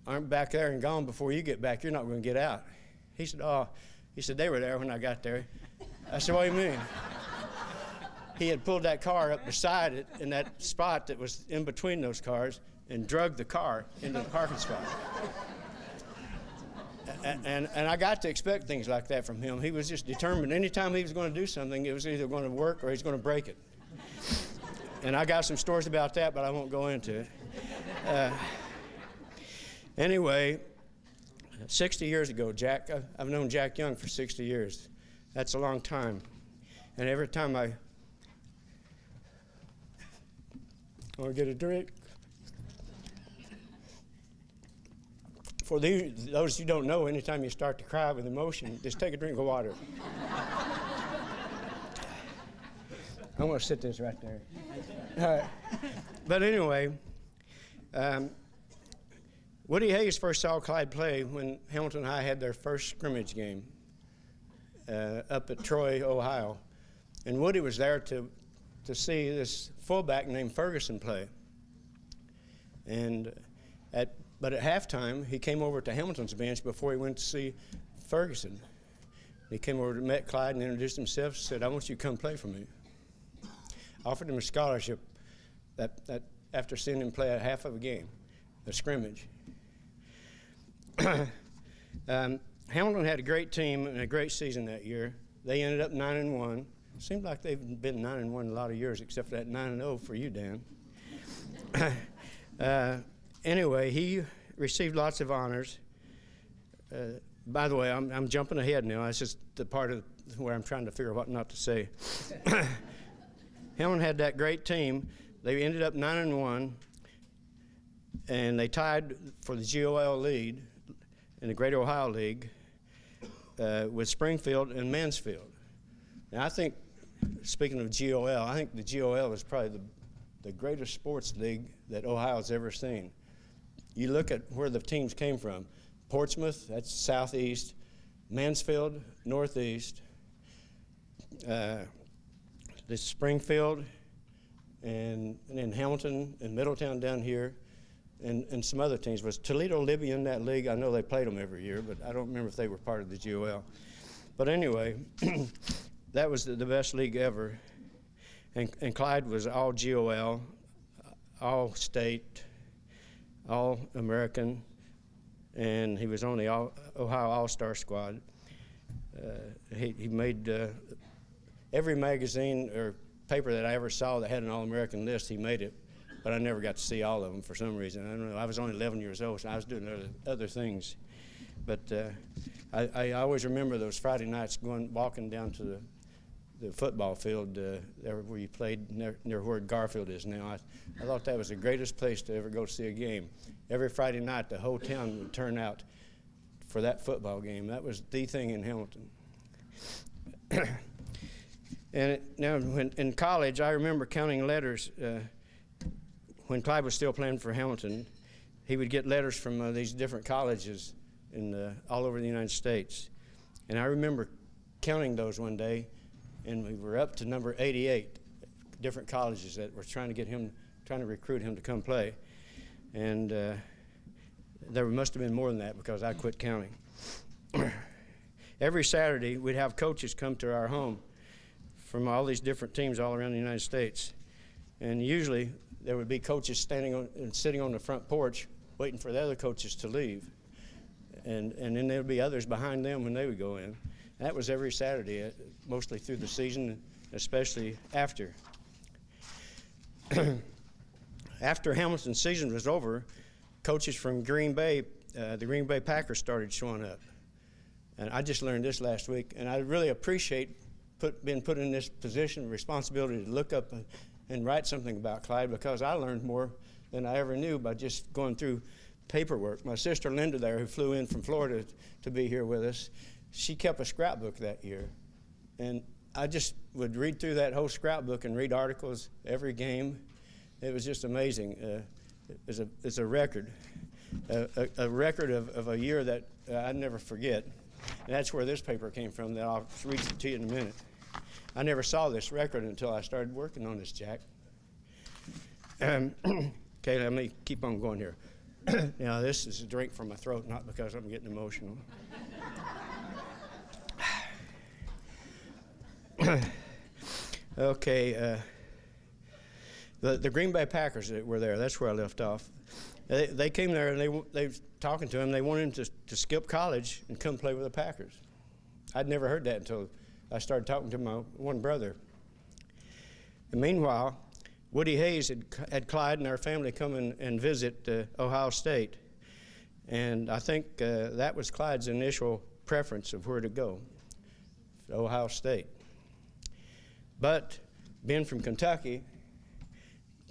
Speaker 11: aren't back there and gone before you get back, you're not going to get out. He said, they were there when I got there. I said, what do you mean? He had pulled that car up beside it in that spot that was in between those cars and drugged the car into the parking spot. And I got to expect things like that from him. He was just determined. Anytime he was going to do something, it was either going to work or he's going to break it. And I got some stories about that, but I won't go into it. Anyway, 60 years ago, I've known Jack Young for 60 years. That's a long time. And every time I want to get a drink. For those who don't know, anytime you start to cry with emotion, just take a drink of water. I'm going to sit this right there. But anyway, Woody Hayes first saw Clyde play when Hamilton High had their first scrimmage game up at Troy, Ohio. And Woody was there to see this fullback named Ferguson play. But at halftime, he came over to Hamilton's bench before he went to see Ferguson. He came over and met Clyde and introduced himself and said, I want you to come play for me. Offered him a scholarship that after seeing him play a half of a game, a scrimmage. Hamilton had a great team and a great season that year. They ended up 9-1. Seems like they've been 9-1 a lot of years, except for that 9-0 for you, Dan. Anyway, he received lots of honors. By the way, I'm jumping ahead now. That's just the part of where I'm trying to figure out what not to say. Hamilton had that great team. They ended up 9-1, and they tied for the GOL lead in the Great Ohio League with Springfield and Mansfield. Now, I think, speaking of GOL, I think the GOL is probably the greatest sports league that Ohio's ever seen. You look at where the teams came from. Portsmouth, that's southeast. Mansfield, northeast. The Springfield, and then Hamilton and Middletown down here, and some other teams. Was Toledo Libby in that league? I know they played them every year, but I don't remember if they were part of the GOL. But anyway, that was the best league ever. And Clyde was all GOL, all state, all American, and he was on the Ohio All-Star squad. He made every magazine or paper that I ever saw that had an All-American list, he made it, but I never got to see all of them for some reason. I don't know. I was only 11 years old, so I was doing other things. But I always remember those Friday nights walking down to the football field there where you played near where Garfield is now. I thought that was the greatest place to ever go see a game. Every Friday night, the whole town would turn out for that football game. That was the thing in Hamilton. And now, when in college, I remember counting letters. When Clyde was still playing for Hamilton, he would get letters from these different colleges all over the United States. And I remember counting those one day, and we were up to number 88, different colleges that were trying to recruit him to come play. And there must have been more than that because I quit counting. Every Saturday, we'd have coaches come to our home from all these different teams all around the United States. And usually, there would be coaches sitting on the front porch waiting for the other coaches to leave. And then there would be others behind them when they would go in. That was every Saturday, mostly through the season, especially after. After Hamilton's season was over, coaches from Green Bay, the Green Bay Packers, started showing up. And I just learned this last week, and I really appreciate being put in this position of responsibility to look up and write something about Clyde, because I learned more than I ever knew by just going through paperwork. My sister Linda there, who flew in from Florida to be here with us, she kept a scrapbook that year. And I just would read through that whole scrapbook and read articles every game. It was just amazing. It's a record, a record of a year that I'd never forget. And that's where this paper came from that I'll read it to you in a minute. I never saw this record until I started working on this, Jack. Okay, let me keep on going here. Now, this is a drink from my throat, not because I'm getting emotional. Okay, the Green Bay Packers that were there, that's where I left off. They came there and they were talking to him. They wanted him to skip college and come play with the Packers. I'd never heard that until I started talking to my one brother. And meanwhile, Woody Hayes had Clyde and our family come and visit Ohio State. And I think that was Clyde's initial preference of where to go, Ohio State. But being from Kentucky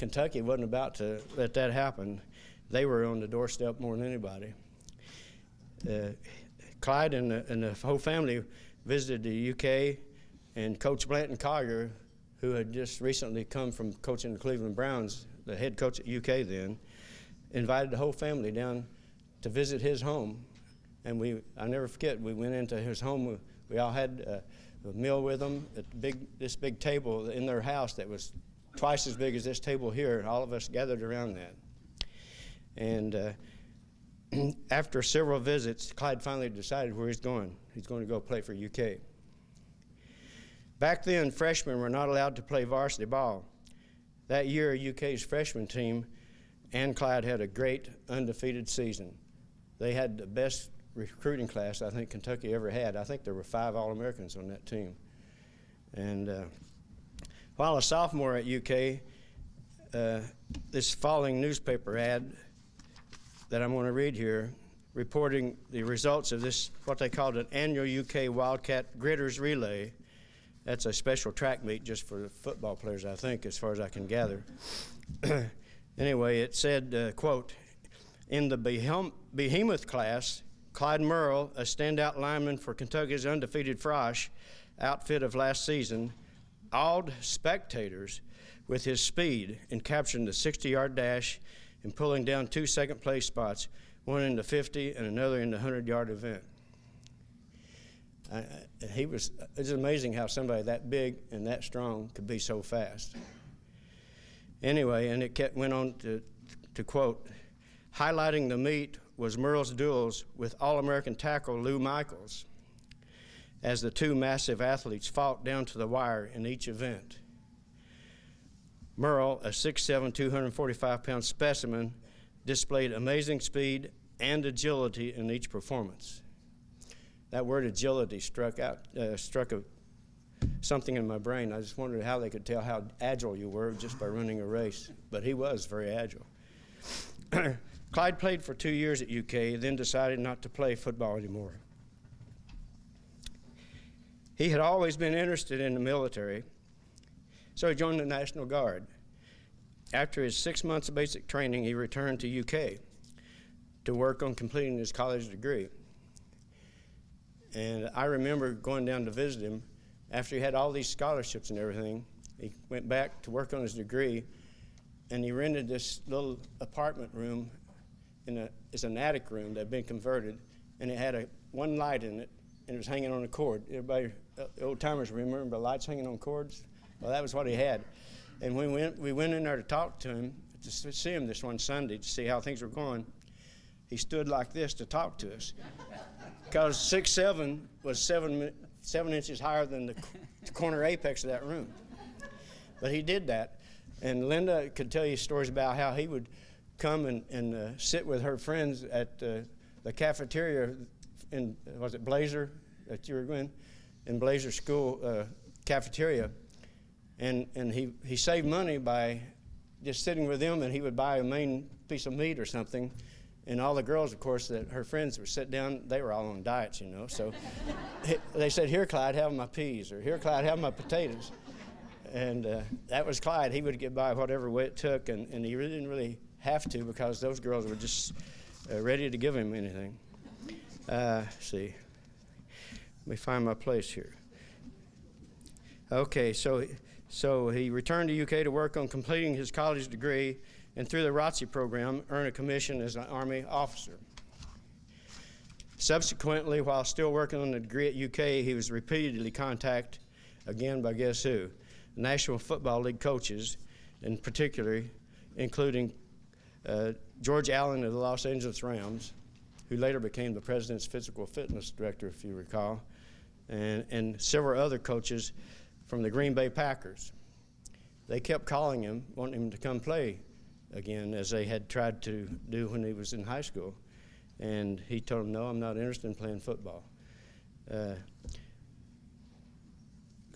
Speaker 11: wasn't about to let that happen. They were on the doorstep more than anybody. Clyde and the whole family visited the UK, and Coach Blanton Collier, who had just recently come from coaching the Cleveland Browns, the head coach at UK then, invited the whole family down to visit his home. And I'll never forget, we went into his home. We all had a meal with them at this big table in their house that was twice as big as this table here. All of us gathered around that. And after several visits, Clyde finally decided where he's going. He's going to go play for UK. Back then, freshmen were not allowed to play varsity ball. That year, UK's freshman team and Clyde had a great undefeated season. They had the best recruiting class I think Kentucky ever had. I think there were 5 All-Americans on that team. And while a sophomore at UK, this following newspaper ad that I'm going to read here, reporting the results of this, what they called an annual UK Wildcat Gritters Relay. That's a special track meet just for the football players, I think, as far as I can gather. Anyway, it said, quote, in the behemoth class, Clyde Murrell, a standout lineman for Kentucky's undefeated Frosh outfit of last season, awed spectators with his speed in capturing the 60-yard dash and pulling down 2 second-place spots, one in the 50 and another in the 100-yard event. It's amazing how somebody that big and that strong could be so fast. Anyway, and it went on to quote, highlighting the meet was Murrell's duels with All-American tackle Lou Michaels, as the 2 massive athletes fought down to the wire in each event. Murrell, a 6'7", 245-pound specimen, displayed amazing speed and agility in each performance. That word agility struck something in my brain. I just wondered how they could tell how agile you were just by running a race, but he was very agile. Clyde played for 2 years at UK, then decided not to play football anymore. He had always been interested in the military, so he joined the National Guard. After his 6 months of basic training, he returned to UK to work on completing his college degree. And I remember going down to visit him, after he had all these scholarships and everything, he went back to work on his degree, and he rented this little apartment room. It's an attic room that had been converted, and it had one light in it, and it was hanging on a cord. Everybody, old timers, remember lights hanging on cords? Well, that was what he had. And we went in there to talk to him, to see him this one Sunday, to see how things were going. He stood like this to talk to us, because 6'7" was 7 inches higher than the corner apex of that room. But he did that. And Linda could tell you stories about how he would come and sit with her friends at the cafeteria in, was it Blazer that you were in Blazer School cafeteria. And he saved money by just sitting with them, and he would buy a main piece of meat or something. And all the girls, of course, that her friends would sit down, they were all on diets, you know. So they said, "Here, Clyde, have my peas," or "Here, Clyde, have my potatoes." And that was Clyde. He would get by whatever way it took, and he really didn't really have to, because those girls were just ready to give him anything. See. Let me find my place here. Okay, so he returned to UK to work on completing his college degree, and through the ROTC program, earned a commission as an Army officer. Subsequently, while still working on the degree at UK, he was repeatedly contacted, again by guess who? National Football League coaches, in particular, including George Allen of the Los Angeles Rams, who later became the president's physical fitness director, if you recall, and several other coaches from the Green Bay Packers. They kept calling him, wanting him to come play again, as they had tried to do when he was in high school. And he told them, "No, I'm not interested in playing football."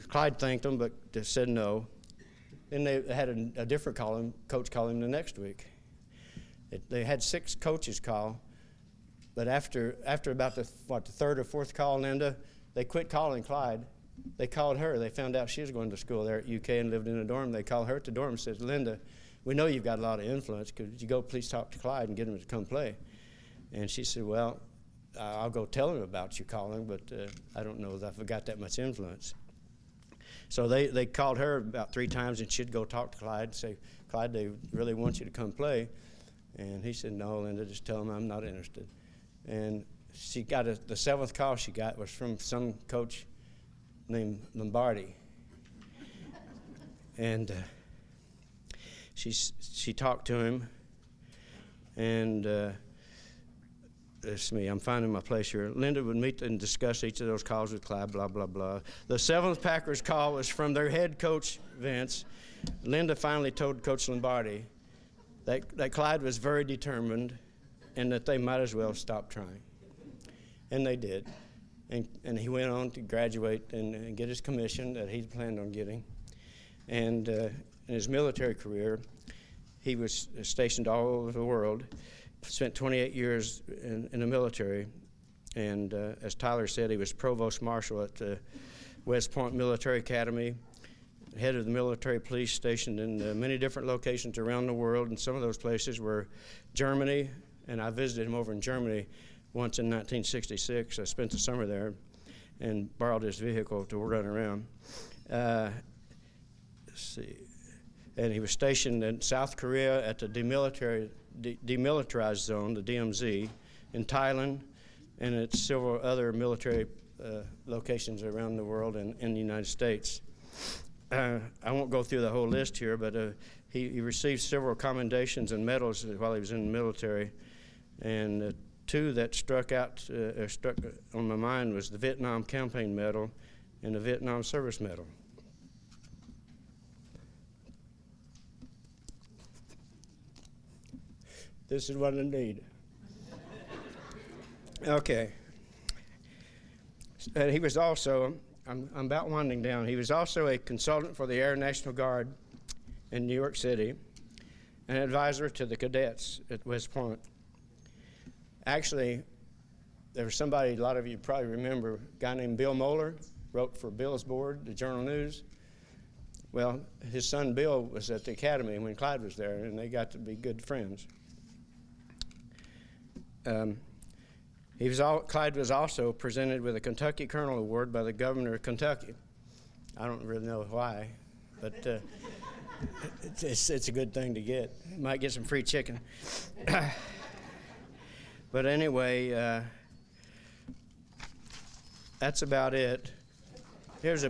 Speaker 11: Clyde thanked them, but said no. Then they had a different coach call him the next week. They had 6 coaches call, but after about the third or fourth call, Linda, they quit calling Clyde. They called her. They found out she was going to school there at UK and lived in a dorm. They called her at the dorm and said, "Linda, we know you've got a lot of influence. Could you go please talk to Clyde and get him to come play?" And she said, "Well, I'll go tell him about you calling, but I don't know if I've got that much influence." So they called her about 3 times, and she'd go talk to Clyde and say, "Clyde, they really want you to come play." And he said, "No, Linda, just tell him I'm not interested." And she got the 7th call she got was from some coach named Lombardi. And she talked to him, and it's me, I'm finding my place here. Linda would meet and discuss each of those calls with Clyde, blah, blah, blah. The 7th Packers call was from their head coach, Vince. Linda finally told Coach Lombardi that Clyde was very determined and that they might as well stop trying. And they did. And he went on to graduate and get his commission that he planned on getting. And in his military career, he was stationed all over the world, spent 28 years in the military. And as Tyler said, he was provost marshal at West Point Military Academy, head of the military police stationed in many different locations around the world. And some of those places were Germany, and I visited him over in Germany once in 1966. I spent the summer there and borrowed his vehicle to run around. Let's see. And he was stationed in South Korea at the demilitarized zone, the DMZ, in Thailand, and at several other military locations around the world and in the United States. I won't go through the whole list here, but he received several commendations and medals while he was in the military. And 2 that struck on my mind was the Vietnam Campaign Medal and the Vietnam Service Medal. This is what I need. Okay. And he was also, I'm about winding down, he was also a consultant for the Air National Guard in New York City, an advisor to the cadets at West Point. Actually, there was somebody, a lot of you probably remember, a guy named Bill Moeller, wrote for Bill's board, the Journal News. Well, his son Bill was at the academy when Clyde was there, and they got to be good friends. Clyde was also presented with a Kentucky Colonel Award by the governor of Kentucky. I don't really know why, but it's a good thing to get. Might get some free chicken. But anyway, that's about it. Here's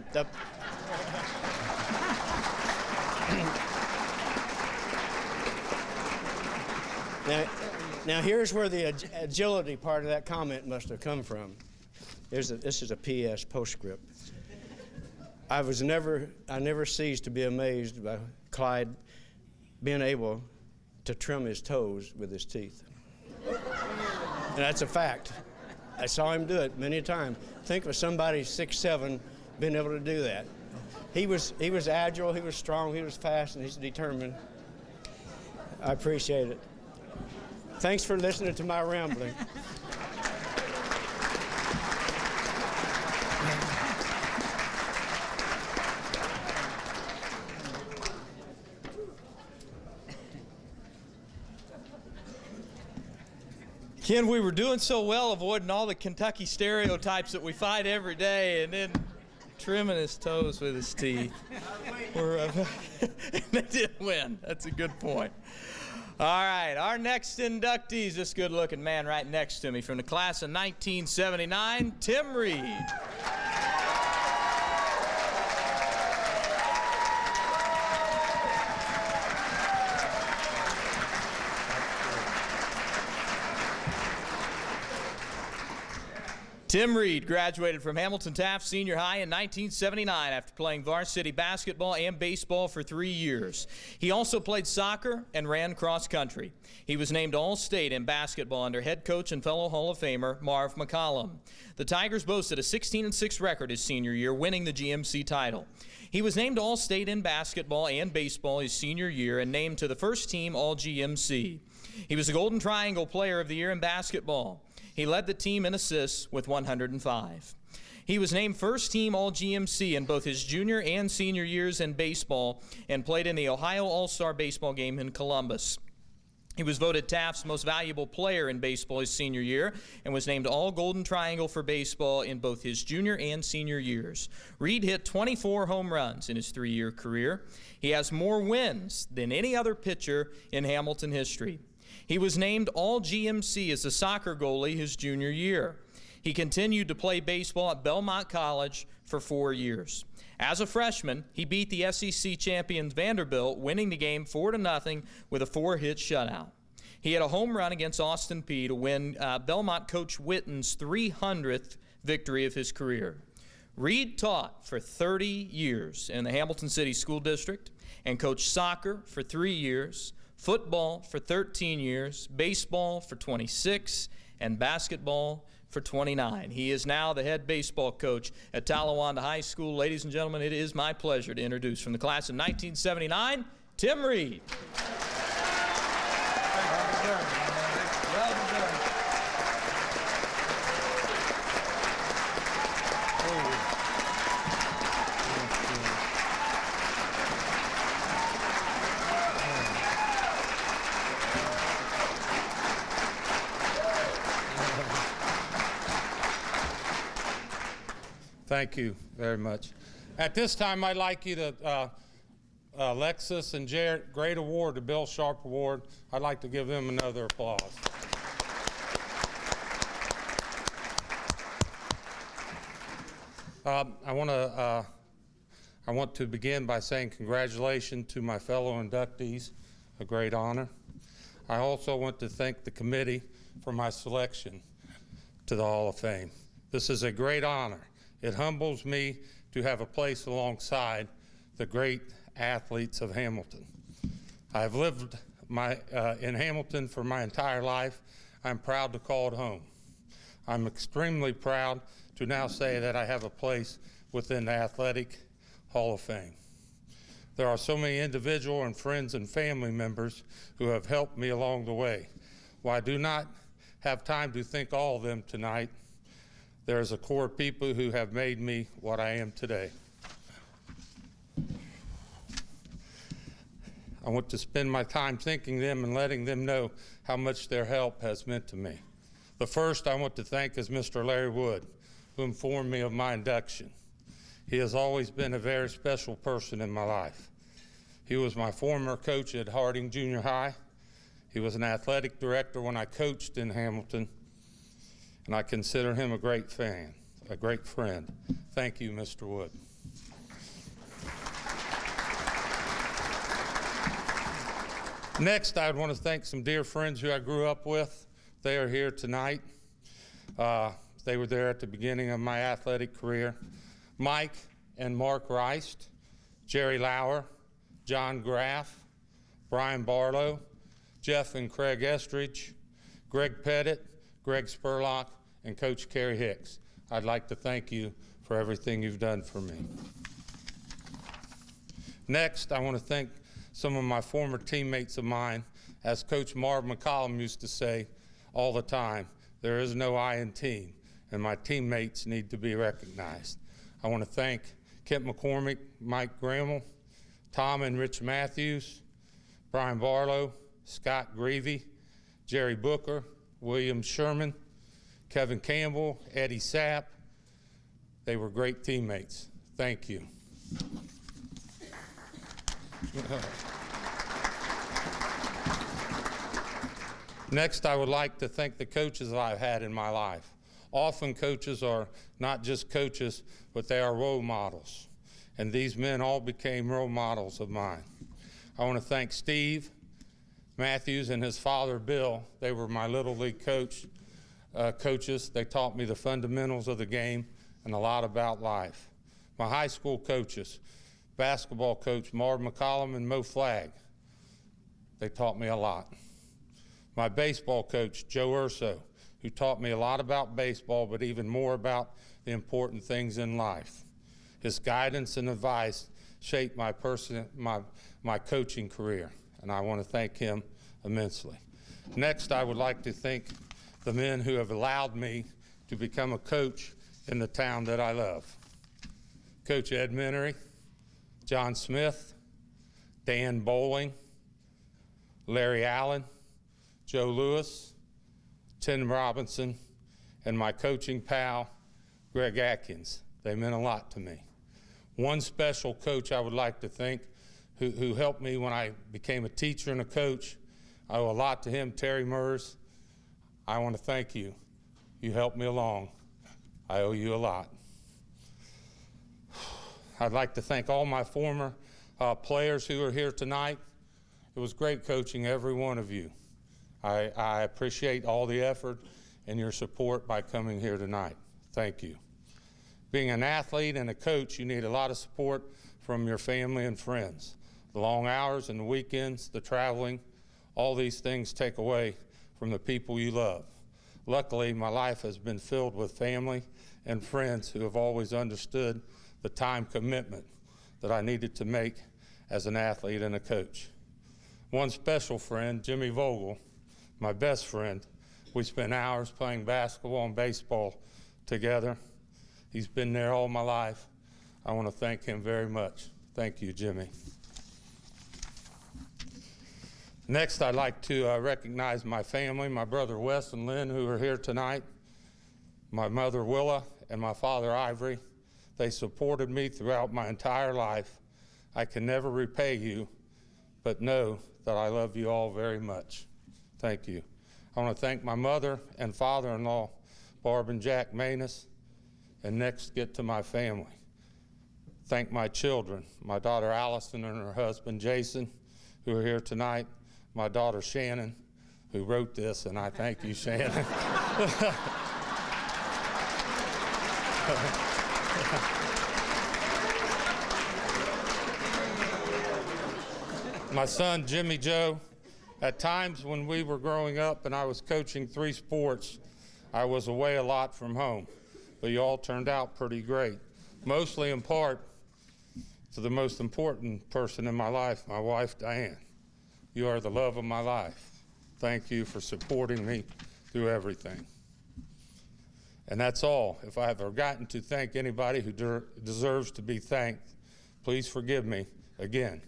Speaker 11: Now here's where the agility part of that comment must have come from. This is a PS postscript. I never ceased to be amazed by Clyde being able to trim his toes with his teeth. And that's a fact. I saw him do it many times. Think of somebody 6'7" being able to do that. He was agile, he was strong, he was fast, and he's determined. I appreciate it. Thanks for listening to my rambling.
Speaker 1: Ken, we were doing so well avoiding all the Kentucky stereotypes that we fight every day, and then trimming his toes with his teeth. They did win. That's a good point. All right, our next inductee is this good-looking man right next to me from the class of 1979, Tim Reed. Tim Reed graduated from Hamilton Taft Senior High in 1979 after playing varsity basketball and baseball for 3 years. He also played soccer and ran cross country. He was named All-State in basketball under head coach and fellow Hall of Famer Marv McCollum. The Tigers boasted a 16-6 record his senior year, winning the GMC title. He was named All-State in basketball and baseball his senior year and named to the first team All-GMC. He was the Golden Triangle Player of the Year in basketball. He led the team in assists with 105. He was named first team All-GMC in both his junior and senior years in baseball and played in the Ohio All-Star Baseball game in Columbus. He was voted Taft's most valuable player in baseball his senior year and was named All-Golden Triangle for baseball in both his junior and senior years. Reed hit 24 home runs in his 3-year career. He has more wins than any other pitcher in Hamilton history. He was named All-GMC as a soccer goalie his junior year. He continued to play baseball at Belmont College for 4 years. As a freshman, he beat the SEC champions Vanderbilt, winning the game 4-0 with a 4-hit shutout. He had a home run against Austin Peay to win Belmont coach Witten's 300th victory of his career. Reed taught for 30 years in the Hamilton City School District and coached soccer for 3 years, football for 13 years, baseball for 26, and basketball for 29. He is now the head baseball coach at Talawanda High School. Ladies and gentlemen, it is my pleasure to introduce from the class of 1979, Tim Reed. Well done.
Speaker 12: Thank you very much. At this time, I'd like you to, Alexis and Jarrett, great award, the Bill Sharp Award. I'd like to give them another applause. I want to begin by saying congratulations to my fellow inductees, a great honor. I also want to thank the committee for my selection to the Hall of Fame. This is a great honor. It humbles me to have a place alongside the great athletes of Hamilton. I've lived in Hamilton for my entire life. I'm proud to call it home. I'm extremely proud to now say that I have a place within the Athletic Hall of Fame. There are so many individual and friends and family members who have helped me along the way. While I do not have time to thank all of them tonight, there is a core of people who have made me what I am today. I want to spend my time thanking them and letting them know how much their help has meant to me. The first I want to thank is Mr. Larry Wood, who informed me of my induction. He has always been a very special person in my life. He was my former coach at Harding Junior High. He was an athletic director when I coached in Hamilton, and I consider him a great fan, a great friend. Thank you, Mr. Wood. Next, I would want to thank some dear friends who I grew up with. They are here tonight. They were there at the beginning of my athletic career. Mike and Mark Rice, Jerry Lauer, John Graff, Brian Barlow, Jeff and Craig Estridge, Greg Pettit, Greg Spurlock, and Coach Kerry Hicks. I'd like to thank you for everything you've done for me. Next, I want to thank some of my former teammates of mine. As Coach Marv McCollum used to say all the time, there is no I in team, and my teammates need to be recognized. I want to thank Kent McCormick, Mike Grammel, Tom and Rich Matthews, Brian Barlow, Scott Greavy, Jerry Booker, William Sherman, Kevin Campbell, Eddie Sapp. They were great teammates. Thank you. Next, I would like to thank the coaches that I've had in my life. Often coaches are not just coaches, but they are role models. And these men all became role models of mine. I want to thank Steve Matthews and his father, Bill. They were my Little League coaches. They taught me the fundamentals of the game and a lot about life. My high school coaches, basketball coach Marv McCollum and Mo Flagg. They taught me a lot. My baseball coach, Joe Urso, who taught me a lot about baseball, but even more about the important things in life. His guidance and advice shaped my coaching career, and I want to thank him immensely. Next, I would like to thank the men who have allowed me to become a coach in the town that I love. Coach Ed Minery, John Smith, Dan Bowling, Larry Allen, Joe Lewis, Tim Robinson, and my coaching pal, Greg Atkins. They meant a lot to me. One special coach I would like to thank who helped me when I became a teacher and a coach. I owe a lot to him, Terry Mers. I want to thank you. You helped me along. I owe you a lot. I'd like to thank all my former players who are here tonight. It was great coaching every one of you. I appreciate all the effort and your support by coming here tonight. Thank you. Being an athlete and a coach, you need a lot of support from your family and friends. The long hours and the weekends, the traveling, all these things take away from the people you love. Luckily, my life has been filled with family and friends who have always understood the time commitment that I needed to make as an athlete and a coach. One special friend, Jimmy Vogel, my best friend, we spent hours playing basketball and baseball together. He's been there all my life. I want to thank him very much. Thank you, Jimmy. Next, I'd like to recognize my family, my brother Wes and Lynn, who are here tonight, my mother Willa, and my father Ivory. They supported me throughout my entire life. I can never repay you, but know that I love you all very much. Thank you. I want to thank my mother and father-in-law, Barb and Jack Manus, and next get to my family. Thank my children, my daughter Allison and her husband Jason, who are here tonight, my daughter Shannon, who wrote this, and I thank you, Shannon. My son, Jimmy Joe. At times when we were growing up and I was coaching 3 sports, I was away a lot from home, but you all turned out pretty great. Mostly in part to the most important person in my life, my wife, Diane. You are the love of my life. Thank you for supporting me through everything. And that's all. If I have forgotten to thank anybody who deserves to be thanked, please forgive me. Again,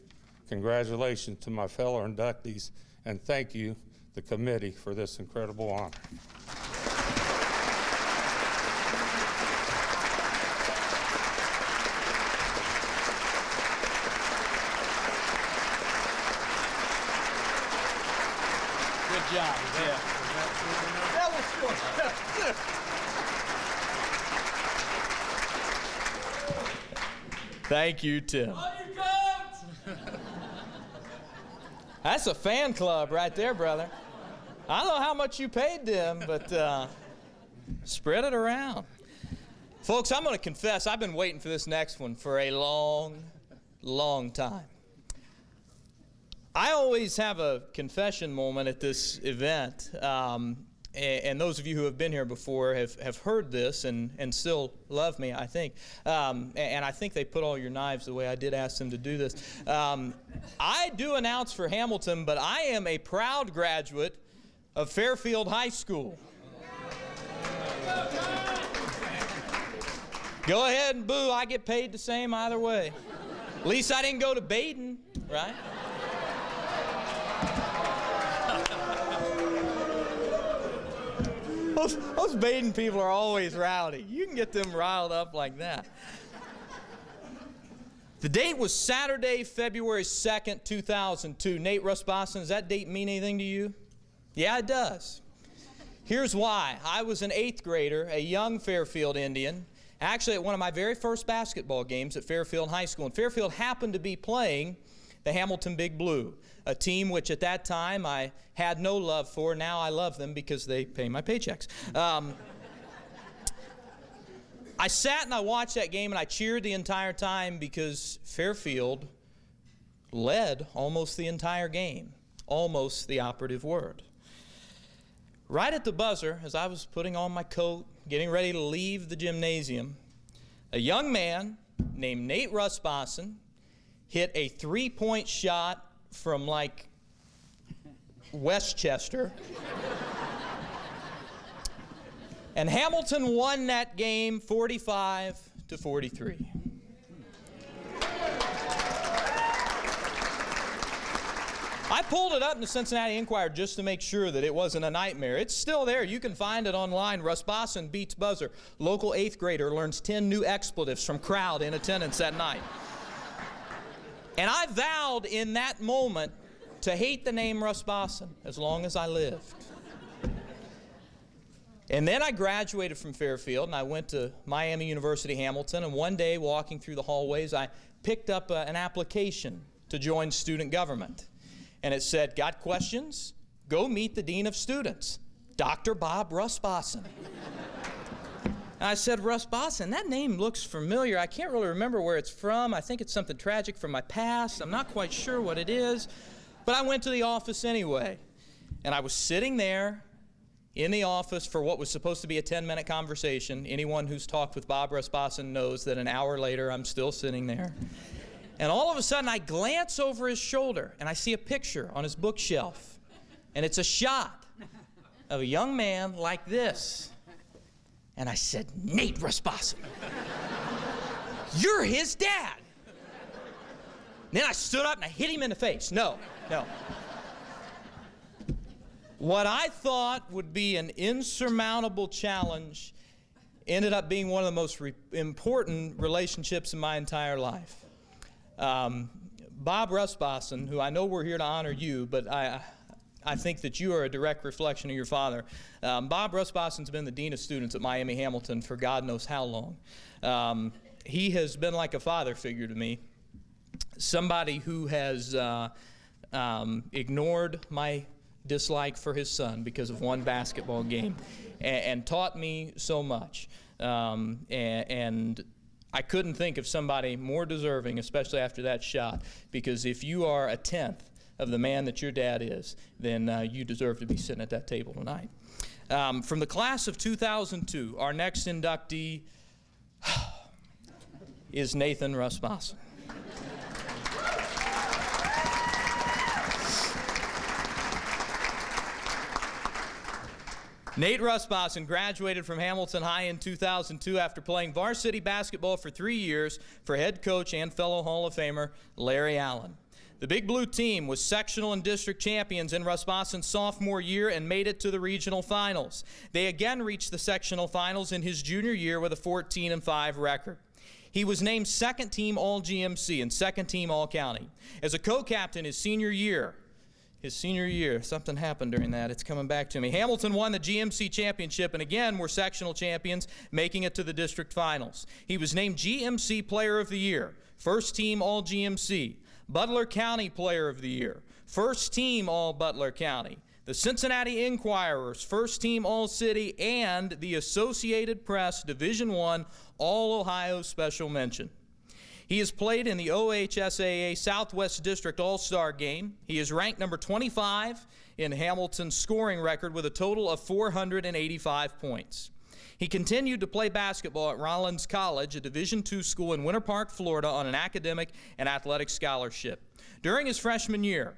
Speaker 12: congratulations to my fellow inductees, and thank you, the committee, for this incredible honor.
Speaker 1: job. Yeah. That was good. Thank you, Tim. That's a fan club right there, brother. I don't know how much you paid them, but spread it around. Folks, I'm going to confess, I've been waiting for this next one for a long, long time. I always have a confession moment at this event, and those of you who have been here before have heard this and still love me, I think. And I think they put all your knives the way I did ask them to do this. I do announce for Hamilton, but I am a proud graduate of Fairfield High School. Go ahead and boo, I get paid the same either way. At least I didn't go to Baden, right? Those Baden people are always rowdy. You can get them riled up like that. The date was Saturday, February 2nd, 2002. Nate Rusbosson, does that date mean anything to you? Yeah, it does. Here's why. I was an 8th grader, a young Fairfield Indian, actually at one of my very first basketball games at Fairfield High School. And Fairfield happened to be playing the Hamilton Big Blue, a team which at that time I had no love for. Now I love them because they pay my paychecks. I sat and I watched that game and I cheered the entire time because Fairfield led almost the entire game. Almost the operative word. Right at the buzzer, as I was putting on my coat, getting ready to leave the gymnasium, a young man named Nate Rusbosson hit a 3-point shot from like Westchester. And Hamilton won that game 45-43. I pulled it up in the Cincinnati Enquirer just to make sure that it wasn't a nightmare. It's still there. You can find it online. Rusbosson beats buzzer. Local 8th grader learns 10 new expletives from crowd in attendance that night. And I vowed in that moment to hate the name Rusbosson as long as I lived. And then I graduated from Fairfield and I went to Miami University Hamilton, and one day walking through the hallways I picked up an application to join student government. And it said, "Got questions? Go meet the Dean of Students, Dr. Bob Rusbosson." And I said, "Rusbosson, that name looks familiar. I can't really remember where it's from. I think it's something tragic from my past. I'm not quite sure what it is." But I went to the office anyway. And I was sitting there in the office for what was supposed to be a 10-minute conversation. Anyone who's talked with Bob Rusbosson knows that an hour later I'm still sitting there. And all of a sudden I glance over his shoulder and I see a picture on his bookshelf. And it's a shot of a young man like this. And I said, "Nate Rusbosson, you're his dad." And then I stood up and I hit him in the face. No. What I thought would be an insurmountable challenge ended up being one of the most important relationships in my entire life. Bob Rusbosson, who I know we're here to honor you, but I think that you are a direct reflection of your father. Bob Rusbosson's been the Dean of Students at Miami Hamilton for God knows how long. He has been like a father figure to me, somebody who has ignored my dislike for his son because of one basketball game and taught me so much. And I couldn't think of somebody more deserving, especially after that shot, because if you are a 10th of the man that your dad is, then you deserve to be sitting at that table tonight. From the class of 2002, our next inductee is Nathan Rusbosson. Nate Rusbosson graduated from Hamilton High in 2002 after playing varsity basketball for 3 years for head coach and fellow Hall of Famer Larry Allen. The Big Blue team was sectional and district champions in Rusbosson's sophomore year and made it to the regional finals. They again reached the sectional finals in his junior year with a 14-5 record. He was named second team All-GMC and second team All-County. As a co-captain his senior year, his senior year. Something happened during that. It's coming back to me. Hamilton won the GMC championship and again were sectional champions, making it to the district finals. He was named GMC Player of the Year, first team All GMC, Butler County Player of the Year, first team All Butler County, the Cincinnati Enquirer's first team All City, and the Associated Press Division I All Ohio Special Mention. He has played in the OHSAA Southwest District All-Star Game. He is ranked number 25 in Hamilton's scoring record with a total of 485 points. He continued to play basketball at Rollins College, a Division II school in Winter Park, Florida, on an academic and athletic scholarship. During his freshman year,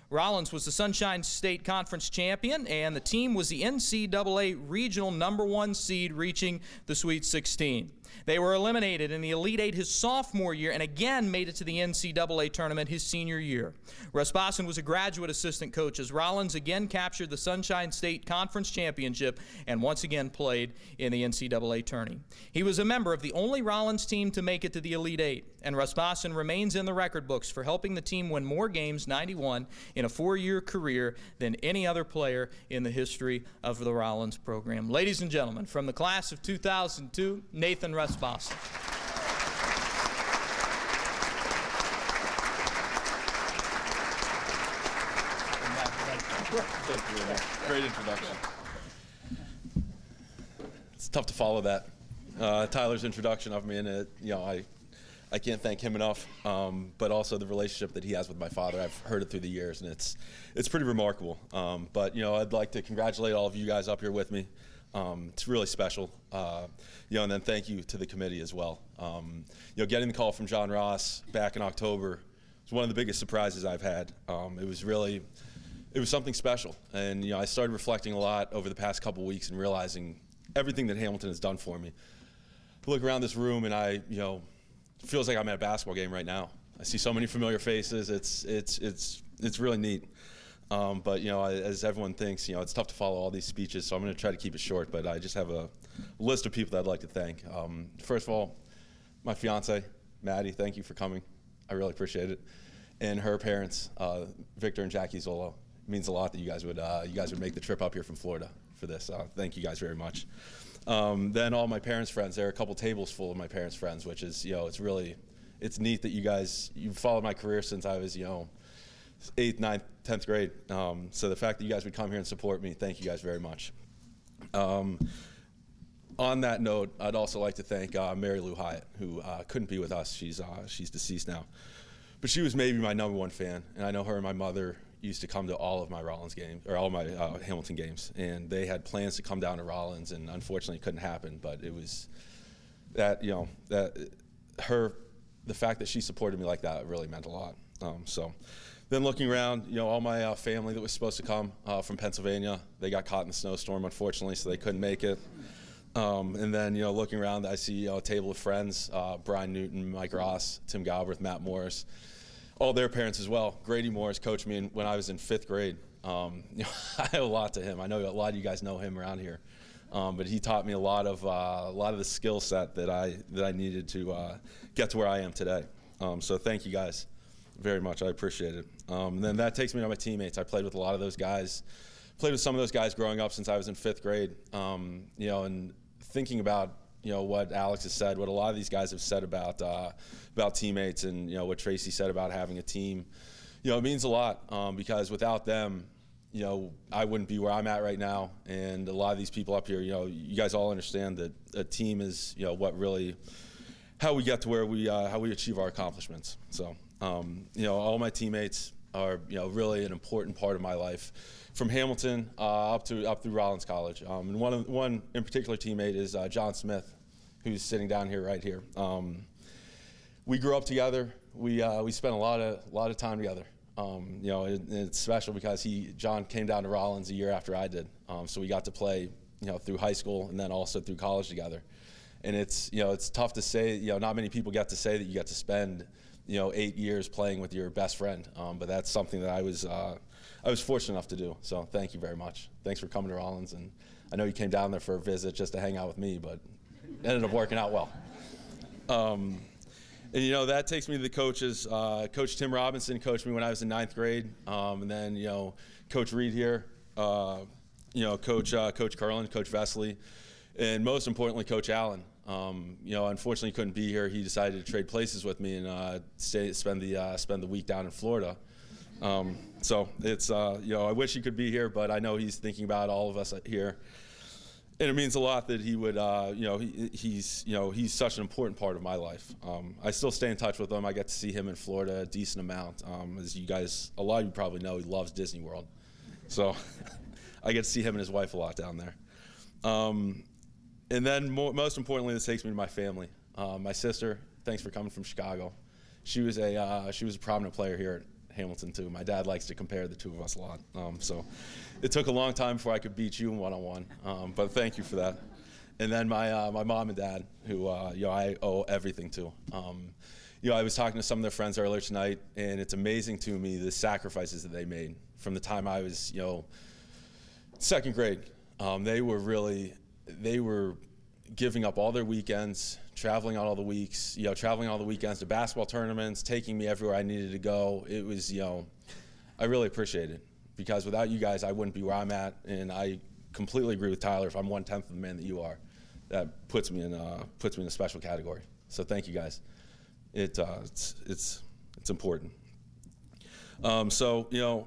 Speaker 1: Rollins was the Sunshine State Conference champion, and the team was the NCAA regional #1 seed, reaching the Sweet 16. They were eliminated in the Elite Eight his sophomore year and again made it to the NCAA tournament his senior year. Russ Bosson was a graduate assistant coach as Rollins again captured the Sunshine State Conference championship and once again played in the NCAA tourney. He was a member of the only Rollins team to make it to the Elite Eight, and Russ Bosson remains in the record books for helping the team win more games, 91, in a 4-year career than any other player in the history of the Rollins program. Ladies and gentlemen, from the class of 2002, Nathan Russ Bosson.
Speaker 13: Great introduction. It's tough to follow that. Tyler's introduction of me, and I can't thank him enough, but also the relationship that he has with my father. I've heard it through the years, and it's pretty remarkable. But I'd like to congratulate all of you guys up here with me. It's really special, and then thank you to the committee as well. Getting the call from John Ross back in October was one of the biggest surprises I've had. It was something special, and I started reflecting a lot over the past couple weeks and realizing everything that Hamilton has done for me. I look around this room, and it feels like I'm at a basketball game right now. I see so many familiar faces. It's really neat. But as everyone thinks, it's tough to follow all these speeches, so I'm going to try to keep it short. But I just have a list of people that I'd like to thank. First of all, my fiance, Maddie, thank you for coming. I really appreciate it. And her parents, Victor and Jackie Zolo. It means a lot that you guys would make the trip up here from Florida for this. Thank you guys very much. Then all my parents' friends. There are a couple tables full of my parents' friends, which is it's neat that you've followed my career since I was 8th, 9th, 10th grade. So the fact that you guys would come here and support me, thank you guys very much. On that note, I'd also like to thank Mary Lou Hyatt, who couldn't be with us. She's deceased now. But she was maybe my #1 fan, and I know her and my mother used to come to all of my Rollins games, or all of my Hamilton games, and they had plans to come down to Rollins, and unfortunately it couldn't happen. But it was the fact that she supported me like that really meant a lot. Then looking around, all my family that was supposed to come from Pennsylvania, they got caught in the snowstorm, unfortunately, so they couldn't make it. And then, looking around, I see a table of friends, Brian Newton, Mike Ross, Tim Galbraith, Matt Morris, all their parents as well. Grady Morris coached me when I was in 5th grade. I owe a lot to him. I know a lot of you guys know him around here. But he taught me a lot of the skill set that I needed to get to where I am today. So thank you guys very much. I appreciate it. And then that takes me to my teammates. I played with a lot of those guys. Played with some of those guys growing up since I was in 5th grade. And thinking about what Alex has said, what a lot of these guys have said about teammates, and what Tracy said about having a team. It means a lot because without them, I wouldn't be where I'm at right now. And a lot of these people up here, you guys all understand that a team is, how we get to where how we achieve our accomplishments. So, all my teammates are, really an important part of my life, from Hamilton up through Rollins College. And one in particular teammate is John Smith, who's sitting down here right here. We grew up together. We spent a lot of time together. It's special because John came down to Rollins a year after I did. So we got to play, through high school and then also through college together. And it's tough to say, not many people get to say that you get to spend, 8 years playing with your best friend. But that's something that I was fortunate enough to do. So thank you very much. Thanks for coming to Rollins. And I know you came down there for a visit just to hang out with me, but it ended up working out well. And, you know, that takes me to the coaches. Coach Tim Robinson coached me when I was in 9th grade. And then, you know, Coach Reed here, you know, Coach Carlin, Coach Vesley, and most importantly, Coach Allen. You know, unfortunately, he couldn't be here. He decided to trade places with me and spend the week down in Florida. So it's, you know, I wish he could be here, but I know he's thinking about all of us here. And it means a lot that he would, you know, he's such an important part of my life. I still stay in touch with him. I get to see him in Florida a decent amount. As you guys, a lot of you probably know, he loves Disney World. So I get to see him and his wife a lot down there. And then most importantly, this takes me to my family. My sister, thanks for coming from Chicago. She was a prominent player here at Hamilton too. My dad likes to compare the two of us a lot. So it took a long time before I could beat you in one-on-one, but thank you for that. And then my mom and dad, who you know, I owe everything to. You know, I was talking to some of their friends earlier tonight, and it's amazing to me the sacrifices that they made from the time I was, you know, 2nd grade. They were giving up all their weekends, traveling on all the weeks, you know, traveling all the weekends to basketball tournaments, taking me everywhere I needed to go. It was, you know, I really appreciate it, because without you guys, I wouldn't be where I'm at. And I completely agree with Tyler. If I'm 1/10 of the man that you are, that puts me in a special category. So thank you guys. It's important. So, you know,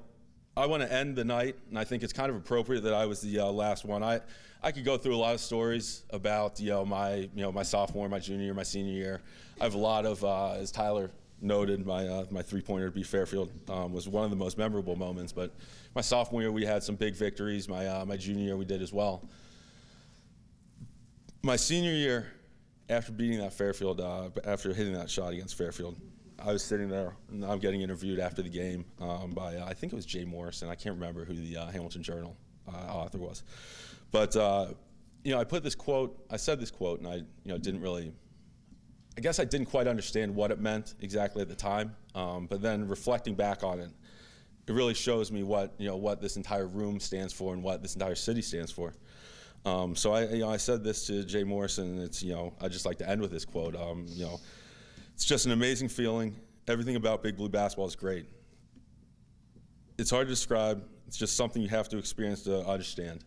Speaker 13: I want to end the night, and I think it's kind of appropriate that I was the last one. I could go through a lot of stories about, you know, my sophomore, my junior year, my senior year. I have a lot of, as Tyler noted, my three-pointer to beat Fairfield was one of the most memorable moments. But my sophomore year, we had some big victories. My junior year, we did as well. My senior year, after beating that Fairfield, after hitting that shot against Fairfield, I was sitting there, and I'm getting interviewed after the game by, I think it was Jay Morrison. I can't remember who the Hamilton Journal author was. But, you know, I said this quote, and I, you know, I guess I didn't quite understand what it meant exactly at the time. But then reflecting back on it, it really shows me what this entire room stands for and what this entire city stands for. So I said this to Jay Morrison, and it's, you know, I just like to end with this quote. You know, it's just an amazing feeling. Everything about Big Blue basketball is great. It's hard to describe. It's just something you have to experience to understand.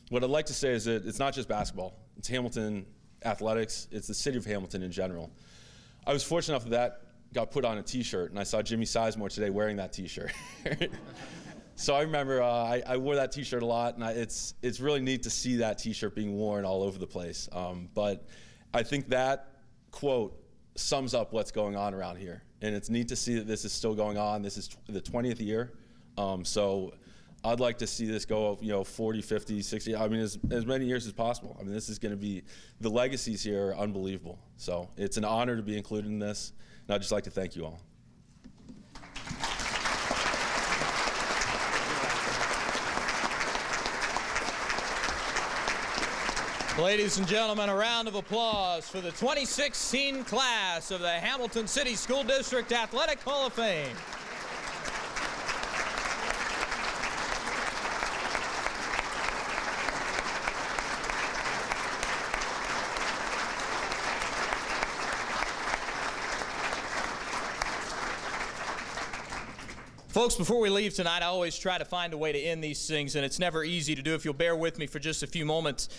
Speaker 13: What I'd like to say is that it's not just basketball. It's Hamilton athletics. It's the city of Hamilton in general. I was fortunate enough that got put on a T-shirt, and I saw Jimmy Sizemore today wearing that T-shirt. So I remember I wore that T-shirt a lot, and it's really neat to see that T-shirt being worn all over the place. But I think that quote sums up what's going on around here, and it's neat to see that this is still going on. This is the 20th year, so I'd like to see this go, you know, 40, 50, 60, I mean, as many years as possible. I mean, this is going to be, the legacies here are unbelievable. So it's an honor to be included in this, and I'd just like to thank you all.
Speaker 1: Ladies and gentlemen, a round of applause for the 2016 class of the Hamilton City School District Athletic Hall of Fame. Folks, before we leave tonight, I always try to find a way to end these things, and it's never easy to do. If you'll bear with me for just a few moments,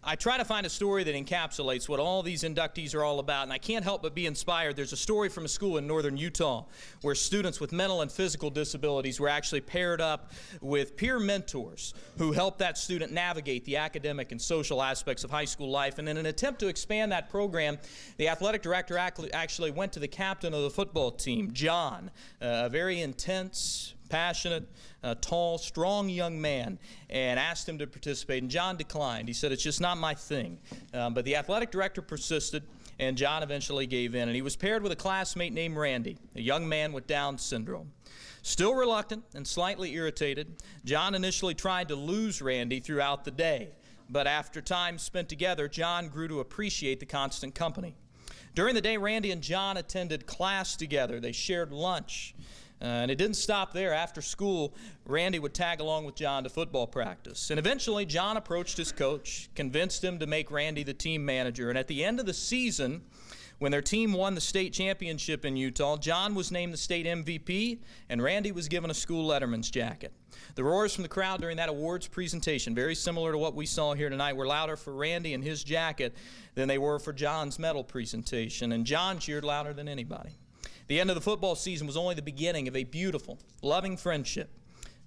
Speaker 1: I try to find a story that encapsulates what all these inductees are all about, and I can't help but be inspired. There's a story from a school in northern Utah where students with mental and physical disabilities were actually paired up with peer mentors who helped that student navigate the academic and social aspects of high school life. And in an attempt to expand that program, the athletic director actually went to the captain of the football team, John, a very intense, passionate, tall, strong young man, and asked him to participate, and John declined. He said, "It's just not my thing." But the athletic director persisted, and John eventually gave in, and he was paired with a classmate named Randy, a young man with Down syndrome. Still reluctant and slightly irritated, John initially tried to lose Randy throughout the day, but after time spent together, John grew to appreciate the constant company. During the day, Randy and John attended class together. They shared lunch. And it didn't stop there. After school, Randy would tag along with John to football practice. And eventually, John approached his coach, convinced him to make Randy the team manager. And at the end of the season, When their team won the state championship in Utah, John was named the state MVP, and Randy was given a school letterman's jacket. The roars from the crowd during that awards presentation, very similar to what we saw here tonight, were louder for Randy and his jacket than they were for John's medal presentation, and John cheered louder than anybody. The end of the football season was only the beginning of a beautiful, loving friendship.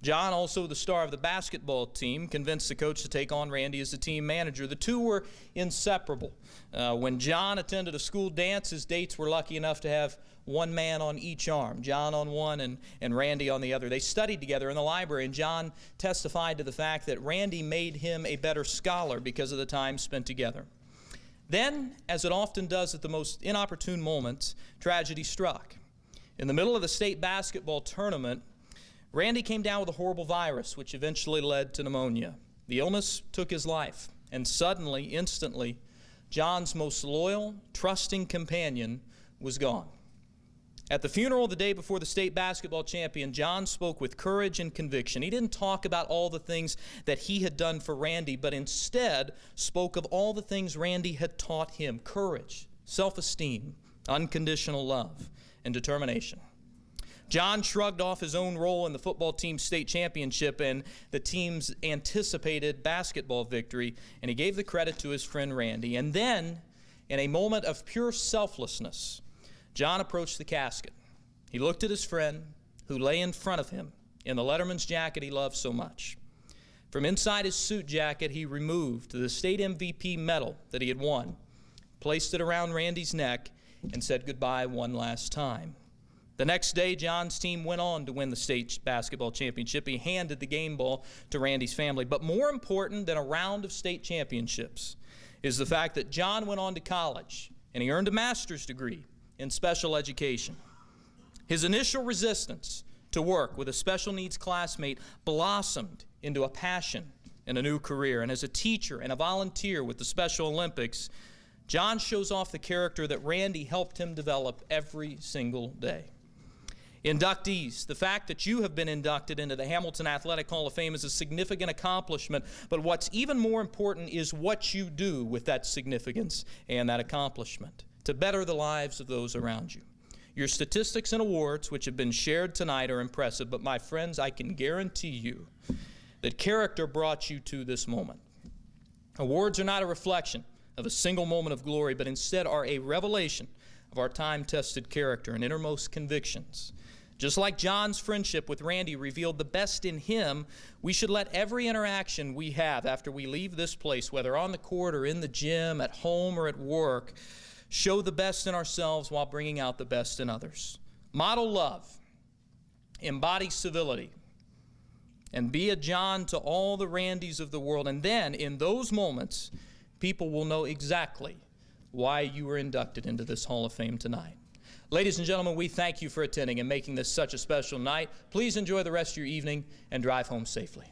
Speaker 1: John, also the star of the basketball team, convinced the coach to take on Randy as the team manager. The two were inseparable. When John attended a school dance, his dates were lucky enough to have one man on each arm, John on one and Randy on the other. They studied together in the library, and John testified to the fact that Randy made him a better scholar because of the time spent together. Then, as it often does at the most inopportune moments, tragedy struck. In the middle of the state basketball tournament, Randy came down with a horrible virus, which eventually led to pneumonia. The illness took his life, and suddenly, instantly, John's most loyal, trusting companion was gone. At the funeral the day before the state basketball champion, John spoke with courage and conviction. He didn't talk about all the things that he had done for Randy, but instead spoke of all the things Randy had taught him: courage, self-esteem, unconditional love, and determination. John shrugged off his own role in the football team's state championship and the team's anticipated basketball victory, and he gave the credit to his friend Randy. And then, in a moment of pure selflessness, John approached the casket. He looked at his friend, who lay in front of him in the letterman's jacket he loved so much. From inside his suit jacket, he removed the state MVP medal that he had won, placed it around Randy's neck, and said goodbye one last time. The next day, John's team went on to win the state basketball championship. He handed the game ball to Randy's family. But more important than a round of state championships is the fact that John went on to college, and he earned a master's degree in special education. His initial resistance to work with a special needs classmate blossomed into a passion and a new career. And as a teacher and a volunteer with the Special Olympics, John shows off the character that Randy helped him develop every single day. Inductees, the fact that you have been inducted into the Hamilton Athletic Hall of Fame is a significant accomplishment, but what's even more important is what you do with that significance and that accomplishment to better the lives of those around you. Your statistics and awards, which have been shared tonight, are impressive, but my friends, I can guarantee you that character brought you to this moment. Awards are not a reflection of a single moment of glory, but instead are a revelation of our time-tested character and innermost convictions. Just like John's friendship with Randy revealed the best in him, we should let every interaction we have after we leave this place, whether on the court or in the gym, at home or at work, show the best in ourselves while bringing out the best in others. Model love, embody civility, and be a John to all the Randys of the world. And then, in those moments, people will know exactly why you were inducted into this Hall of Fame tonight. Ladies and gentlemen, we thank you for attending and making this such a special night. Please enjoy the rest of your evening and drive home safely.